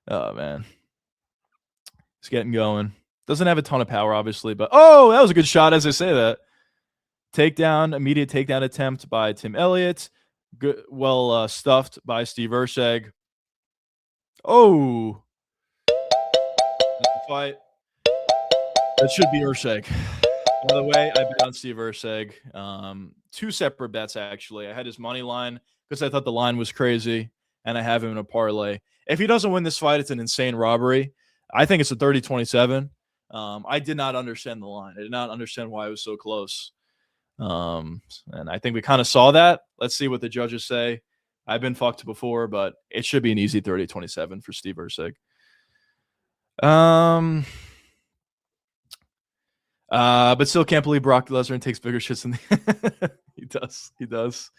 Oh, man. He's getting going. Doesn't have a ton of power, obviously, but oh, that was a good shot as I say that. Takedown, immediate takedown attempt by Tim Elliott. Good, well stuffed by Steve Urseg. Oh. That's the fight. That should be Urseg. By the way, I bet on Steve Urseg. Two separate bets, actually. I had his money line because I thought the line was crazy, and I have him in a parlay. If he doesn't win this fight, it's an insane robbery. I think it's a 30-27. I did not understand the line. I did not understand why it was so close. And I think we kind of saw that. Let's see what the judges say. I've been fucked before, but it should be an easy 30-27 for Steve Urseg. But still can't believe Brock Lesnar takes bigger shits than the he does. He does.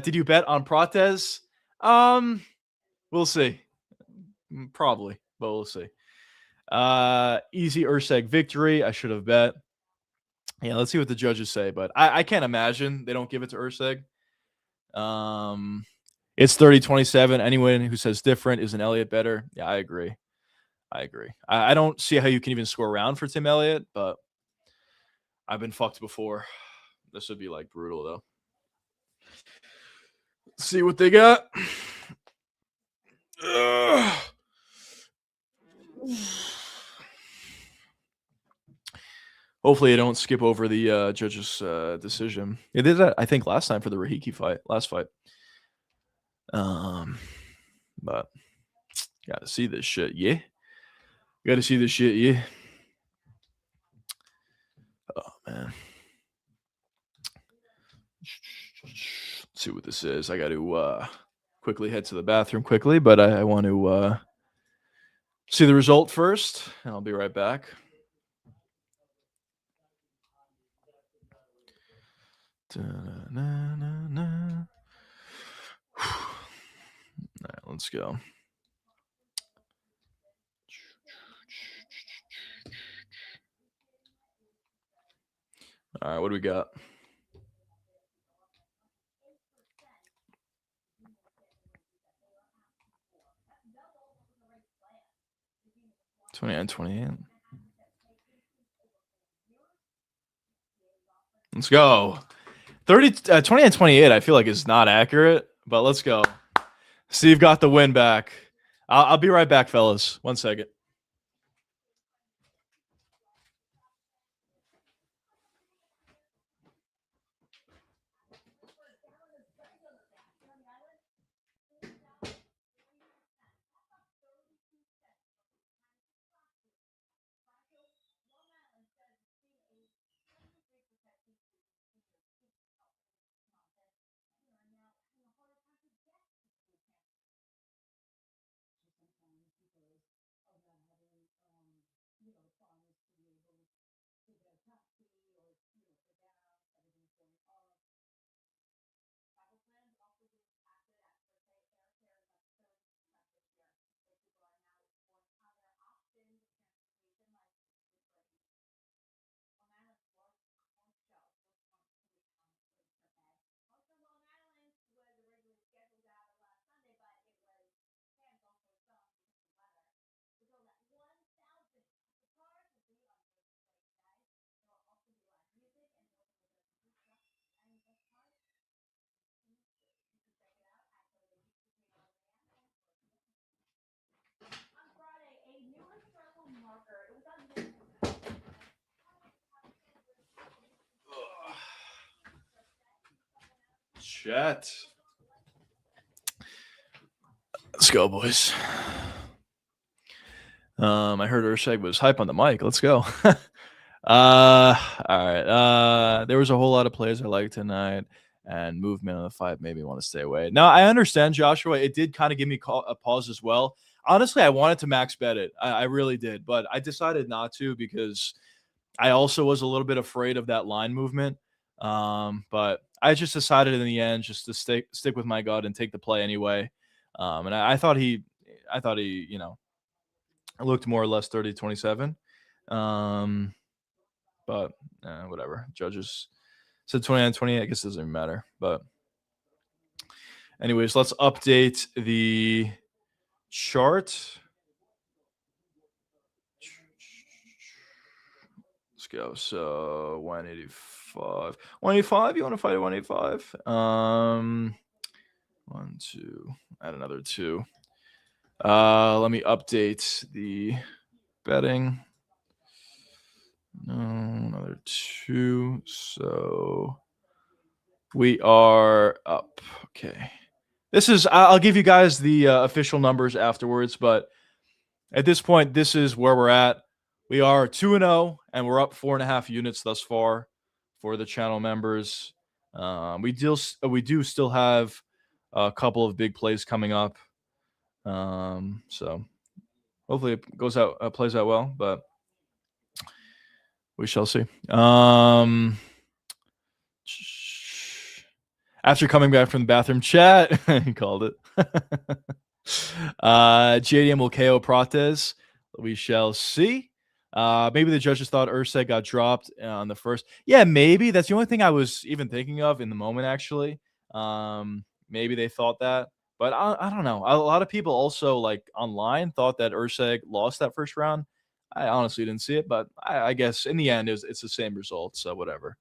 Did you bet on Prates? We'll see. Probably, but we'll see. Easy Urseg victory. I should have bet. Yeah, let's see what the judges say, but I can't imagine they don't give it to Urseg. It's 30-27. Anyone who says different is an Elliott better. Yeah, I agree. I don't see how you can even score around for Tim Elliott, but I've been fucked before. This would be like brutal though. Let's see what they got. Hopefully, I don't skip over the judges' decision. It did that, I think, last time for the Rahiki fight, last fight. But gotta see this shit, yeah. Gotta see this shit, yeah. Oh man. Let's see what this is. I got to quickly head to the bathroom quickly, but I want to see the result first, and I'll be right back. All right, let's go. All right, what do we got? $29, $28. Let's go. 29, $28. I feel like is not accurate, but let's go. Steve got the win back. I'll be right back, fellas. 1 second. Chat. Let's go, boys. I heard Urshag was hype on the mic. Let's go. All right. There was a whole lot of plays I liked tonight, and movement on the fight made me want to stay away. Now I understand, Joshua. It did kind of give me a pause as well. Honestly, I wanted to max bet it. I really did, but I decided not to because I also was a little bit afraid of that line movement. But I just decided in the end just to stick with my gut and take the play anyway. And I thought he, looked more or less 30-27. But whatever. Judges said 29-28. I guess it doesn't even matter. But anyways, let's update the chart. Let's go. So 185. 185? You want to fight at 185? 1, 2. Add another 2. Let me update the betting. No, another 2. So we are up. Okay. I'll give you guys the official numbers afterwards, but at this point, this is where we're at. We are 2-0, and we're up 4.5 units thus far for the channel members. We do still have a couple of big plays coming up. So hopefully it plays out well, but we shall see. After coming back from the bathroom, chat, he called it. JDM will KO Prates. We shall see. Maybe the judges thought Urseg got dropped on the first. Yeah, maybe. That's the only thing I was even thinking of in the moment, actually. Maybe they thought that. But I don't know. A lot of people also, like, online thought that Urseg lost that first round. I honestly didn't see it, but I guess in the end, it's the same result, so whatever.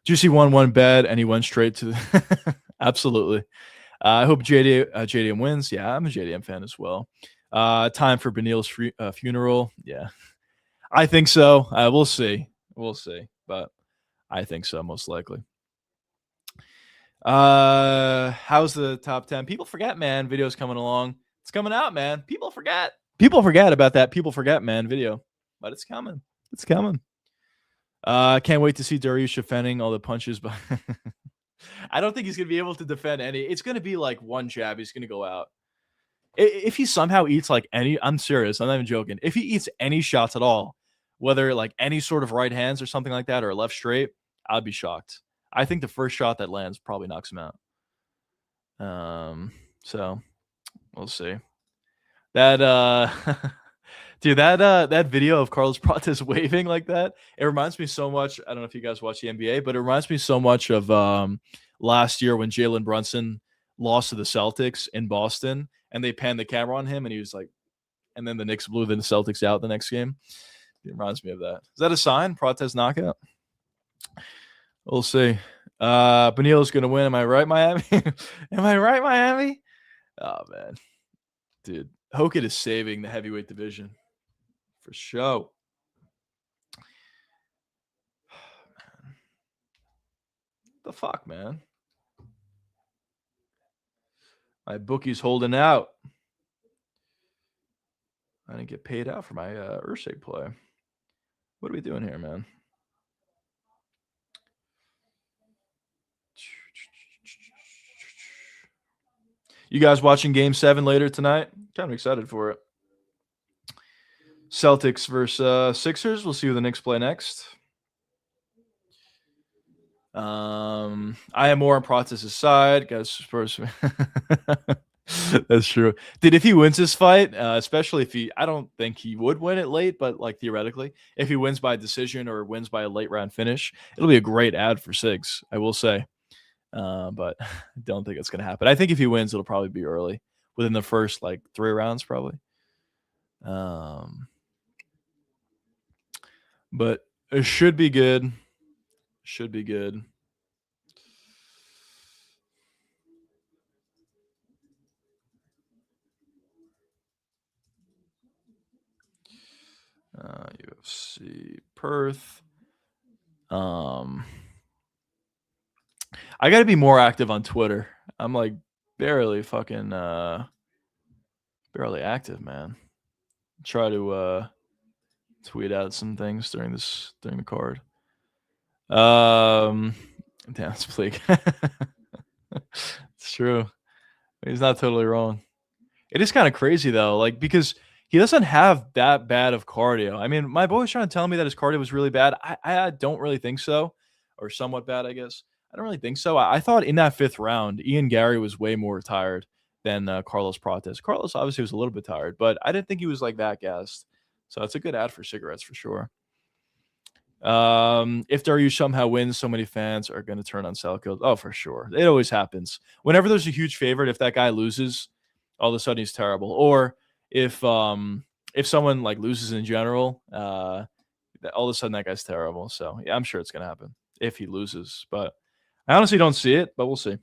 Juicy won one bet, and he went straight to the Absolutely. I hope JDM wins. Yeah, I'm a JDM fan as well. Time for Benil's funeral. Yeah, I think so. We'll see. We'll see. But I think so, most likely. How's the top 10? People forget, man. Video's coming along. It's coming out, man. People forget. People forget about that. People forget, man. Video, but it's coming. It's coming. Can't wait to see Dariush defending all the punches, but I don't think he's gonna be able to defend any. It's gonna be like one jab. He's gonna go out. If he somehow eats like any, I'm serious. I'm not even joking. If he eats any shots at all, whether like any sort of right hands or something like that, or left straight, I'd be shocked. I think the first shot that lands probably knocks him out. So we'll see. That Dude, that video of Carlos Prates waving like that, it reminds me so much. I don't know if you guys watch the NBA, but it reminds me so much of last year when Jalen Brunson lost to the Celtics in Boston, and they panned the camera on him, and he was like, and then the Knicks blew the Celtics out the next game. It reminds me of that. Is that a sign? Prates knockout? We'll see. Benil's gonna win. Am I right, Miami? Am I right, Miami? Oh man, dude, Hogan is saving the heavyweight division for sure. The fuck, man. My bookie's holding out. I didn't get paid out for my Urshake play. What are we doing here, man? You guys watching Game 7 later tonight? Kind of excited for it. Celtics versus Sixers. We'll see who the Knicks play next. I am more on Prates' side, guys. Spurs. That's true, dude. If he wins this fight, especially if I don't think he would win it late, but like theoretically, if he wins by decision or wins by a late round finish, it'll be a great ad for Sigs, I will say. But I don't think it's gonna happen. I think if he wins, it'll probably be early, within the first like 3 rounds, probably. But it should be good. Should be good. UFC Perth. I got to be more active on Twitter. I'm like barely fucking barely active, man. Try to tweet out some things during the card. Damn, it's bleak. It's true. He's not totally wrong. It is kind of crazy though, like because he doesn't have that bad of cardio. I mean, my boy's trying to tell me that his cardio was really bad. I don't really think so, or somewhat bad, I guess. I don't really think so. I thought in that 5th round, Ian Gary was way more tired than Carlos Prates. Carlos obviously was a little bit tired, but I didn't think he was like that gassed. So it's a good ad for cigarettes for sure. If Dariush somehow wins, so many fans are going to turn on Salco. Oh, for sure. It always happens. Whenever there's a huge favorite, if that guy loses, all of a sudden he's terrible. Or if someone like loses in general, all of a sudden that guy's terrible. So yeah, I'm sure it's going to happen if he loses. But I honestly don't see it, but we'll see.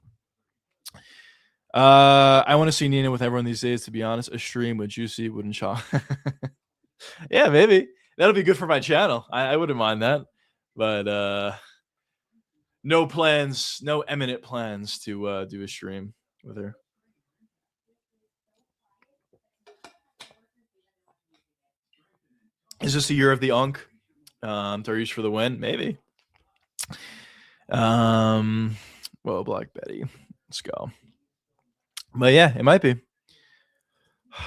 I want to see Nina with everyone these days, to be honest. A stream with Juicy wouldn't shock. Yeah, maybe. That'll be good for my channel. I wouldn't mind that. But no plans, no imminent plans to do a stream with her. Is this the year of the Unk? Dariush for the win? Maybe. Well, Black Betty. Let's go. But yeah, it might be.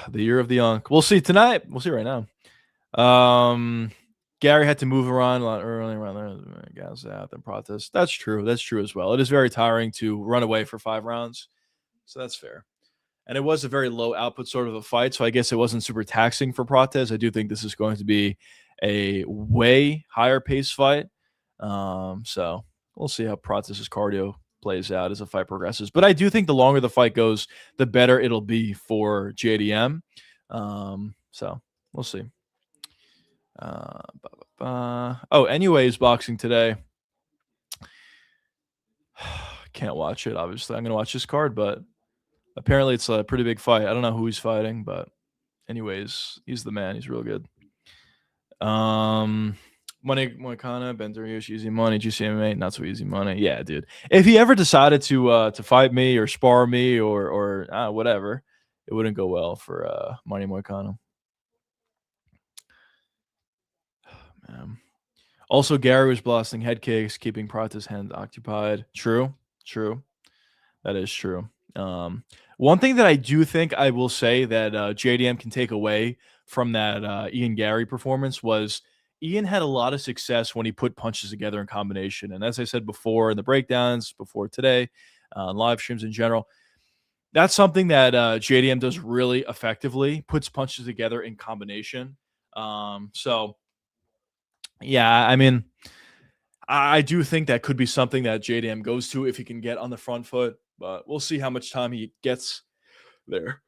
The year of the Unk. We'll see tonight. We'll see right now. Gary had to move around a lot early around there. Guys out and protest. That's true. That's true as well. It is very tiring to run away for 5 rounds. So that's fair. And it was a very low output sort of a fight. So I guess it wasn't super taxing for Prates. I do think this is going to be a way higher pace fight. So we'll see how Prates' cardio plays out as the fight progresses. But I do think the longer the fight goes, the better it'll be for JDM. So we'll see. Oh, anyways, boxing today. Can't watch it, obviously. I'm going to watch this card, but apparently it's a pretty big fight. I don't know who he's fighting, but anyways, he's the man. He's real good. Money Moicano, Ben Dariush, easy money, JuicyMMA, not so easy money. Yeah, dude. If he ever decided to fight me or spar me or whatever, it wouldn't go well for Money Moicano. Also, Gary was blasting head kicks, keeping Prates' hand occupied. True. That is true. One thing that I do think I will say that JDM can take away from that Ian Gary performance was Ian had a lot of success when he put punches together in combination. And as I said before in the breakdowns, before today, live streams in general, that's something that JDM does really effectively, puts punches together in combination. So yeah, I mean, I do think that could be something that JDM goes to if he can get on the front foot, but we'll see how much time he gets there.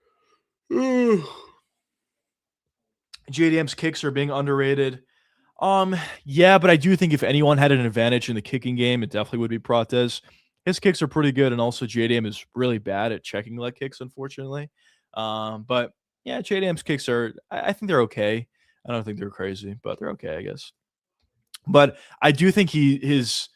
JDM's kicks are being underrated. Yeah, but I do think if anyone had an advantage in the kicking game, it definitely would be Prates. His kicks are pretty good, and also JDM is really bad at checking leg kicks, unfortunately. But yeah, JDM's kicks are, I think they're okay. I don't think they're crazy, but they're okay, I guess. But I do think his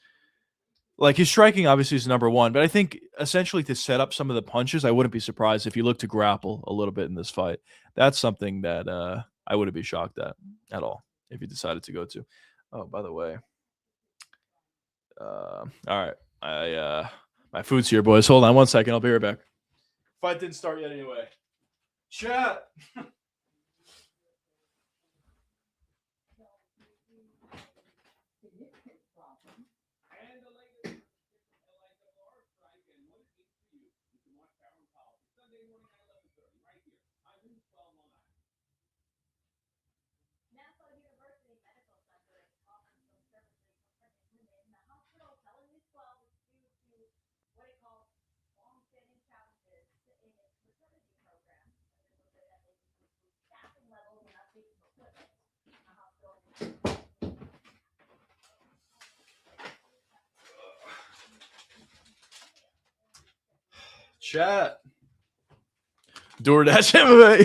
striking obviously is number one, but I think essentially to set up some of the punches, I wouldn't be surprised if he looked to grapple a little bit in this fight. That's something that I wouldn't be shocked at all if he decided to go to. Oh, by the way, all right, my food's here, boys. Hold on 1 second. I'll be right back. Fight didn't start yet anyway. Chat. Chat. DoorDash MMA.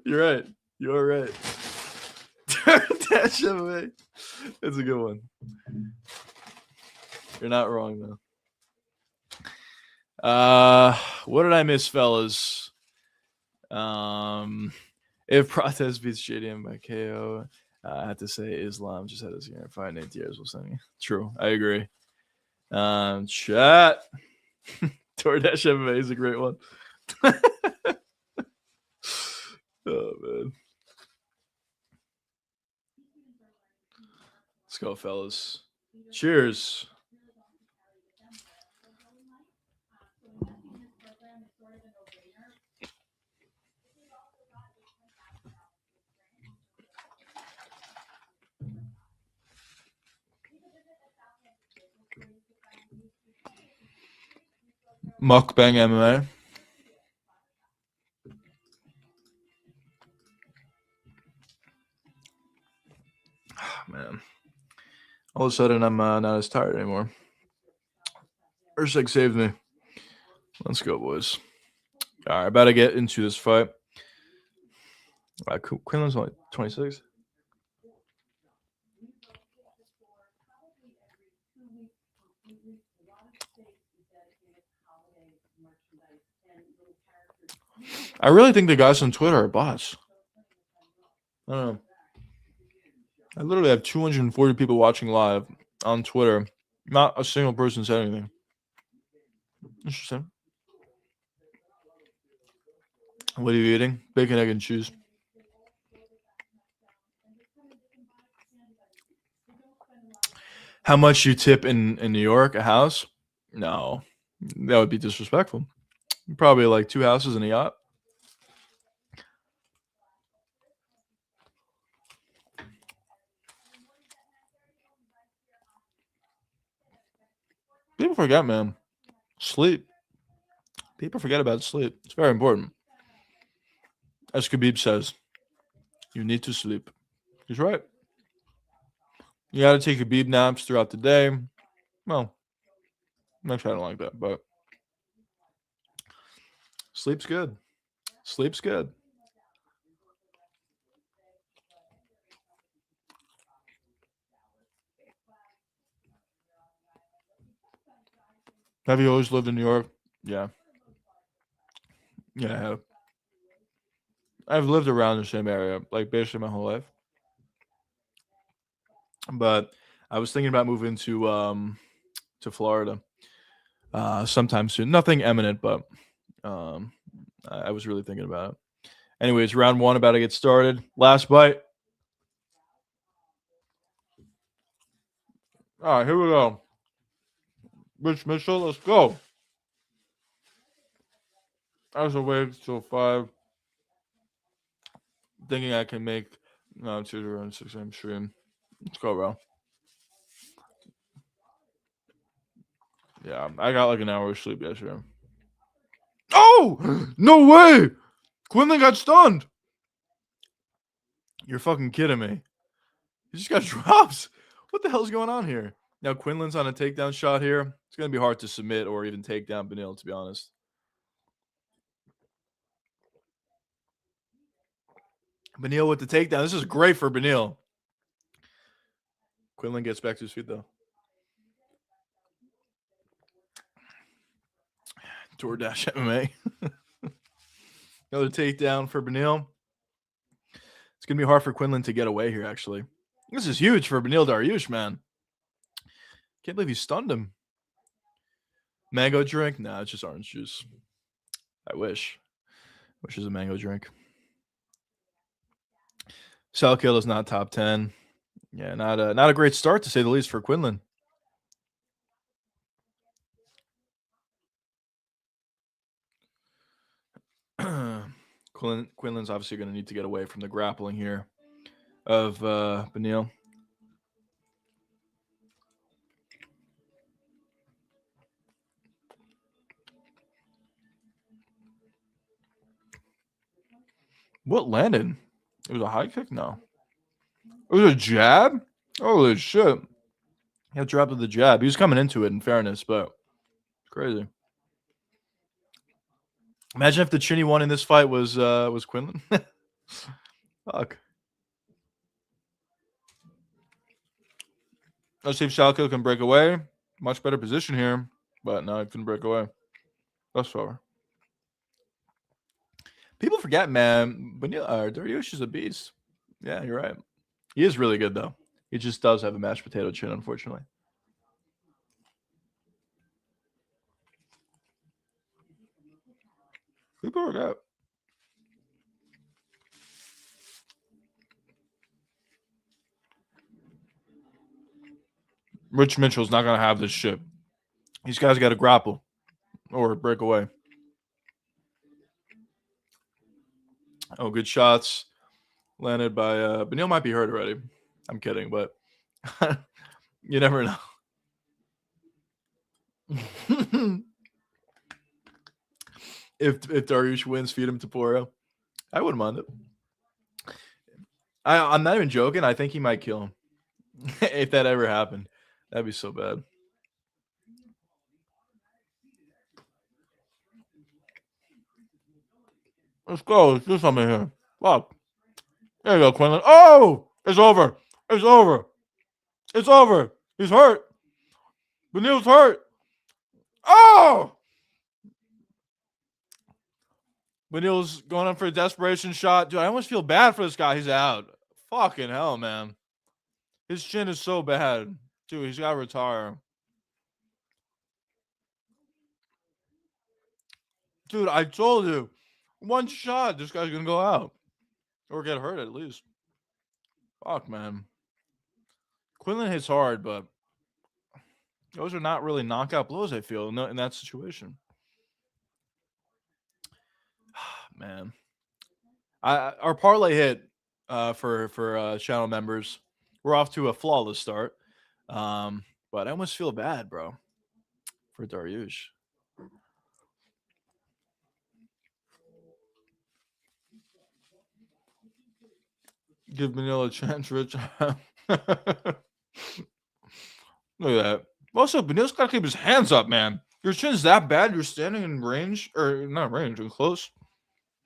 You're right. You're right. DoorDash MMA. It's a good one. You're not wrong though. What did I miss, fellas? If Prates beats JDM by KO, I have to say Islam just had his fight in 8 years. Will send me. True, I agree. Chat. DoorDash MMA is a great one. Oh man. Let's go, fellas. Cheers. Mukbang MMA. Oh, man. All of a sudden, I'm not as tired anymore. Urshek saved me. Let's go, boys. All right, about to get into this fight. Quinlan's only 26. I really think the guys on Twitter are bots. I don't know. I literally have 240 people watching live on Twitter. Not a single person said anything. Interesting. What are you eating? Bacon, egg, and cheese. How much you tip in New York? A house? No. That would be disrespectful. Probably like 2 houses and a yacht. People forget, man. Sleep. People forget about sleep. It's very important. As Khabib says, you need to sleep. He's right. You got to take Khabib naps throughout the day. Well, actually, I don't like that, but sleep's good. Sleep's good. Have you always lived in New York? Yeah. Yeah, I have. I've lived around the same area, like basically my whole life. But I was thinking about moving to Florida sometime soon. Nothing imminent, but I was really thinking about it. Anyways, round 1 about to get started. Last bite. All right, here we go. Rich Mitchell, let's go. I was awake till 5. thinking I can make 2 and 6 a.m. stream. Let's go, bro. Yeah, I got like an hour of sleep yesterday. Oh! No way! Quinlan got stunned. You're fucking kidding me. He just got dropped. What the hell's going on here? Now Quinlan's on a takedown shot here. It's going to be hard to submit or even take down Beneil, to be honest. Beneil with the takedown. This is great for Beneil. Quinlan gets back to his feet, though. DoorDash MMA. Another takedown for Beneil. It's going to be hard for Quinlan to get away here, actually. This is huge for Beneil Dariush, man. Can't believe he stunned him. Mango drink? Nah, it's just orange juice. I wish. Wish it was a mango drink. Cell kill is not top 10. Yeah, not a great start, to say the least, for Quinlan. Quinlan's obviously going to need to get away from the grappling here of Beneil. What landed? It was a high kick? No. It was a jab? Holy shit. He had dropped with the jab. He was coming into it, in fairness, but it's crazy. Imagine if the chinny one in this fight was Quinlan. Fuck. Let's see if Shalko can break away. Much better position here, but no, he couldn't break away. That's far. People forget, man. Dariush is a beast. Yeah, you're right. He is really good, though. He just does have a mashed potato chin, unfortunately. People forget. Rich Mitchell's not going to have this shit. These guys got to grapple or break away. Oh, good shots landed by Beneil. Might be hurt already. I'm kidding, but you never know. If Dariush wins, feed him to Poro. I wouldn't mind it. I'm not even joking. I think he might kill him if that ever happened. That'd be so bad. Let's go. Let's do something here. Fuck. There you go, Quinlan. Oh! It's over. It's over. It's over. He's hurt. Beneil's hurt. Oh! Beneil's going up for a desperation shot. Dude, I almost feel bad for this guy. He's out. Fucking hell, man. His chin is so bad. Dude, he's got to retire. Dude, I told you. One shot, this guy's going to go out. Or get hurt, at least. Fuck, man. Quinlan hits hard, but those are not really knockout blows, I feel, in that situation. Man. Our parlay hit for channel members. We're off to a flawless start. But I almost feel bad, bro, for Dariush. Give Beneil a chance, Rich. Look at that. Also, Beneil's got to keep his hands up, man. Your chin's that bad, you're standing in range, or not range, in close,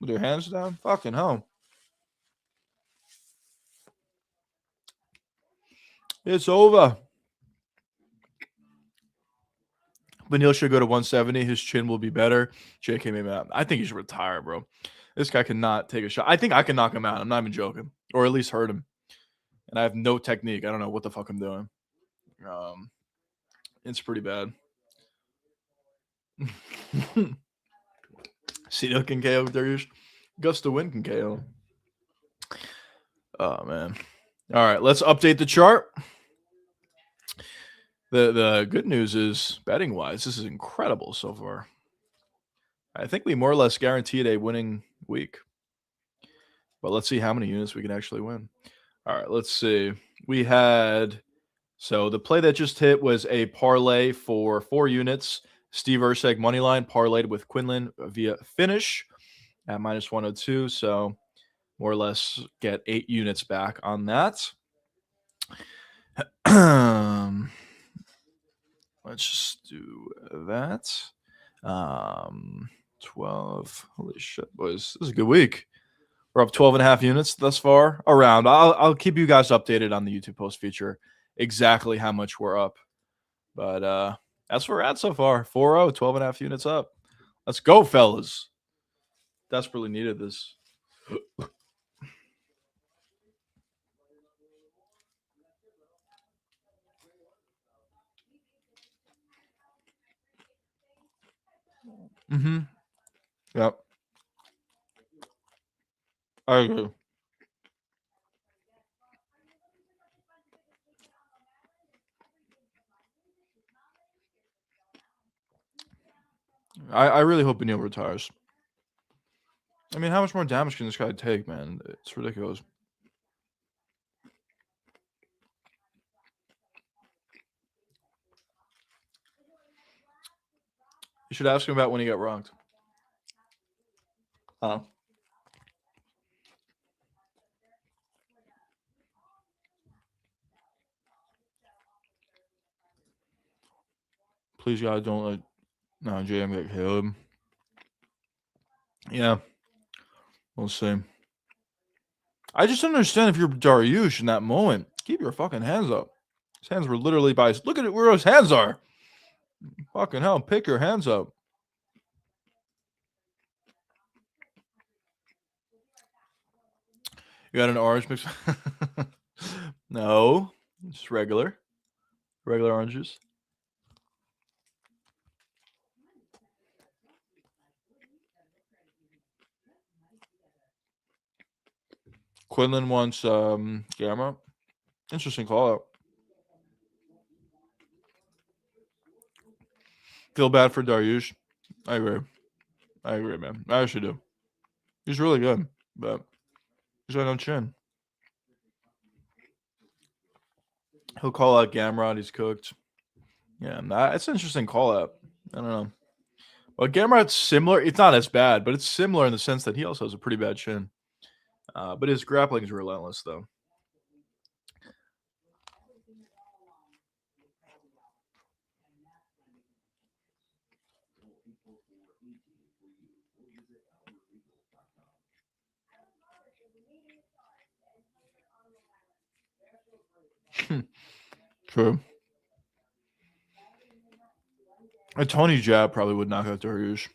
with your hands down? Fucking hell. It's over. Beneil should go to 170. His chin will be better. JJMMA. I think he should retire, bro. This guy cannot take a shot. I think I can knock him out. I'm not even joking. Or at least hurt him. And I have no technique. I don't know what the fuck I'm doing. It's pretty bad. Cito can KO Dariush. Gus to win can KO. Oh, man. All right, let's update the chart. The good news is, betting-wise, this is incredible so far. I think we more or less guaranteed a winning week. But let's see how many units we can actually win. All right, let's see. We had, so the play that just hit was a parlay for 4 units. Steve Urseg money line parlayed with Quinlan via finish at -102. So more or less get 8 units back on that. Let's just do that. 12. Holy shit, boys. This is a good week. We're up 12.5 units thus far. Around. I'll keep you guys updated on the YouTube post feature exactly how much we're up. But that's where we're at so far. 4-0, 12.5 units up. Let's go, fellas. Desperately needed this. Mm-hmm. Yep. I agree. I really hope Benil retires. I mean, how much more damage can this guy take, man? It's ridiculous. You should ask him about when he got rocked. Huh? Please, God, don't let JM get killed. Yeah. We'll see. I just don't understand if you're Dariush in that moment. Keep your fucking hands up. His hands were literally by his. Look at it where his hands are. Fucking hell, pick your hands up. You got an orange mix? No, just regular oranges. Quinlan wants Gamma. Interesting call out. Feel bad for Dariush. I agree, man. I actually do. He's really good, but he's got no chin. He'll call out Gamrot. He's cooked. Yeah, it's an interesting call out. I don't know. Well, Gamrot's similar. It's not as bad, but it's similar in the sense that he also has a pretty bad chin. But his grappling is relentless, though. True. A Tony jab probably would knock out Dariush.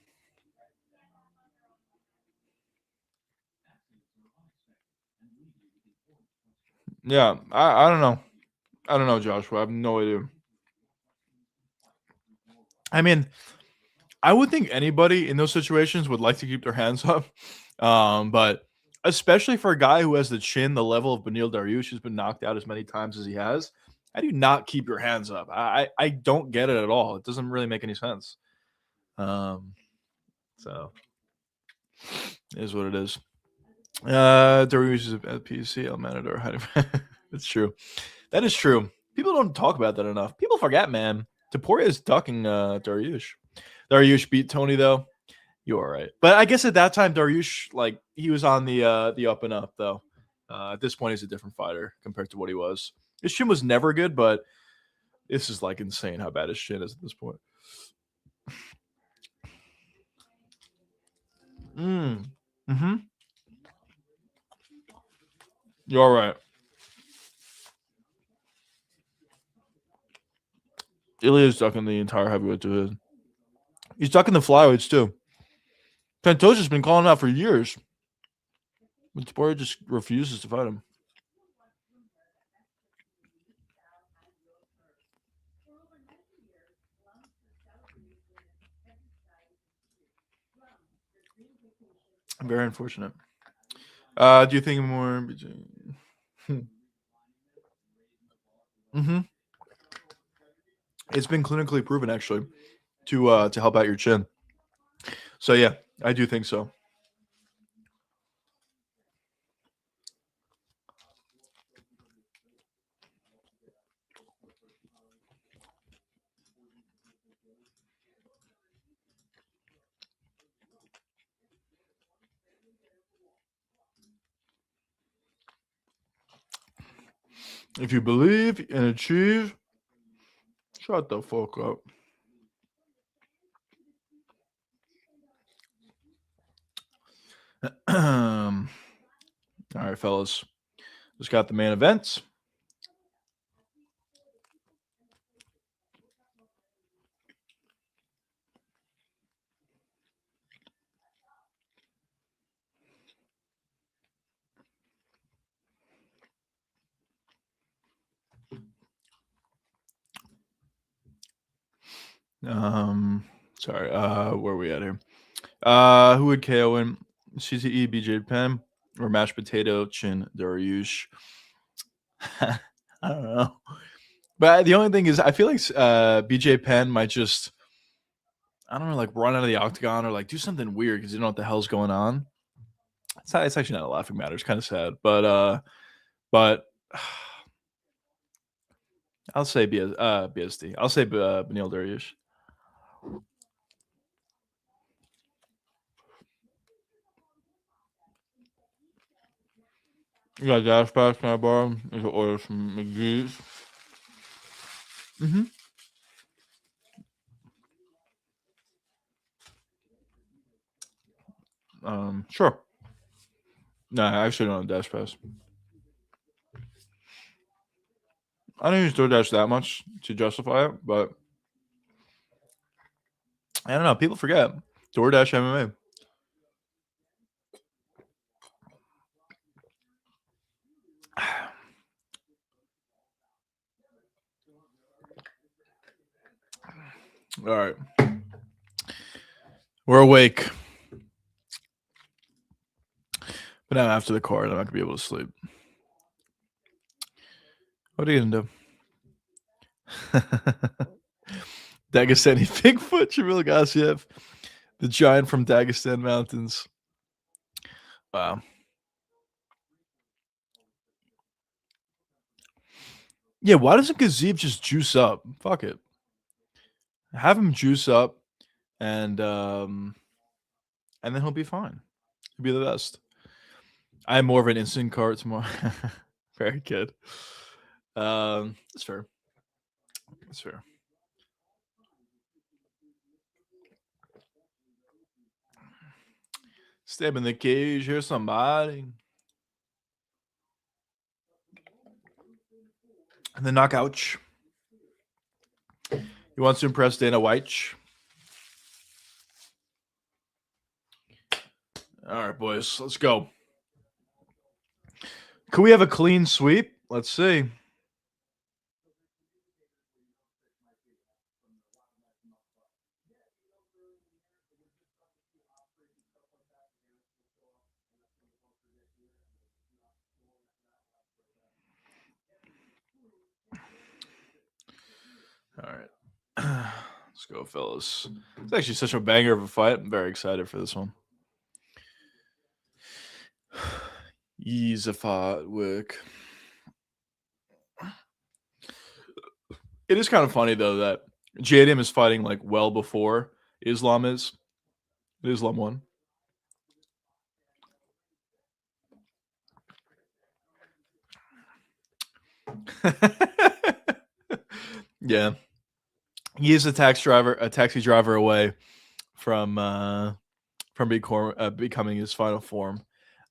Yeah, I don't know. I don't know, Joshua. I have no idea. I mean, I would think anybody in those situations would like to keep their hands up. But especially for a guy who has the chin, the level of Beneil Dariush, who's been knocked out as many times as he has, how do you not keep your hands up? I don't get it at all. It doesn't really make any sense. So it is what it is. Dariush is a PC, El Matador. That's true. That is true. People don't talk about that enough. People forget, man. Taporia is ducking Dariush. Dariush beat Tony though. You are right. But I guess at that time, Dariush, like, he was on the up and up though. At this point, he's a different fighter compared to what he was. His chin was never good, but this is like insane how bad his chin is at this point. Mm-hmm. You're right. Ilya's ducking the entire heavyweight division. He's ducking the flyweights too. Pantoja's been calling him out for years. But Taporia just refuses to fight him. Very unfortunate. Do you think more between? Mm-hmm. It's been clinically proven actually to help out your chin. So yeah, I do think so. If you believe and achieve, shut the fuck up. All right, fellas. Just got the main events. Sorry. Where are we at here? Who would KO win? CTE, BJ Penn, or mashed potato, Chin Dariush? I don't know. But the only thing is, I feel like BJ Penn might just, I don't know, like run out of the octagon or like do something weird because you don't know what the hell's going on. It's actually not a laughing matter. It's kind of sad, but I'll say BSD. I'll say Benil Dariush. You got Dash Pass, can I borrow? You can order some McGee's. Mm-hmm. Sure. No, I actually don't have Dash Pass. I don't use DoorDash that much to justify it, but I don't know. People forget DoorDash MMA. All right. We're awake. But now after the card, I'm not going to be able to sleep. What are you going to do? Dagestani Bigfoot, Jamil Gassiev, the giant from Dagestan Mountains. Wow. Yeah, why doesn't Gazeev just juice up? Fuck it. Have him juice up and then he'll be fine. He'll be the best. I'm more of an instant cart tomorrow. Very good. That's fair. That's fair. Step in the cage, here's somebody. And the knockout. He wants to impress Dana White. All right, boys, let's go. Could we have a clean sweep? Let's see. All right. Let's go, fellas. It's actually such a banger of a fight. I'm very excited for this one. Ease a fight work. It is kind of funny though that JDM is fighting like well before Islam is. Islam won. Yeah, he is a taxi driver away from becoming his final form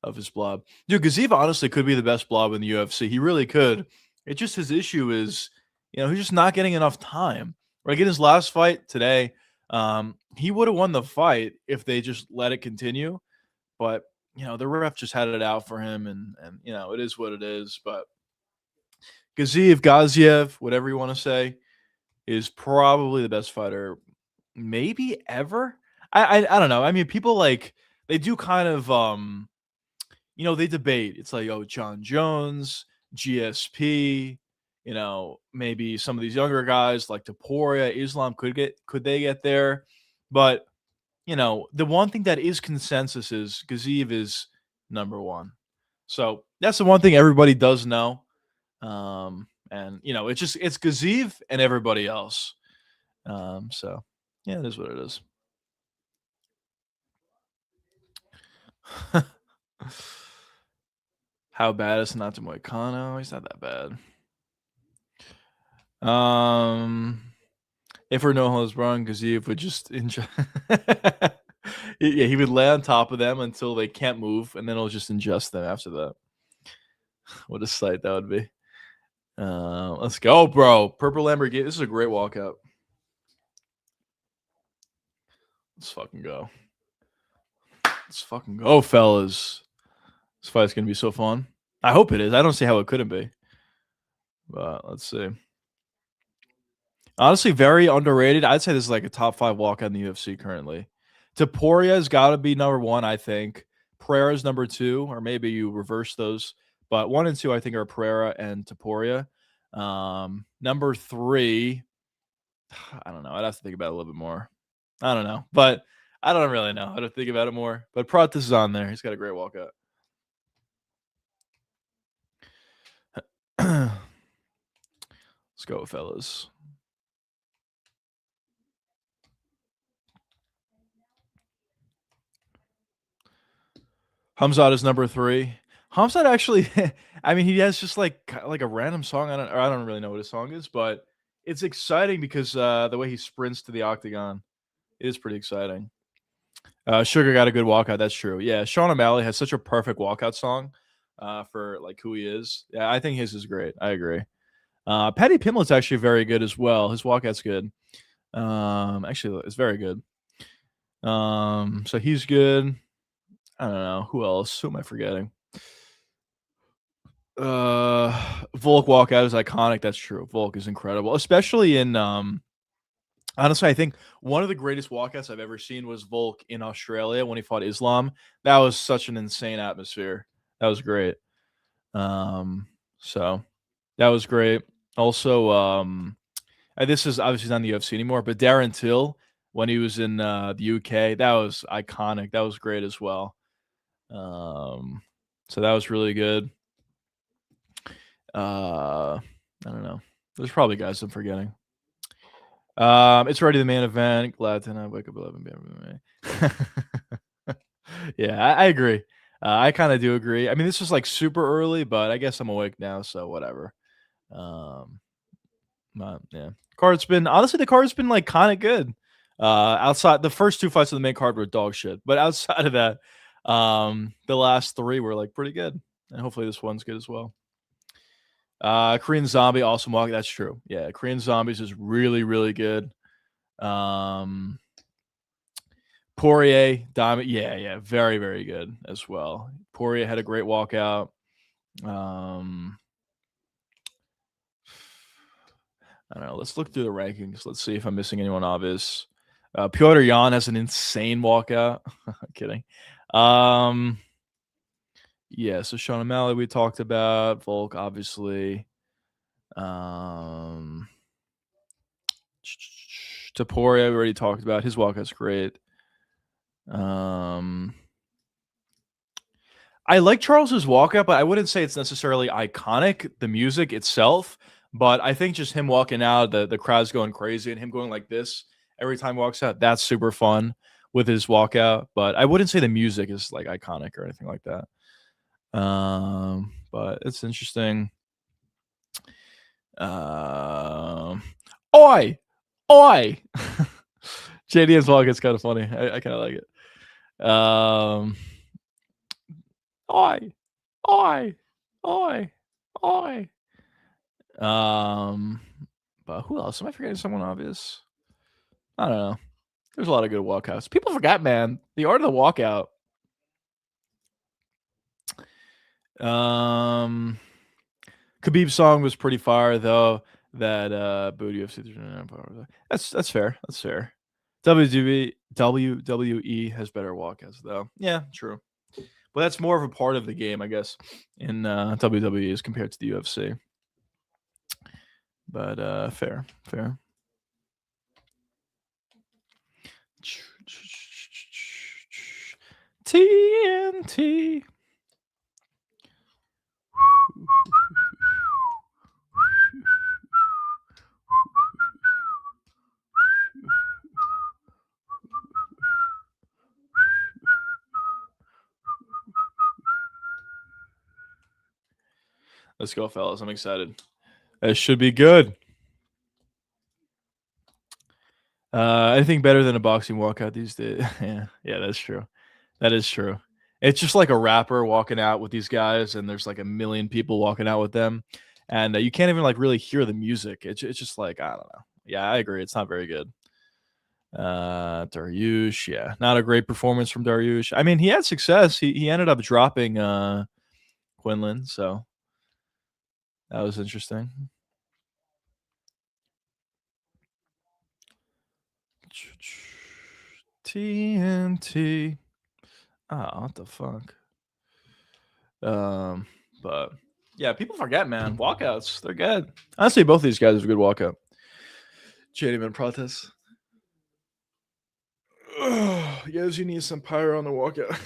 of his blob. Dude, Gazeev honestly could be the best blob in the UFC. He really could. It's just his issue is, he's just not getting enough time. Like in his last fight today, he would have won the fight if they just let it continue. But the ref just had it out for him, and it is what it is. But Gaziev, whatever you want to say, is probably the best fighter maybe ever. I don't know. I mean, people they do kind of they debate. It's like, oh, John Jones, GSP, maybe some of these younger guys like Taporia, Islam could they get there? But the one thing that is consensus is Gazeev is number one. So that's the one thing everybody does know. And it's Gazeev and everybody else. So yeah, it is what it is. How bad is Nato Moicano? He's not that bad. If for no holds barred, Gaziev would just yeah, he would lay on top of them until they can't move, and then he'll just ingest them after that. What a sight that would be. Let's go, bro. Purple Lamborghini. This is a great walkout. Let's fucking go. Let's fucking go, fellas. This fight's gonna be so fun. I hope it is. I don't see how it couldn't be. But let's see. Honestly, very underrated. I'd say this is like a top 5 walkout in the UFC currently. Taporia's got to be number 1, I think. Pereira's number 2, or maybe you reverse those. But 1 and 2, I think, are Pereira and Taporia. Number 3, I don't know. I'd have to think about it a little bit more. I don't know. But I don't really know how to think about it more. But Prates is on there. He's got a great walkout. Let's go, fellas. Hamzat is number 3. Hamzat actually, I mean, he has just like a random song. I don't really know what his song is, but it's exciting because the way he sprints to the octagon, it is pretty exciting. Sugar got a good walkout. That's true. Yeah, Sean O'Malley has such a perfect walkout song for like who he is. Yeah, I think his is great. I agree. Paddy Pimblett's actually very good as well. His walkout's good. Actually, it's very good. So he's good. I don't know who else. Who am I forgetting? Volk walkout is iconic. That's true. Volk is incredible, especially in honestly, I think one of the greatest walkouts I've ever seen was Volk in Australia when he fought Islam. That was such an insane atmosphere. That was great. So that was great. Also, and this is obviously not in the UFC anymore, but Darren Till when he was in the UK, that was iconic. That was great as well. So that was really good. I don't know. There's probably guys I'm forgetting. It's already the main event. Glad to not wake up 11 p.m. Yeah, I agree. I kind of do agree. I mean, this was like super early, but I guess I'm awake now, so whatever. Yeah, card's been honestly the card's been like kind of good. Outside the first 2 fights of the main card were dog shit, but outside of that, the last 3 were like pretty good, and hopefully this one's good as well. Korean Zombie, awesome walk. That's true. Yeah, Korean Zombies is really, really good. Poirier, Diamond, yeah, very, very good as well. Poirier had a great walkout. I don't know. Let's look through the rankings. Let's see if I'm missing anyone obvious. Piotr Jan has an insane walkout. Kidding. Yeah, so Sean O'Malley we talked about. Volk, obviously. Taporia we already talked about. His walkout's great. I like Charles's walkout, but I wouldn't say it's necessarily iconic, the music itself. But I think just him walking out, the crowd's going crazy, and him going like this every time he walks out, that's super fun with his walkout. But I wouldn't say the music is like iconic or anything like that. But it's interesting. Oi! Oi! JD's walkout's kind of funny. I kind of like it. Oi! Oi! Oi! Oi! But who else? Am I forgetting someone obvious? I don't know. There's a lot of good walkouts. People forgot, man. The art of the walkout. Khabib's song was pretty fire though. That Booty UFC. That's fair. That's fair. WWE has better walkouts though. Yeah, true. But that's more of a part of the game, I guess, in WWE as compared to the UFC. But fair. TNT. Let's go, fellas. I'm excited. It should be good. Anything better than a boxing walkout these days? Yeah, that's true. That is true. It's just like a rapper walking out with these guys, and there's like a million people walking out with them, and you can't even like really hear the music. It's just like I don't know. Yeah, I agree. It's not very good. Dariush, yeah, not a great performance from Dariush. I mean, he had success. He ended up dropping Quinlan, so that was interesting. TNT. Oh, what the fuck? But yeah, people forget, man. Walkouts, they're good. Honestly, both of these guys have a good walkout. JDM and Prates. Yes, you need some pyro on the walkout.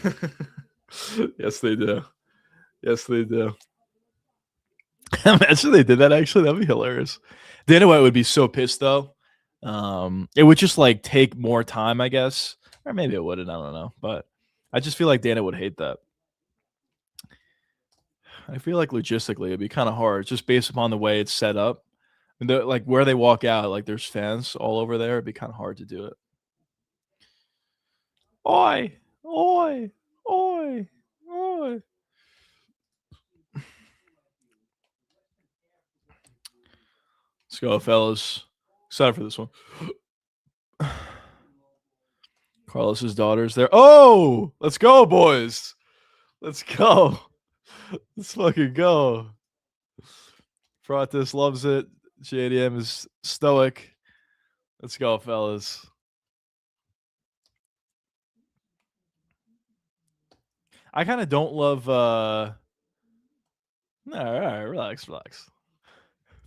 Yes, they do. Yes, they do. Imagine they did that. Actually, that'd be hilarious. Dana White would be so pissed though. It would just like take more time, I guess, or maybe it wouldn't. I don't know, but I just feel like Dana would hate that. I feel like logistically it'd be kind of hard, just based upon the way it's set up. And like where they walk out, like there's fans all over there. It'd be kind of hard to do it. Oi, oi, oi, oi. Let's go, fellas. Excited for this one. Carlos's daughter's there. Oh, let's go, boys. Let's go. Let's fucking go. Pratis loves it. JDM is stoic. Let's go, fellas. I kind of don't love no, all right, relax.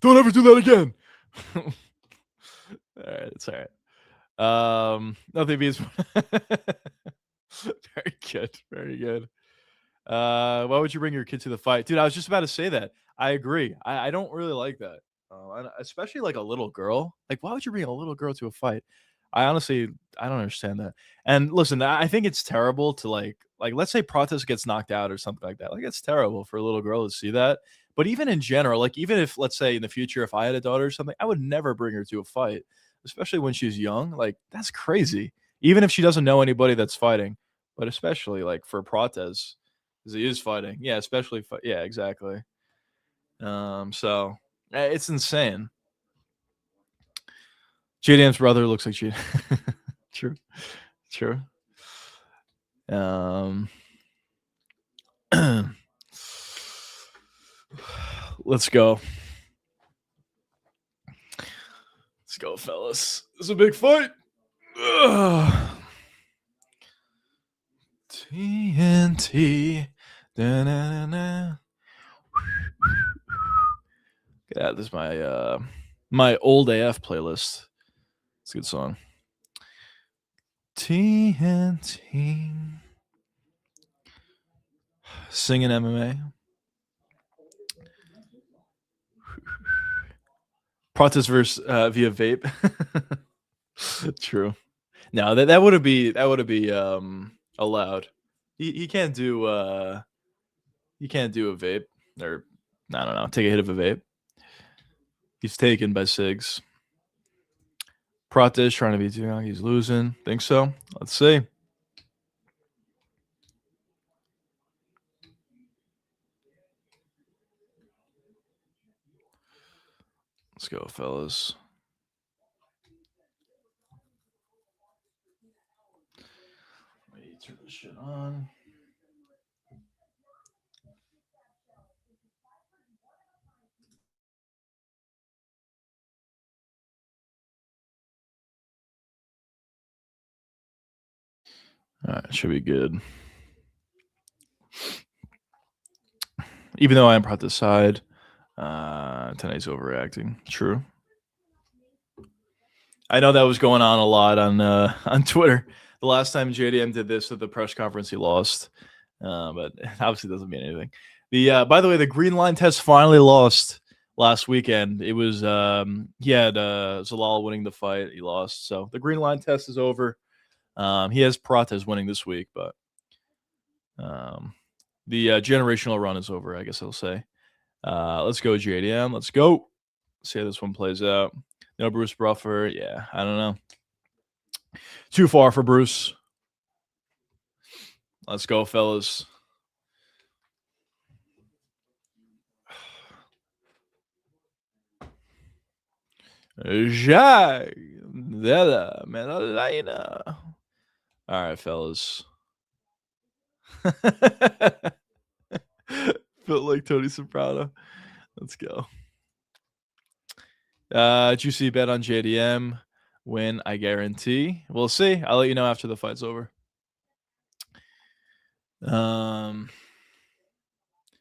Don't ever do that again. All right, it's all right. Nothing beats very good. Why would you bring your kid to the fight? Dude, I was just about to say that. I agree. I don't really like that. Especially like a little girl. Like, why would you bring a little girl to a fight? I honestly, I don't understand that. And listen, I think it's terrible to like let's say Prates gets knocked out or something like that. Like it's terrible for a little girl to see that. But even in general, like even if let's say in the future if I had a daughter or something, I would never bring her to a fight, especially when she's young. Like that's crazy. Even if she doesn't know anybody that's fighting, but especially like for Prates, because he is fighting. Yeah, especially yeah, exactly. So it's insane. JDM's brother looks like JDM. True. Um, let's go. Let's go, fellas. This is a big fight. TNT. Da-na-na-na. Yeah, this is my old AF playlist. It's a good song. TNT. Singing MMA. Prates versus via vape. True. No, that would be allowed. He can't do a vape or I don't know, take a hit of a vape. He's taken by cigs. Prates trying to be too young. He's losing. Think so? Let's see. Let's go, fellas. Wait, turn this shit on. All right, should be good. Even though I am Prates' side, tonight's overreacting. True. I know that was going on a lot on Twitter. The last time JDM did this at the press conference, he lost, but obviously doesn't mean anything. The by the way, the green line test finally lost last weekend. It was he had Zalal winning the fight. He lost, so the green line test is over. He has Prates winning this week, but the generational run is over. I guess I'll say. Let's go JDM. Let's go. See how this one plays out. No Bruce Buffer. Yeah, I don't know. Too far for Bruce. Let's go, fellas. Della, Maddalena. All right, fellas. Felt like Tony Soprano. Let's go. Juicy bet on JDM. Win, I guarantee. We'll see. I'll let you know after the fight's over.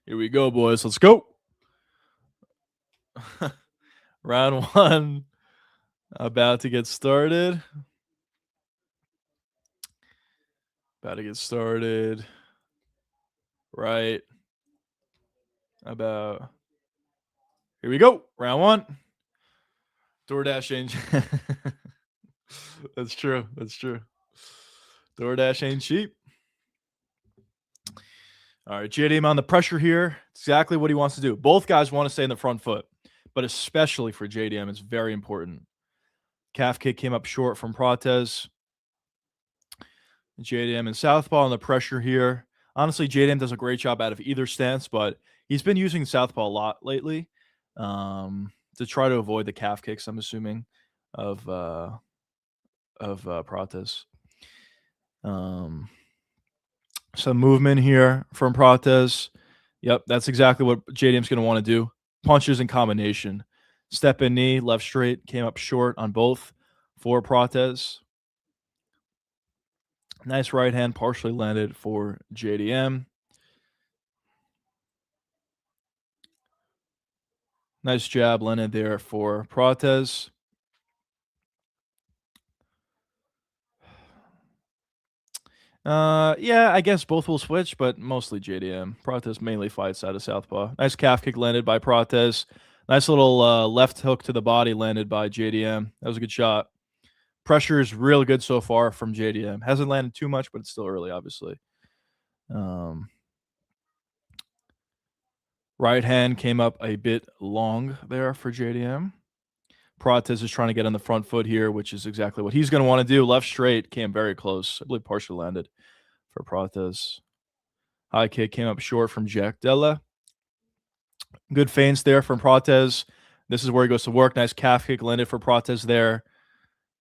Here we go, boys. Let's go. Round 1 about to get started. Right about. Here we go. Round 1. DoorDash ain't. That's true. DoorDash ain't cheap. All right, JDM on the pressure here. Exactly what he wants to do. Both guys want to stay in the front foot, but especially for JDM, it's very important. Calf kick came up short from Prates. JDM and southpaw on the pressure here. Honestly, JDM does a great job out of either stance, but he's been using southpaw a lot lately to try to avoid the calf kicks, I'm assuming, of Prates. Some movement here from Prates. Yep, that's exactly what JDM's going to want to do. Punches in combination. Step in knee, left straight, came up short on both for Prates. Nice right hand, partially landed for JDM. Nice jab landed there for Prates. Yeah, I guess both will switch, but mostly JDM. Prates mainly fights out of southpaw. Nice calf kick landed by Prates. Nice little left hook to the body landed by JDM. That was a good shot. Pressure is real good so far from JDM. Hasn't landed too much, but it's still early, obviously. Right hand came up a bit long there for JDM. Prates is trying to get on the front foot here, which is exactly what he's going to want to do. Left straight came very close. I believe partially landed for Prates. High kick came up short from Della. Good feints there from Prates. This is where he goes to work. Nice calf kick landed for Prates there.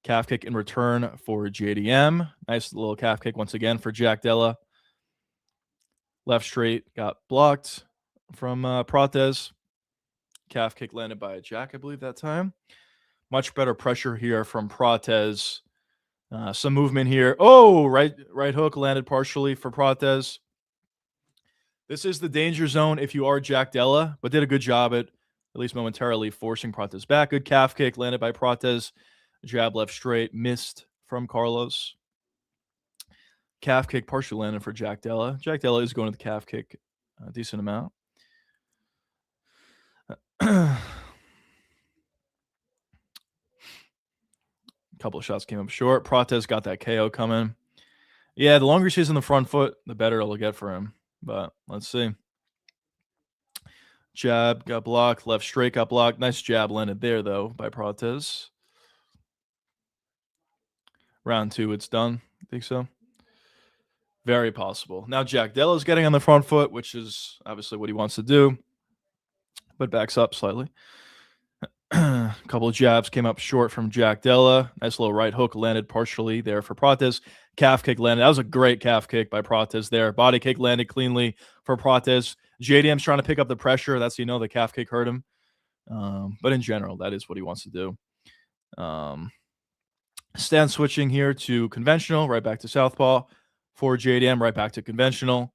Calf kick in return for JDM. Nice little calf kick once again for Della. Left straight got blocked from Prates. Calf kick landed by Jack, I believe, that time. Much better pressure here from Prates. Some movement here. Oh, right hook landed partially for Prates. This is the danger zone if you are Della, but did a good job at least momentarily forcing Prates back. Good calf kick landed by Prates. Jab left straight, missed from Carlos. Calf kick partially landed for Della. Della is going to the calf kick a decent amount. Couple of shots came up short. Prates got that KO coming. Yeah, the longer she's in the front foot, the better it'll get for him. But let's see. Jab got blocked. Left straight got blocked. Nice jab landed there, though, by Prates. Round 2, it's done. I think so. Very possible. Now Della is getting on the front foot, which is obviously what he wants to do, but backs up slightly. A couple of jabs came up short from Della. Nice little right hook landed partially there for Prates. Calf kick landed. That was a great calf kick by Prates there. Body kick landed cleanly for Prates. JDM's trying to pick up the pressure. That's, the calf kick hurt him. But in general, that is what he wants to do. Stand switching here to conventional, right back to southpaw. For JDM, right back to conventional.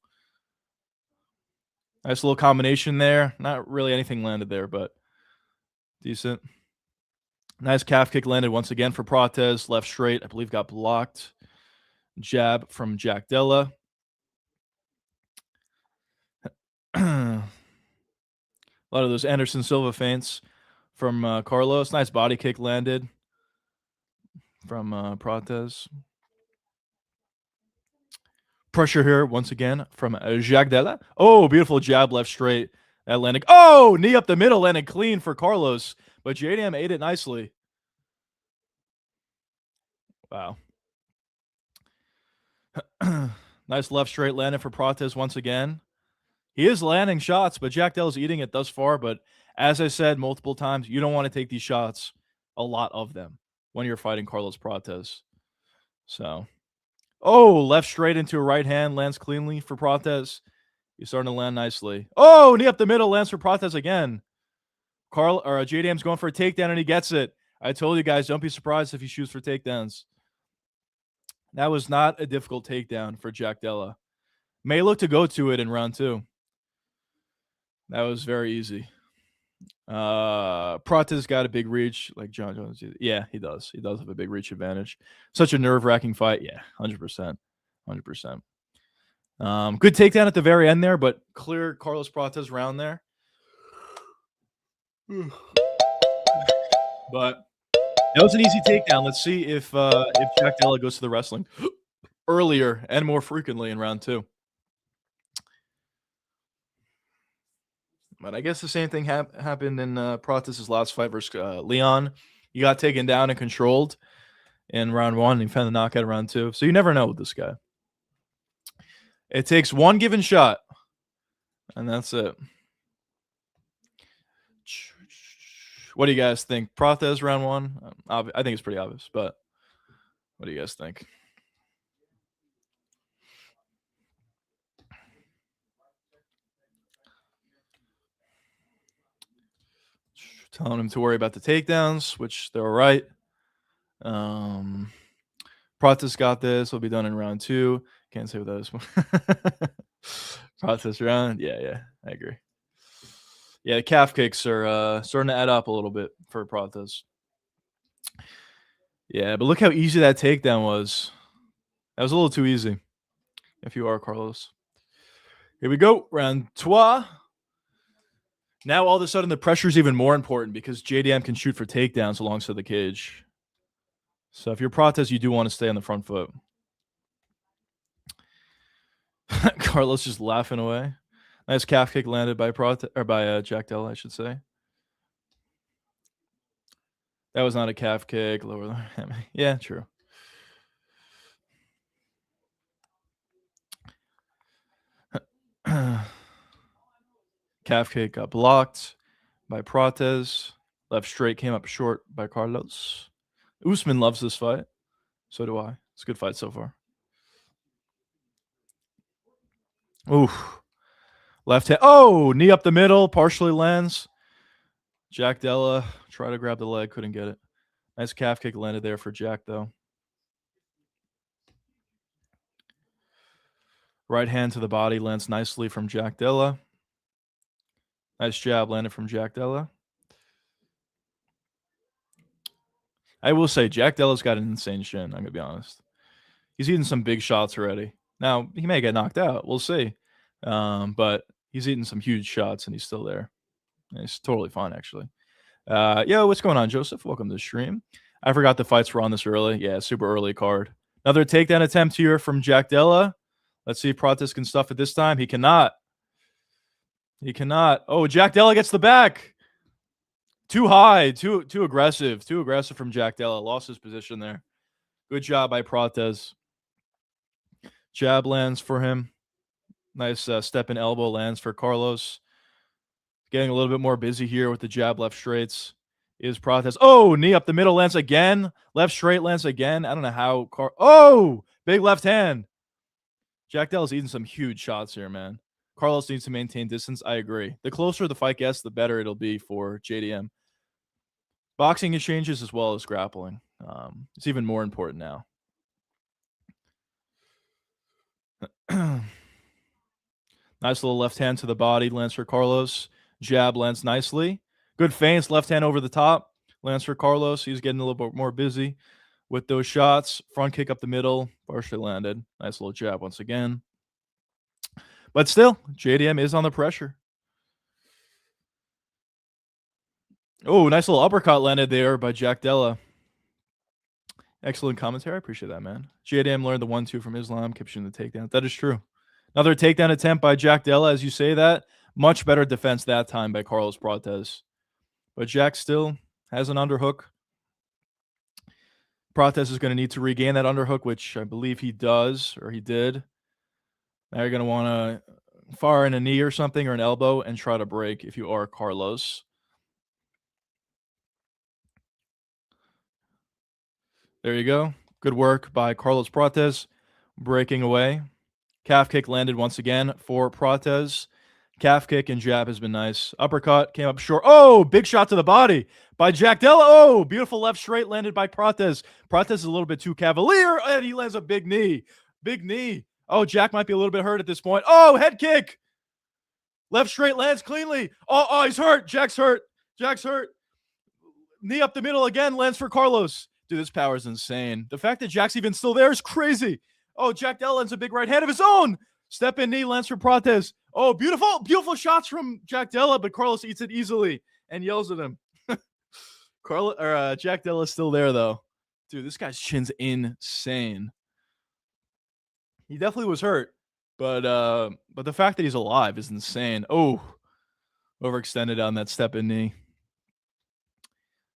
Nice little combination there. Not really anything landed there, but decent. Nice calf kick landed once again for Prates. Left straight, I believe, got blocked. Jab from Della. A lot of those Anderson Silva feints from Carlos. Nice body kick landed from Prates. Pressure here once again from Della. Oh, beautiful jab left straight. That landed. Oh, knee up the middle, landed clean for Carlos. But JDM ate it nicely. Wow. Nice left straight landed for Prates once again. He is landing shots, but Jack Della's eating it thus far. But as I said multiple times, you don't want to take these shots, a lot of them, when you're fighting Carlos Prates. So, left straight into a right hand, lands cleanly for Prates. He's starting to land nicely. Knee up the middle, lands for Prates again. JDM's going for a takedown, and he gets it. I told you guys, don't be surprised if he shoots for takedowns. That was not a difficult takedown for Jack Della. May look to go to it in round 2. That was very easy. Prates got a big reach, like John Jones. Yeah, he does. He does have a big reach advantage. Such a nerve-wracking fight. Yeah, 100%. 100%. Good takedown at the very end there, but clear Carlos Prates round there. But that was an easy takedown. Let's see if Jack Della goes to the wrestling earlier and more frequently in round 2. But I guess the same thing happened in Prates' last fight versus Leon. He got taken down and controlled in round 1, and he found the knockout in round 2. So you never know with this guy. It takes one given shot, and that's it. What do you guys think? Prates round 1? I think it's pretty obvious, but what do you guys think? Telling him to worry about the takedowns, which they're all right. Prates got this. Will be done in round 2. Can't say what that is. Prates round. Yeah, I agree. Yeah, the calf kicks are starting to add up a little bit for Prates. Yeah, but look how easy that takedown was. That was a little too easy, if you are Carlos. Here we go, round 2. Now, all of a sudden, the pressure is even more important because JDM can shoot for takedowns alongside the cage. So if you're Prates, you do want to stay on the front foot. Carlos just laughing away. Nice calf kick landed by Jack Della, I should say. That was not a calf kick. Lower the hammy. Yeah, true. Calf kick got blocked by Prates. Left straight came up short by Carlos. Usman loves this fight. So do I. It's a good fight so far. Oof. Left hand. Knee up the middle. Partially lands. Jack Della tried to grab the leg. Couldn't get it. Nice calf kick landed there for Jack, though. Right hand to the body lands nicely from Jack Della. Nice jab landed from Jack Della. I will say, Jack Della's got an insane shin. I'm going to be honest. He's eating some big shots already. Now, he may get knocked out. We'll see. But he's eating some huge shots, and he's still there. And he's totally fine, actually. Yo, what's going on, Joseph? Welcome to the stream. I forgot the fights were on this early. Yeah, super early card. Another takedown attempt here from Jack Della. Let's see if Prates can stuff it this time. He cannot. He cannot. Oh, Jack Della gets the back. Too high. Too aggressive. Too aggressive from Jack Della. Lost his position there. Good job by Prates. Jab lands for him. Nice step and elbow lands for Carlos. Getting a little bit more busy here with the jab left straights is Prates. Knee up the middle lands again. Left straight lands again. I don't know how. Big left hand. Jack Della's eating some huge shots here, man. Carlos needs to maintain distance. I agree. The closer the fight gets, the better it'll be for JDM. Boxing exchanges as well as grappling. It's even more important now. Nice little left hand to the body lands for Carlos. Jab lands nicely. Good feints. Left hand over the top lands for Carlos. He's getting a little bit more busy with those shots. Front kick up the middle. Partially landed. Nice little jab once again. But still, JDM is on the pressure. Nice little uppercut landed there by Jack Della. Excellent commentary. I appreciate that, man. JDM learned the 1-2 from Islam. Kept shooting the takedown. That is true. Another takedown attempt by Jack Della, as you say that. Much better defense that time by Carlos Prates. But Jack still has an underhook. Prates is going to need to regain that underhook, which I believe he does, or he did. Now you're going to want to fire in a knee or something, or an elbow, and try to break if you are Carlos. There you go. Good work by Carlos Prates, breaking away. Calf kick landed once again for Prates. Calf kick and jab has been nice. Uppercut came up short. Oh, big shot to the body by Jack Della. Oh, beautiful left straight landed by Prates. Prates is a little bit too cavalier, and he lands a big knee. Big knee. Oh, Jack might be a little bit hurt at this point. Oh, head kick. Left straight lands cleanly. Oh, he's hurt. Jack's hurt. Jack's hurt. Knee up the middle again, lands for Carlos. Dude, this power is insane. The fact that Jack's even still there is crazy. Oh, Jack Della lands a big right hand of his own. Step in knee, lands for Prates. Oh, beautiful, beautiful shots from Jack Della, but Carlos eats it easily and yells at him. Jack Della's still there, though. Dude, this guy's chin's insane. He definitely was hurt, but the fact that he's alive is insane. Oh, overextended on that step in knee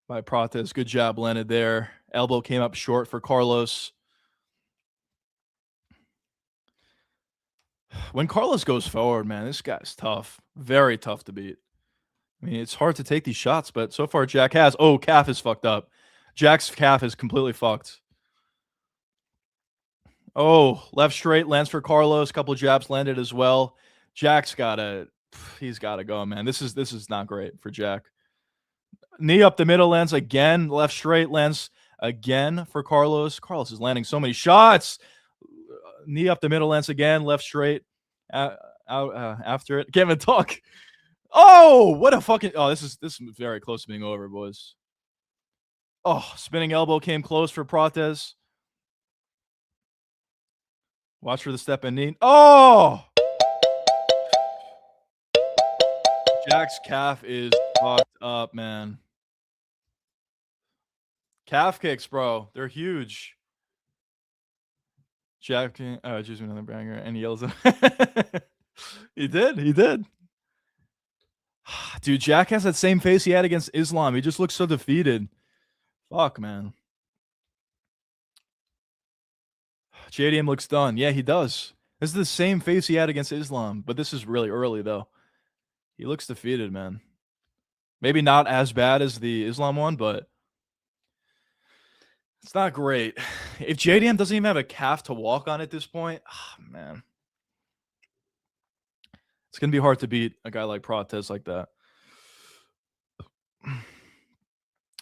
by Prates. Good job landed there. Elbow came up short for Carlos. When Carlos goes forward, man, this guy's tough. Very tough to beat. I mean, it's hard to take these shots, but so far Jack has. Oh, calf is fucked up. Jack's calf is completely fucked. Oh, left straight lands for Carlos. Couple jabs landed as well. Jack's he's gotta go, man. This is not great for Jack. Knee up the middle lands again. Left straight lands again for Carlos. Carlos is landing so many shots. Knee up the middle lands again. Left straight out after it. Can't even talk. Oh, what a fucking... Oh, this is very close to being over, boys. Oh, spinning elbow came close for Prates. Watch for the step in knee. Oh! Jack's calf is fucked up, man. Calf kicks, bro. They're huge. Jack, choose another banger, and he yells at He did. Dude, Jack has that same face he had against Islam. He just looks so defeated. Fuck, man. JDM looks done. Yeah, he does. This is the same face he had against Islam, but this is really early, though. He looks defeated, man. Maybe not as bad as the Islam one, but it's not great. If JDM doesn't even have a calf to walk on at this point, man. It's going to be hard to beat a guy like Prates like that.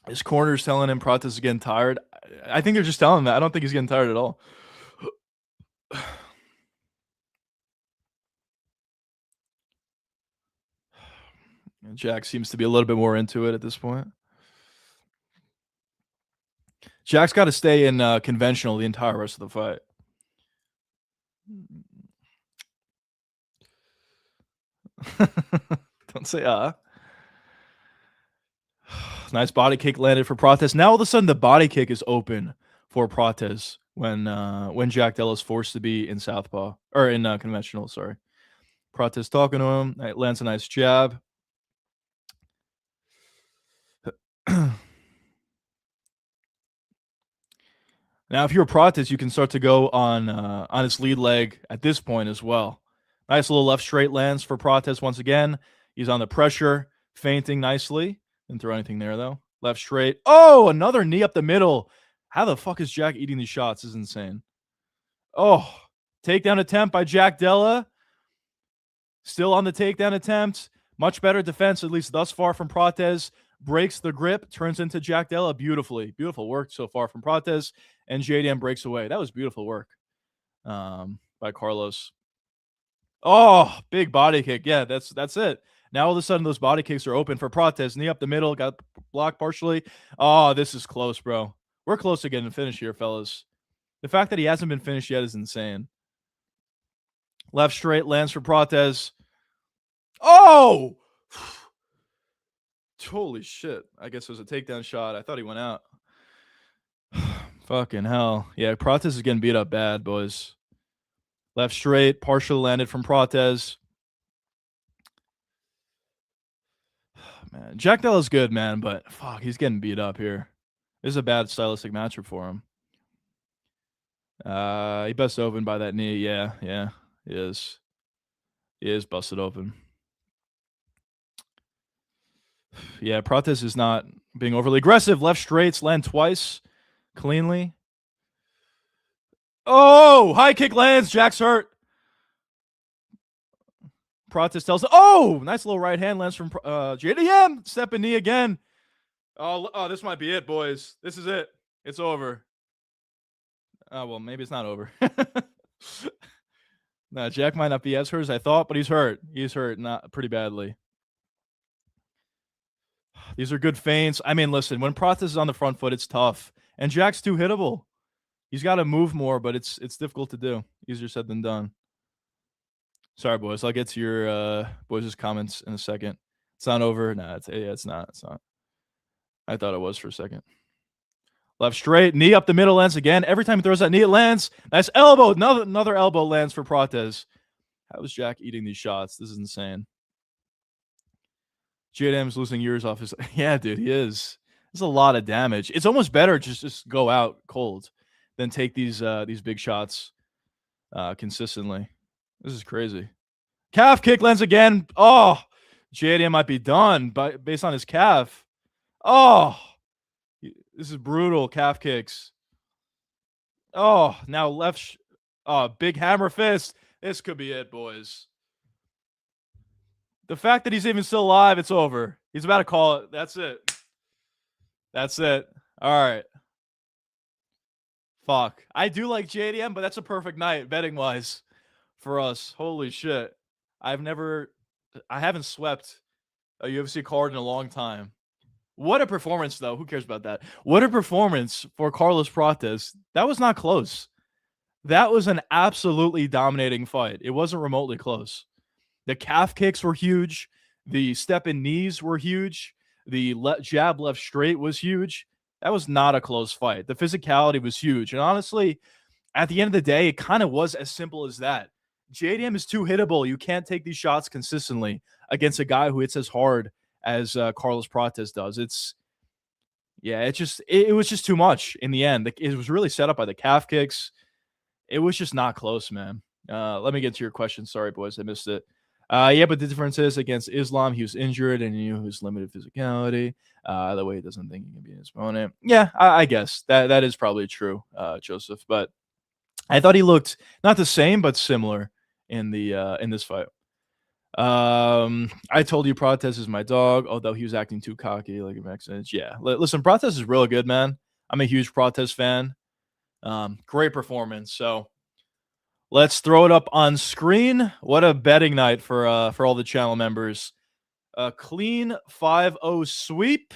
His corner's telling him Prates is getting tired. I think they're just telling him that. I don't think he's getting tired at all. Jack seems to be a little bit more into it at this point. Jack's got to stay in conventional the entire rest of the fight. Don't say Nice body kick landed for Prates. Now all of a sudden the body kick is open for Prates when Jack Della is forced to be in southpaw or in conventional. Sorry, Prates talking to him. It lands a nice jab. Now, if you're Prates, you can start to go on his lead leg at this point as well. Nice little left straight lands for Prates once again. He's on the pressure, feinting nicely. Didn't throw anything there, though. Left straight. Oh, another knee up the middle. How the fuck is Jack eating these shots? This is insane. Oh, takedown attempt by Jack Della. Still on the takedown attempt. Much better defense, at least thus far, from Prates. Breaks the grip, turns into Jack Della beautifully. Beautiful work so far from Prates. And JDM breaks away. That was beautiful work by Carlos. Oh, big body kick. Yeah, that's it. Now all of a sudden those body kicks are open for Prates. Knee up the middle, got blocked partially. Oh, this is close, bro. We're close to getting a finish here, fellas. The fact that he hasn't been finished yet is insane. Left straight lands for Prates. Oh! Holy shit. I guess it was a takedown shot. I thought he went out. Fucking hell. Yeah, Prates is getting beat up bad, boys. Left straight, partially landed from Prates. Man, Jack Della's good, man, but fuck, he's getting beat up here. This is a bad stylistic matchup for him. He busted open by that knee. Yeah, he is. He is busted open. Yeah, Prates is not being overly aggressive. Left straights, land twice cleanly. Oh, high kick lands. Jack's hurt. Prates tells him, oh, nice little right hand lands from JDM. Stepping knee again. Oh, this might be it, boys. This is it. It's over. Oh, well, maybe it's not over. Nah, Jack might not be as hurt as I thought, but he's hurt. He's hurt, not pretty badly. These are good feints. I mean, listen, when Prates is on the front foot, it's tough. And Jack's too hittable. He's got to move more, but it's difficult to do. Easier said than done. Sorry, boys. I'll get to your boys' comments in a second. It's not over. Nah, it's not. It's not. I thought it was for a second. Left straight, knee up the middle lands again. Every time he throws that knee, it lands. Nice elbow. Another elbow lands for Prates. How is Jack eating these shots? This is insane. JDM's losing years off his. Yeah, dude, he is. There's a lot of damage. It's almost better just go out cold than take these big shots consistently. This is crazy. Calf kick lands again. Oh, JDM might be done based on his calf. Oh, this is brutal. Calf kicks. Oh, now left. Oh, big hammer fist. This could be it, boys. The fact that he's even still alive, it's over. He's about to call it. That's it. That's it. All right. Fuck. I do like JDM, but that's a perfect night betting-wise for us. Holy shit. I haven't swept a UFC card in a long time. What a performance, though. Who cares about that? What a performance for Carlos Prates. That was not close. That was an absolutely dominating fight. It wasn't remotely close. The calf kicks were huge. The step-in knees were huge. The jab left straight was huge. That was not a close fight. The physicality was huge. And honestly, at the end of the day, it kind of was as simple as that. JDM is too hittable. You can't take these shots consistently against a guy who hits as hard as Carlos Prates does. It was just too much in the end. It was really set up by the calf kicks. It was just not close, man. Let me get to your question. Sorry, boys. I missed it. Yeah, but the difference is against Islam, he was injured and he knew his limited physicality. That way he doesn't think he can be his opponent. Yeah, I guess that is probably true, Joseph. But I thought he looked not the same, but similar in this fight. I told you Prates is my dog, although he was acting too cocky, like a Mexican. Yeah, listen, Prates is real good, man. I'm a huge Prates fan. Great performance. So let's throw it up on screen. What a betting night for all the channel members. A clean 5-0 sweep.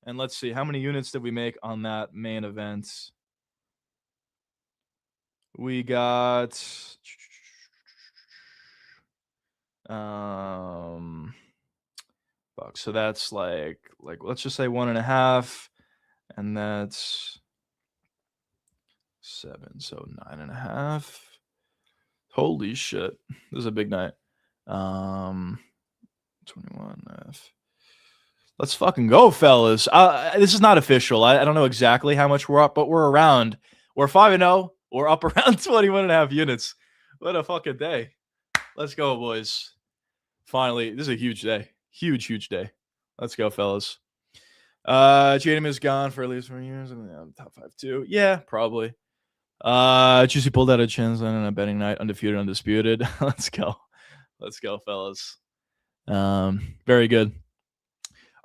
And let's see, how many units did we make on that main event? We got bucks. So that's like let's just say 1.5, and that's 7, so 9.5. Holy shit, this is a big night. 21.5. Let's fucking go, fellas. This is not official. I don't know exactly how much we're up, but we're around. We're 5-0. We're up around 21.5 units. What a fucking day. Let's go, boys. Finally, this is a huge day. Huge day. Let's go, fellas. JDM is gone for at least 4 years. I'm top 5 too. Yeah, probably. Juicy pulled out a chance on a betting night, undefeated, undisputed. Let's go. Let's go, fellas. Very good.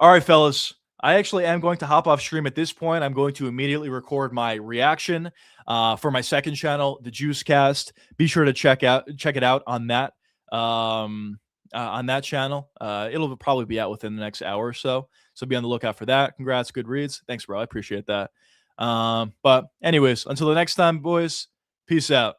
All right, fellas. I actually am going to hop off stream at this point. I'm going to immediately record my reaction for my second channel, the Juicecast. Be sure to check it out on that channel. It'll probably be out within the next hour or so. So be on the lookout for that. Congrats, good reads. Thanks, bro. I appreciate that. But anyways, until the next time, boys, peace out.